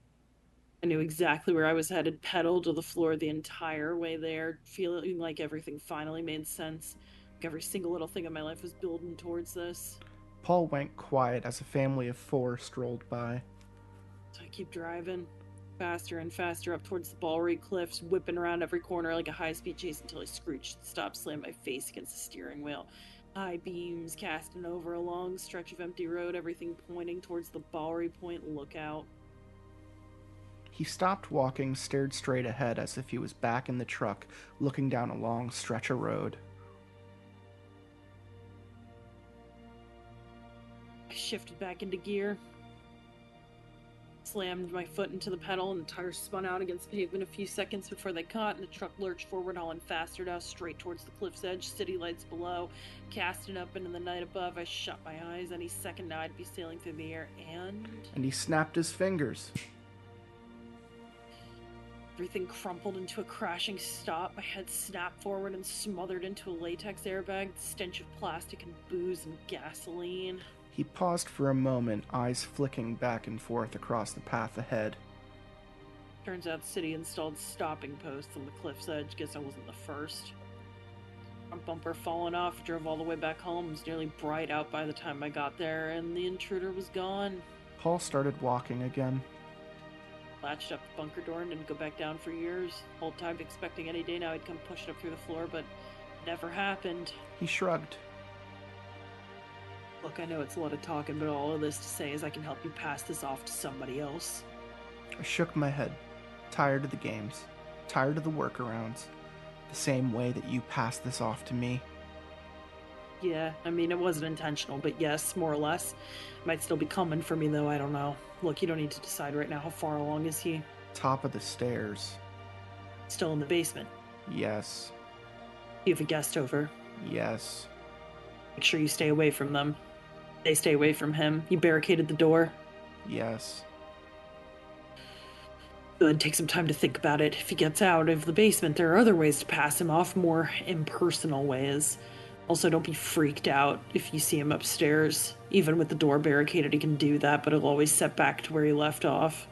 I knew exactly where I was headed, pedaled to the floor the entire way there, feeling like everything finally made sense. Like every single little thing in my life was building towards this. Paul went quiet as a family of 4 strolled by. So I keep driving, faster and faster up towards the Ballry Cliffs, whipping around every corner like a high-speed chase until I screeched and stopped, slammed my face against the steering wheel. High beams casting over a long stretch of empty road, everything pointing towards the Ballry Point lookout. He stopped walking, stared straight ahead as if he was back in the truck, looking down a long stretch of road. I shifted back into gear, slammed my foot into the pedal, and the tires spun out against the pavement a few seconds before they caught, and the truck lurched forward, hauling faster now, straight towards the cliff's edge, city lights below, casting up into the night above. I shut my eyes. Any second now I'd be sailing through the air, and he snapped his fingers. Everything crumpled into a crashing stop. My head snapped forward and smothered into a latex airbag, the stench of plastic and booze and gasoline. He paused for a moment, eyes flicking back and forth across the path ahead. Turns out the city installed stopping posts on the cliff's edge. Guess I wasn't the first. Front bumper falling off, drove all the way back home. It was nearly bright out by the time I got there, and the intruder was gone. Paul started walking again. Latched up the bunker door and didn't go back down for years. Whole time expecting any day now he'd come pushing up through the floor, but never happened. He shrugged. Look, I know it's a lot of talking, but all of this to say is I can help you pass this off to somebody else. I shook my head, tired of the games, tired of the workarounds, the same way that you passed this off to me. Yeah, I mean, it wasn't intentional, but yes, more or less. Might still be coming for me, though, I don't know. Look, you don't need to decide right now. How far along is he? Top of the stairs. Still in the basement? Yes. You have a guest over? Yes. Make sure you stay away from them. They stay away from him. You barricaded the door? Yes. Good, take some time to think about it. If he gets out of the basement, there are other ways to pass him off, more impersonal ways. Also, don't be freaked out if you see him upstairs. Even with the door barricaded, he can do that, but he'll always set back to where he left off.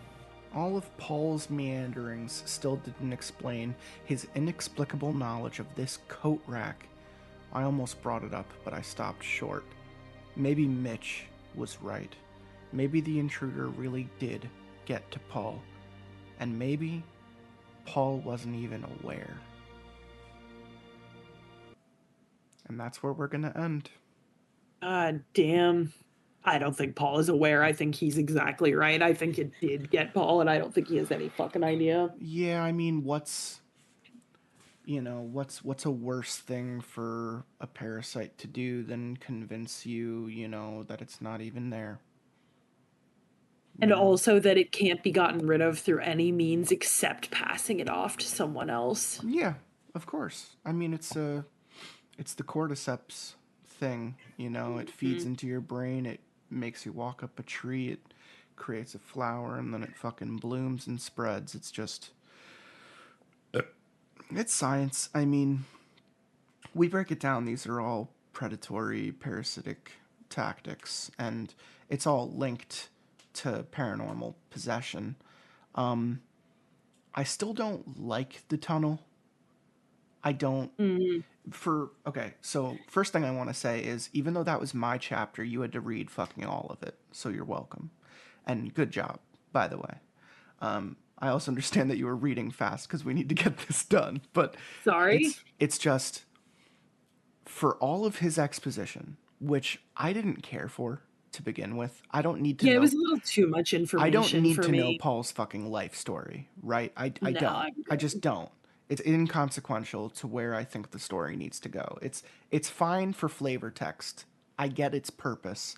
All of Paul's meanderings still didn't explain his inexplicable knowledge of this coat rack. I almost brought it up, but I stopped short. Maybe Mitch was right. Maybe the intruder really did get to Paul. And maybe Paul wasn't even aware. And that's where we're gonna end. God damn. I don't think Paul is aware. I think he's exactly right. I think it did get Paul, and I don't think he has any fucking idea. Yeah, I mean, what's a worse thing for a parasite to do than convince you, that it's not even there? And also that it can't be gotten rid of through any means except passing it off to someone else. Yeah, of course. I mean, it's the cordyceps thing, it feeds into your brain, it makes you walk up a tree, it creates a flower, and then it fucking blooms and spreads. It's just, it's science. I mean, we break it down, these are all predatory, parasitic tactics, and it's all linked to paranormal possession. I still don't like the tunnel. I don't. Okay, so first thing I want to say is, even though that was my chapter, you had to read fucking all of it, so you're welcome. And good job, by the way. I also understand that you were reading fast because we need to get this done, but Sorry? it's just, for all of his exposition, which I didn't care for to begin with. I don't need to know. Yeah, it was a little too much information I don't need for to know me. Paul's fucking life story, right? I No, don't. I'm I just don't. It's inconsequential to where I think the story needs to go. It's fine for flavor text. I get its purpose.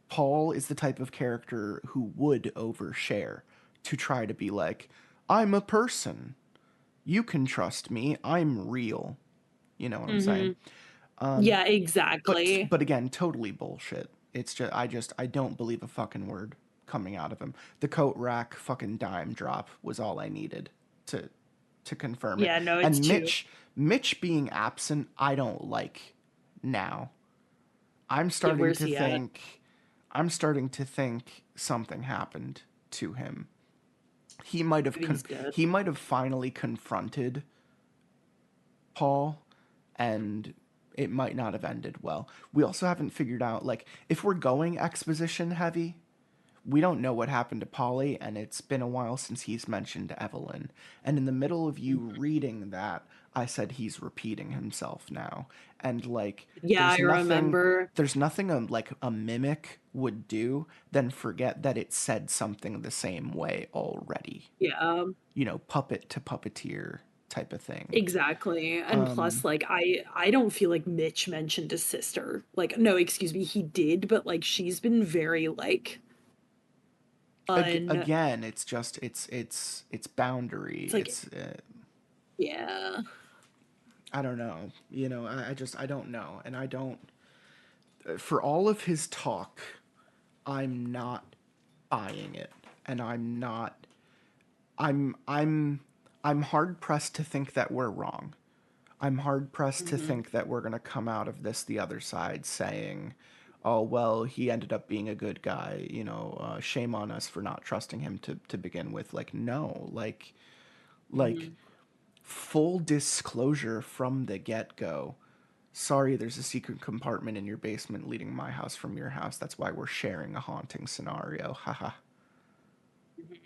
Paul is the type of character who would overshare to try to be like, I'm a person. You can trust me. I'm real. You know what I'm saying? Yeah, But exactly. but again, totally bullshit. It's just I don't believe a fucking word coming out of him. The coat rack fucking dime drop was all I needed to confirm it. Yeah, no, it's And too. Mitch being absent, I don't like now. I'm Yeah, starting where's to he at? think I'm starting to think something happened to him. He might have Maybe he's dead. he might have finally confronted Paul, and it might not have ended well. We also haven't figured out, like, if we're going exposition heavy, we don't know what happened to Polly, and it's been a while since he's mentioned Evelyn. And in the middle of you reading that, I said he's repeating himself now. And like, Yeah, I remember. there's nothing like a mimic would do than forget that it said something the same way already. Yeah, Puppet to puppeteer type of thing. exactly. And plus, like, I don't feel like Mitch mentioned his sister. Like, no, excuse me, he did, but like she's been very like un Again, it's just it's boundary. it's like It's yeah. I don't know. I don't know, and I don't. For all of his talk, I'm not buying it, and I'm not. I'm hard pressed to think that we're wrong. I'm hard pressed to Mhm. think that we're gonna come out of this the other side saying, "Oh well, he ended up being a good guy." Shame on us for not trusting him to begin with. Like, no, like Mhm. full disclosure from the get go. Sorry, there's a secret compartment in your basement leading my house from your house. That's why we're sharing a haunting scenario. Haha. Mhm.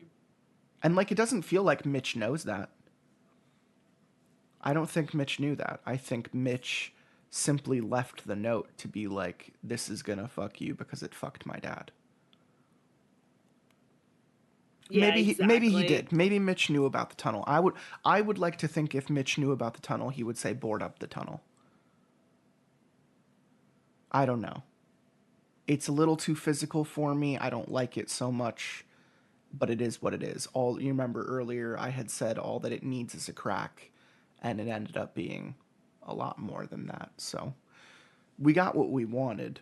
And like, it doesn't feel like Mitch knows that. I don't think Mitch knew that. I think Mitch simply left the note to be like, this is gonna fuck you because it fucked my dad. Yeah, Maybe he exactly. did. Maybe Mitch knew about the tunnel. I would like to think if Mitch knew about the tunnel, he would say board up the tunnel. I don't know. It's a little too physical for me. I don't like it so much, but it is what it is. All you remember earlier, I had said all that it needs is a crack, and it ended up being a lot more than that. So we got what we wanted.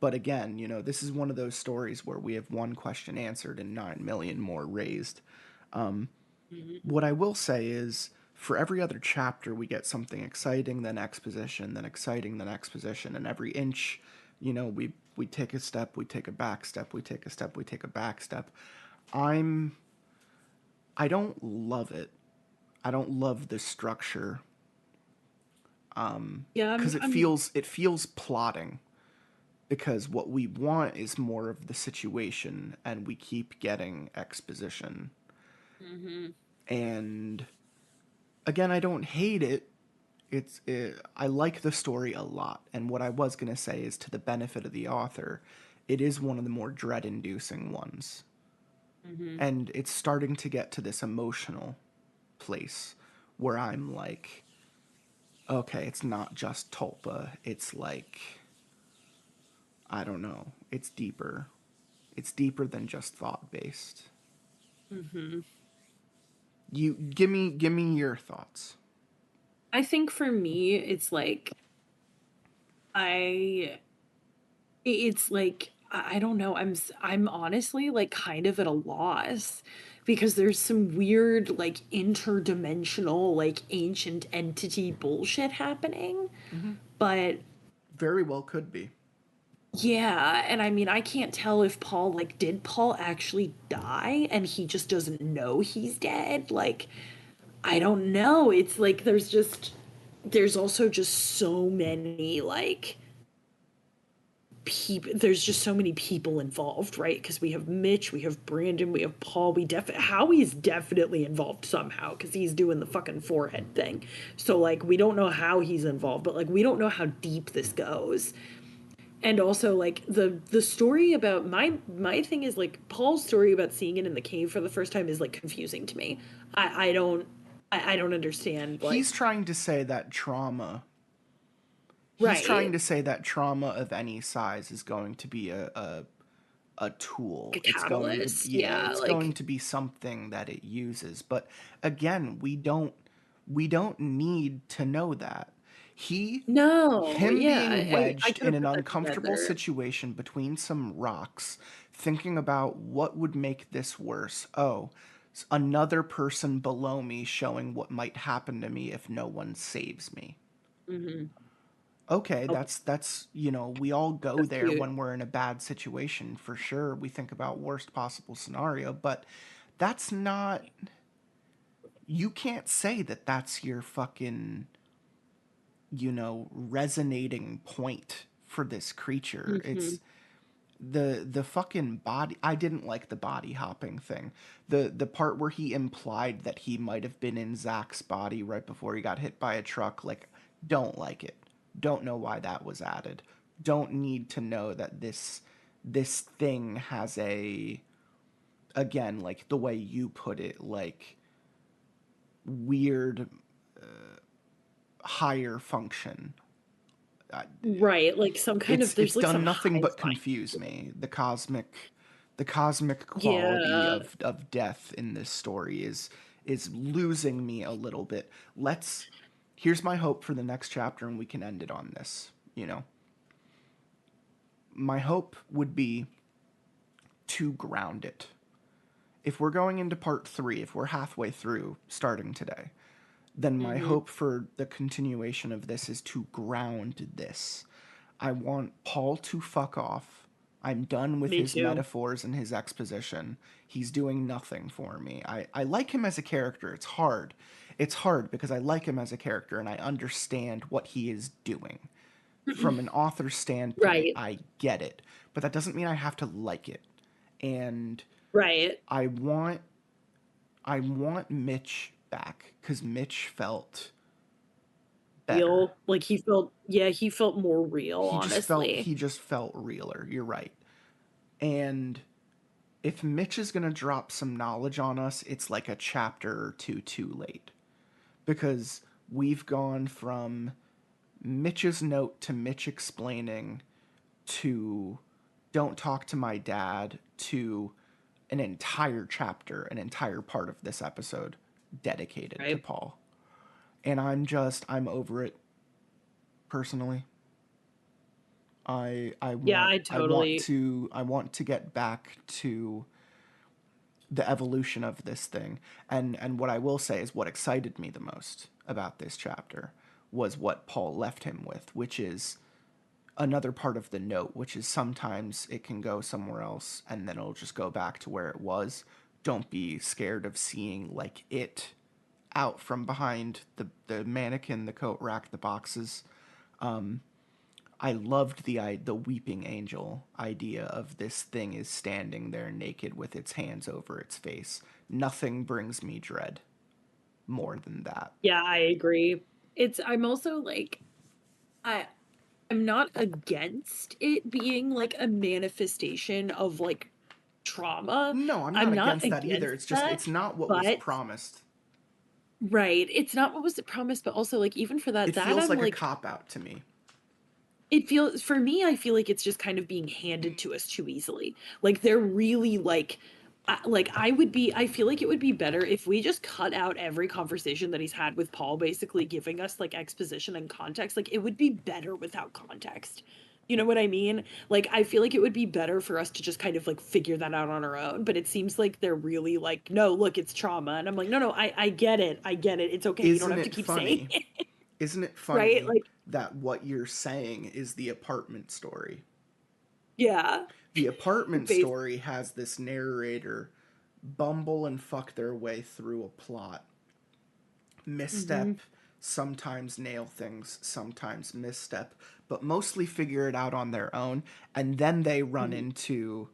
But again, this is one of those stories where we have one question answered and 9 million more raised. Mhm. What I will say is, for every other chapter, we get something exciting, then exposition, then exciting, then exposition, and every inch, we take a step, we take a back step, we take a step, we take a back step. I don't love it. I don't love the structure Yeah, because I'm it feels plotting. Because what we want is more of the situation, and we keep getting exposition. Mhm. And again, I don't hate it. I like the story a lot, and what I was gonna say is, to the benefit of the author, it is one of the more dread-inducing ones, and it's starting to get to this emotional place where I'm like, okay, it's not just Tulpa. It's like, I don't know. It's deeper. It's deeper than just thought-based. You give me your thoughts. I think for me, it's like I it's like I don't know. I'm honestly like kind of at a loss because there's some weird like interdimensional like ancient entity bullshit happening. But Very well could be. yeah, and I mean I can't tell if Paul like did Paul actually die and he just doesn't know he's dead? Like I don't know. It's like there's also just so many like people, there's just so many people involved, right? Because we have Mitch, we have Brandon, we have Paul, Howie's definitely involved somehow because he's doing the fucking forehead thing. So like we don't know how he's involved, but like we don't know how deep this goes. And also like the story about my thing is like Paul's story about seeing it in the cave for the first time is like confusing to me. I don't understand like He's trying to say that trauma. He's trying right. to say that trauma of any size is going to be a tool. A It's going to, catalyst. yeah, Yeah, it's going like to be something that it uses. But again, we don't need to know that. no, Him yeah, being I wedged could in have an put that uncomfortable together. situation between some rocks, thinking about what would make this worse. Oh, another person below me showing what might happen to me if no one saves me. Hmm. Okay, Oh, that's we all go that's there cute. when we're in a bad situation, for sure. We think about worst possible scenario, but that's not, you can't say that that's your fucking, resonating point for this creature. Hmm. It's the fucking body. I didn't like the body hopping thing. The part where he implied that he might have been in Zach's body right before he got hit by a truck, like, don't like it. Don't know why that was added. Don't need to know that this thing has a, again, like the way you put it, like weird higher function. Right, like some kind of It's there's like done some nothing hive but mind confuse to it. me. The cosmic quality Yeah. of death in this story is losing me a little bit. Here's my hope for the next chapter, and we can end it on this. My hope would be to ground it. If we're going into part 3, if we're halfway through starting today, then my Hmm. hope for the continuation of this is to ground this. I want Paul to fuck off. I'm done with Me his too. metaphors and his exposition. He's doing nothing for me. I like him as a character. It's hard. It's hard because I like him as a character and I understand what he is doing. From an author standpoint, Right. I get it. But that doesn't mean I have to like it. And Right. I want Mitch back because Mitch felt better. Real. Like he felt yeah, he felt more real, honestly. He just felt realer. You're right. And if Mitch is going to drop some knowledge on us, it's like a chapter or two too late. Because we've gone from Mitch's note to Mitch explaining to don't talk to my dad to an entire chapter, an entire part of this episode dedicated to Right. Paul. And I'm over it personally. Yeah, I totally I want to get back to the evolution of this thing. And what I will say is what excited me the most about this chapter was what Paul left him with, which is another part of the note, which is sometimes it can go somewhere else and then it'll just go back to where it was. Don't be scared of seeing like it out from behind the mannequin, the coat rack, the boxes. I loved the weeping angel idea of this thing is standing there naked with its hands over its face. Nothing brings me dread more than that. yeah, I agree. I'm also like, I I'm not against it being like a manifestation of like trauma. No, I'm not I'm not against that either. against It's just that, it's not what was but promised. right, it's not what was promised, but also like even for It that feels I'm like a like cop out to me. it feels for me I feel like it's just kind of being handed to us too easily. Like they're really like I feel like it would be better if we just cut out every conversation that he's had with Paul basically giving us like exposition and context. Like it would be better without context. You know what I mean? Like I feel like it would be better for us to just kind of like figure that out on our own, but it seems like they're really like, no, look, it's trauma. And I'm like, no, I get it. I get it. It's okay. You don't Isn't have to it keep saying funny? it. Isn't it Right? funny Like, that what you're saying is the apartment story? yeah. The apartment Bas- story has this narrator bumble and fuck their way through a plot. Misstep, sometimes nail things, sometimes misstep, but mostly figure it out on their own. And then they run into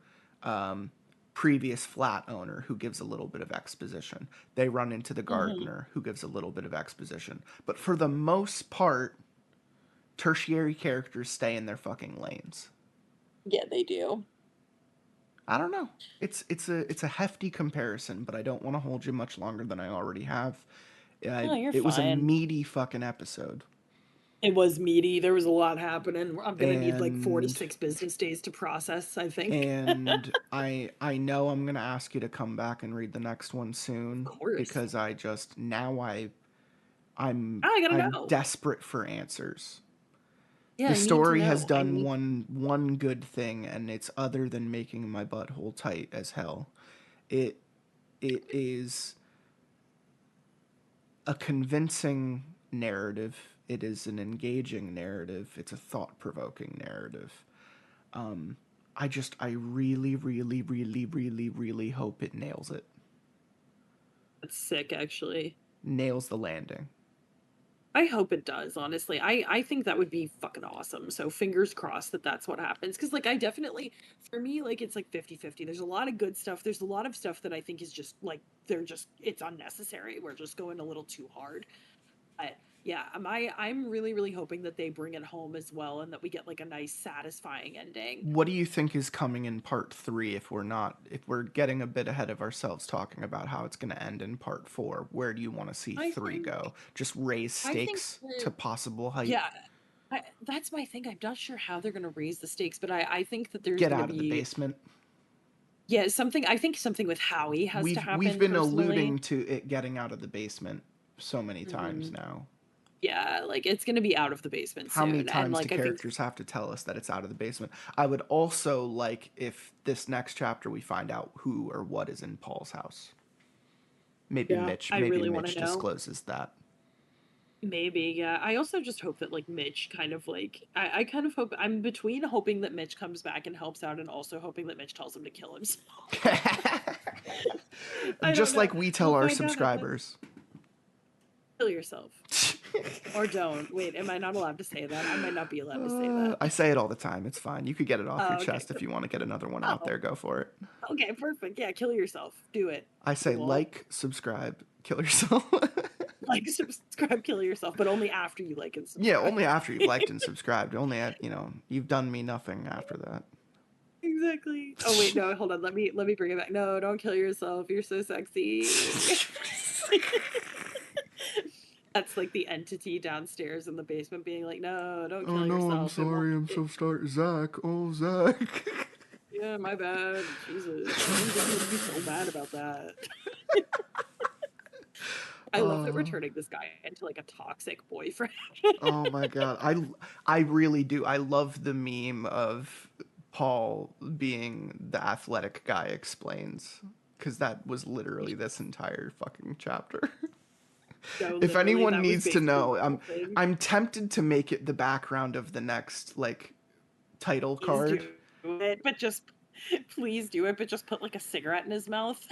previous flat owner who gives a little bit of exposition. They run into the gardener who gives a little bit of exposition. But for the most part, tertiary characters stay in their fucking lanes. Yeah, they do. I don't know. It's a hefty comparison, but I don't want to hold you much longer than I already have. No, you're It was a fine. meaty fucking episode. It was meaty. There was a lot happening. I'm gonna need like 4 to 6 And business days to process, I think. and I know I'm gonna ask you to come back and read the next one soon Of course. because I just now I'm I gotta I'm know. desperate for answers. Yeah, The I need to story has know. I done need. one good thing, and it's other than making my butthole tight as hell. It it is a convincing narrative. It is an engaging narrative. It's a thought-provoking narrative. I really, really, really, really, really hope it nails it. That's sick, actually. Nails the landing. I hope it does, honestly. I think that would be fucking awesome. So fingers crossed that that's what happens. Because, like, I definitely, for me, like, it's like 50-50. There's a lot of good stuff. There's a lot of stuff that I think is just, like, it's unnecessary. We're just going a little too hard. But yeah, I'm really, really hoping that they bring it home as well and that we get, like, a nice, satisfying ending. What do you think is coming in part 3 if we're getting a bit ahead of ourselves talking about how it's going to end in part 4? Where do you want to see I 3 think, go? Just raise I think, stakes to possible height? yeah, that's my thing. I'm not sure how they're going to raise the stakes, but I think that there's Get going to out of the be, basement. yeah, I think something with Howie has to We've happen been personally. alluding to it getting out of the basement so many times Mhm. now. Yeah, like it's going to be out of the basement How many soon. And times do like I think characters have to tell us that it's out of the basement? I would also like if this next chapter we find out who or what is in Paul's house. yeah, I Maybe really want Mitch to know. discloses that. Maybe, yeah. I also just hope that like Mitch kind of like I kind of hope I'm between hoping that Mitch comes back and helps out and also hoping that Mitch tells him to kill himself. I don't Just know. like we tell We'll our find out how that subscribers. kill yourself. Or don't. Wait, am I not allowed to say that? I might not be allowed to say that. I say it all the time. It's fine. You could get it off Oh, your okay. chest if you want to get another one out Oh, there. Go for it. okay, perfect. Yeah, kill yourself. Do it. I say Cool. like, subscribe, kill yourself. Like, subscribe, kill yourself, but only after you like and Yeah, subscribe. only after you've liked and subscribed. Only at you've done me nothing after that. Exactly. Oh wait, no, hold on. Let me bring it back. No, don't kill yourself. You're so sexy. That's like the entity downstairs in the basement being like, no, don't Oh kill no, I'm yourself. It won't- sorry. I'm so sorry. Zach. Oh, Zach. Yeah, my bad. Jesus. I didn't think you'd be so mad about that. I love that we're turning this guy into like a toxic boyfriend. Oh my god. I really do. I love the meme of Paul being the athletic guy explains because that was literally this entire fucking chapter. No, If literally, anyone that was needs to basically know, the whole thing. I'm tempted to make it the background of the next like title Please card. do it, but just please do it, but just put like a cigarette in his mouth.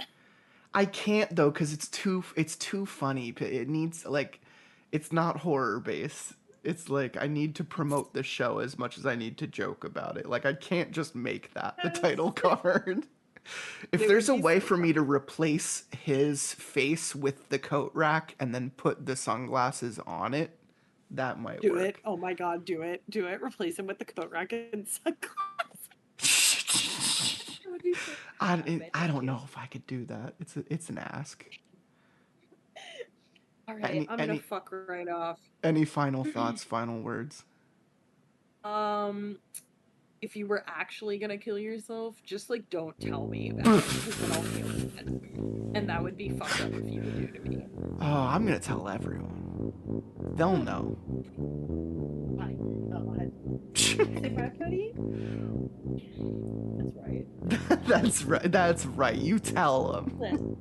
I can't though because it's too funny. It needs like it's not horror based. It's like I need to promote the show as much as I need to joke about it. Like I can't just make that the title card. If It there's a would be way so for me to replace his face with the coat rack and then put the sunglasses on it, That might Do work. it. Oh my god, do it. Do it. Replace him with the coat rack and sunglasses. That would be so I don't know if I could do that. It's an ask. All right, I'm gonna fuck right off. Any final thoughts, final words? If you were actually gonna kill yourself, just like don't tell me about it, because then I'll feel bad. And that would be fucked up if you would do to me. Oh, I'm gonna tell everyone. They'll know. My god. Say Brad Cody? That's right. That's right. That's right. You tell them. Listen.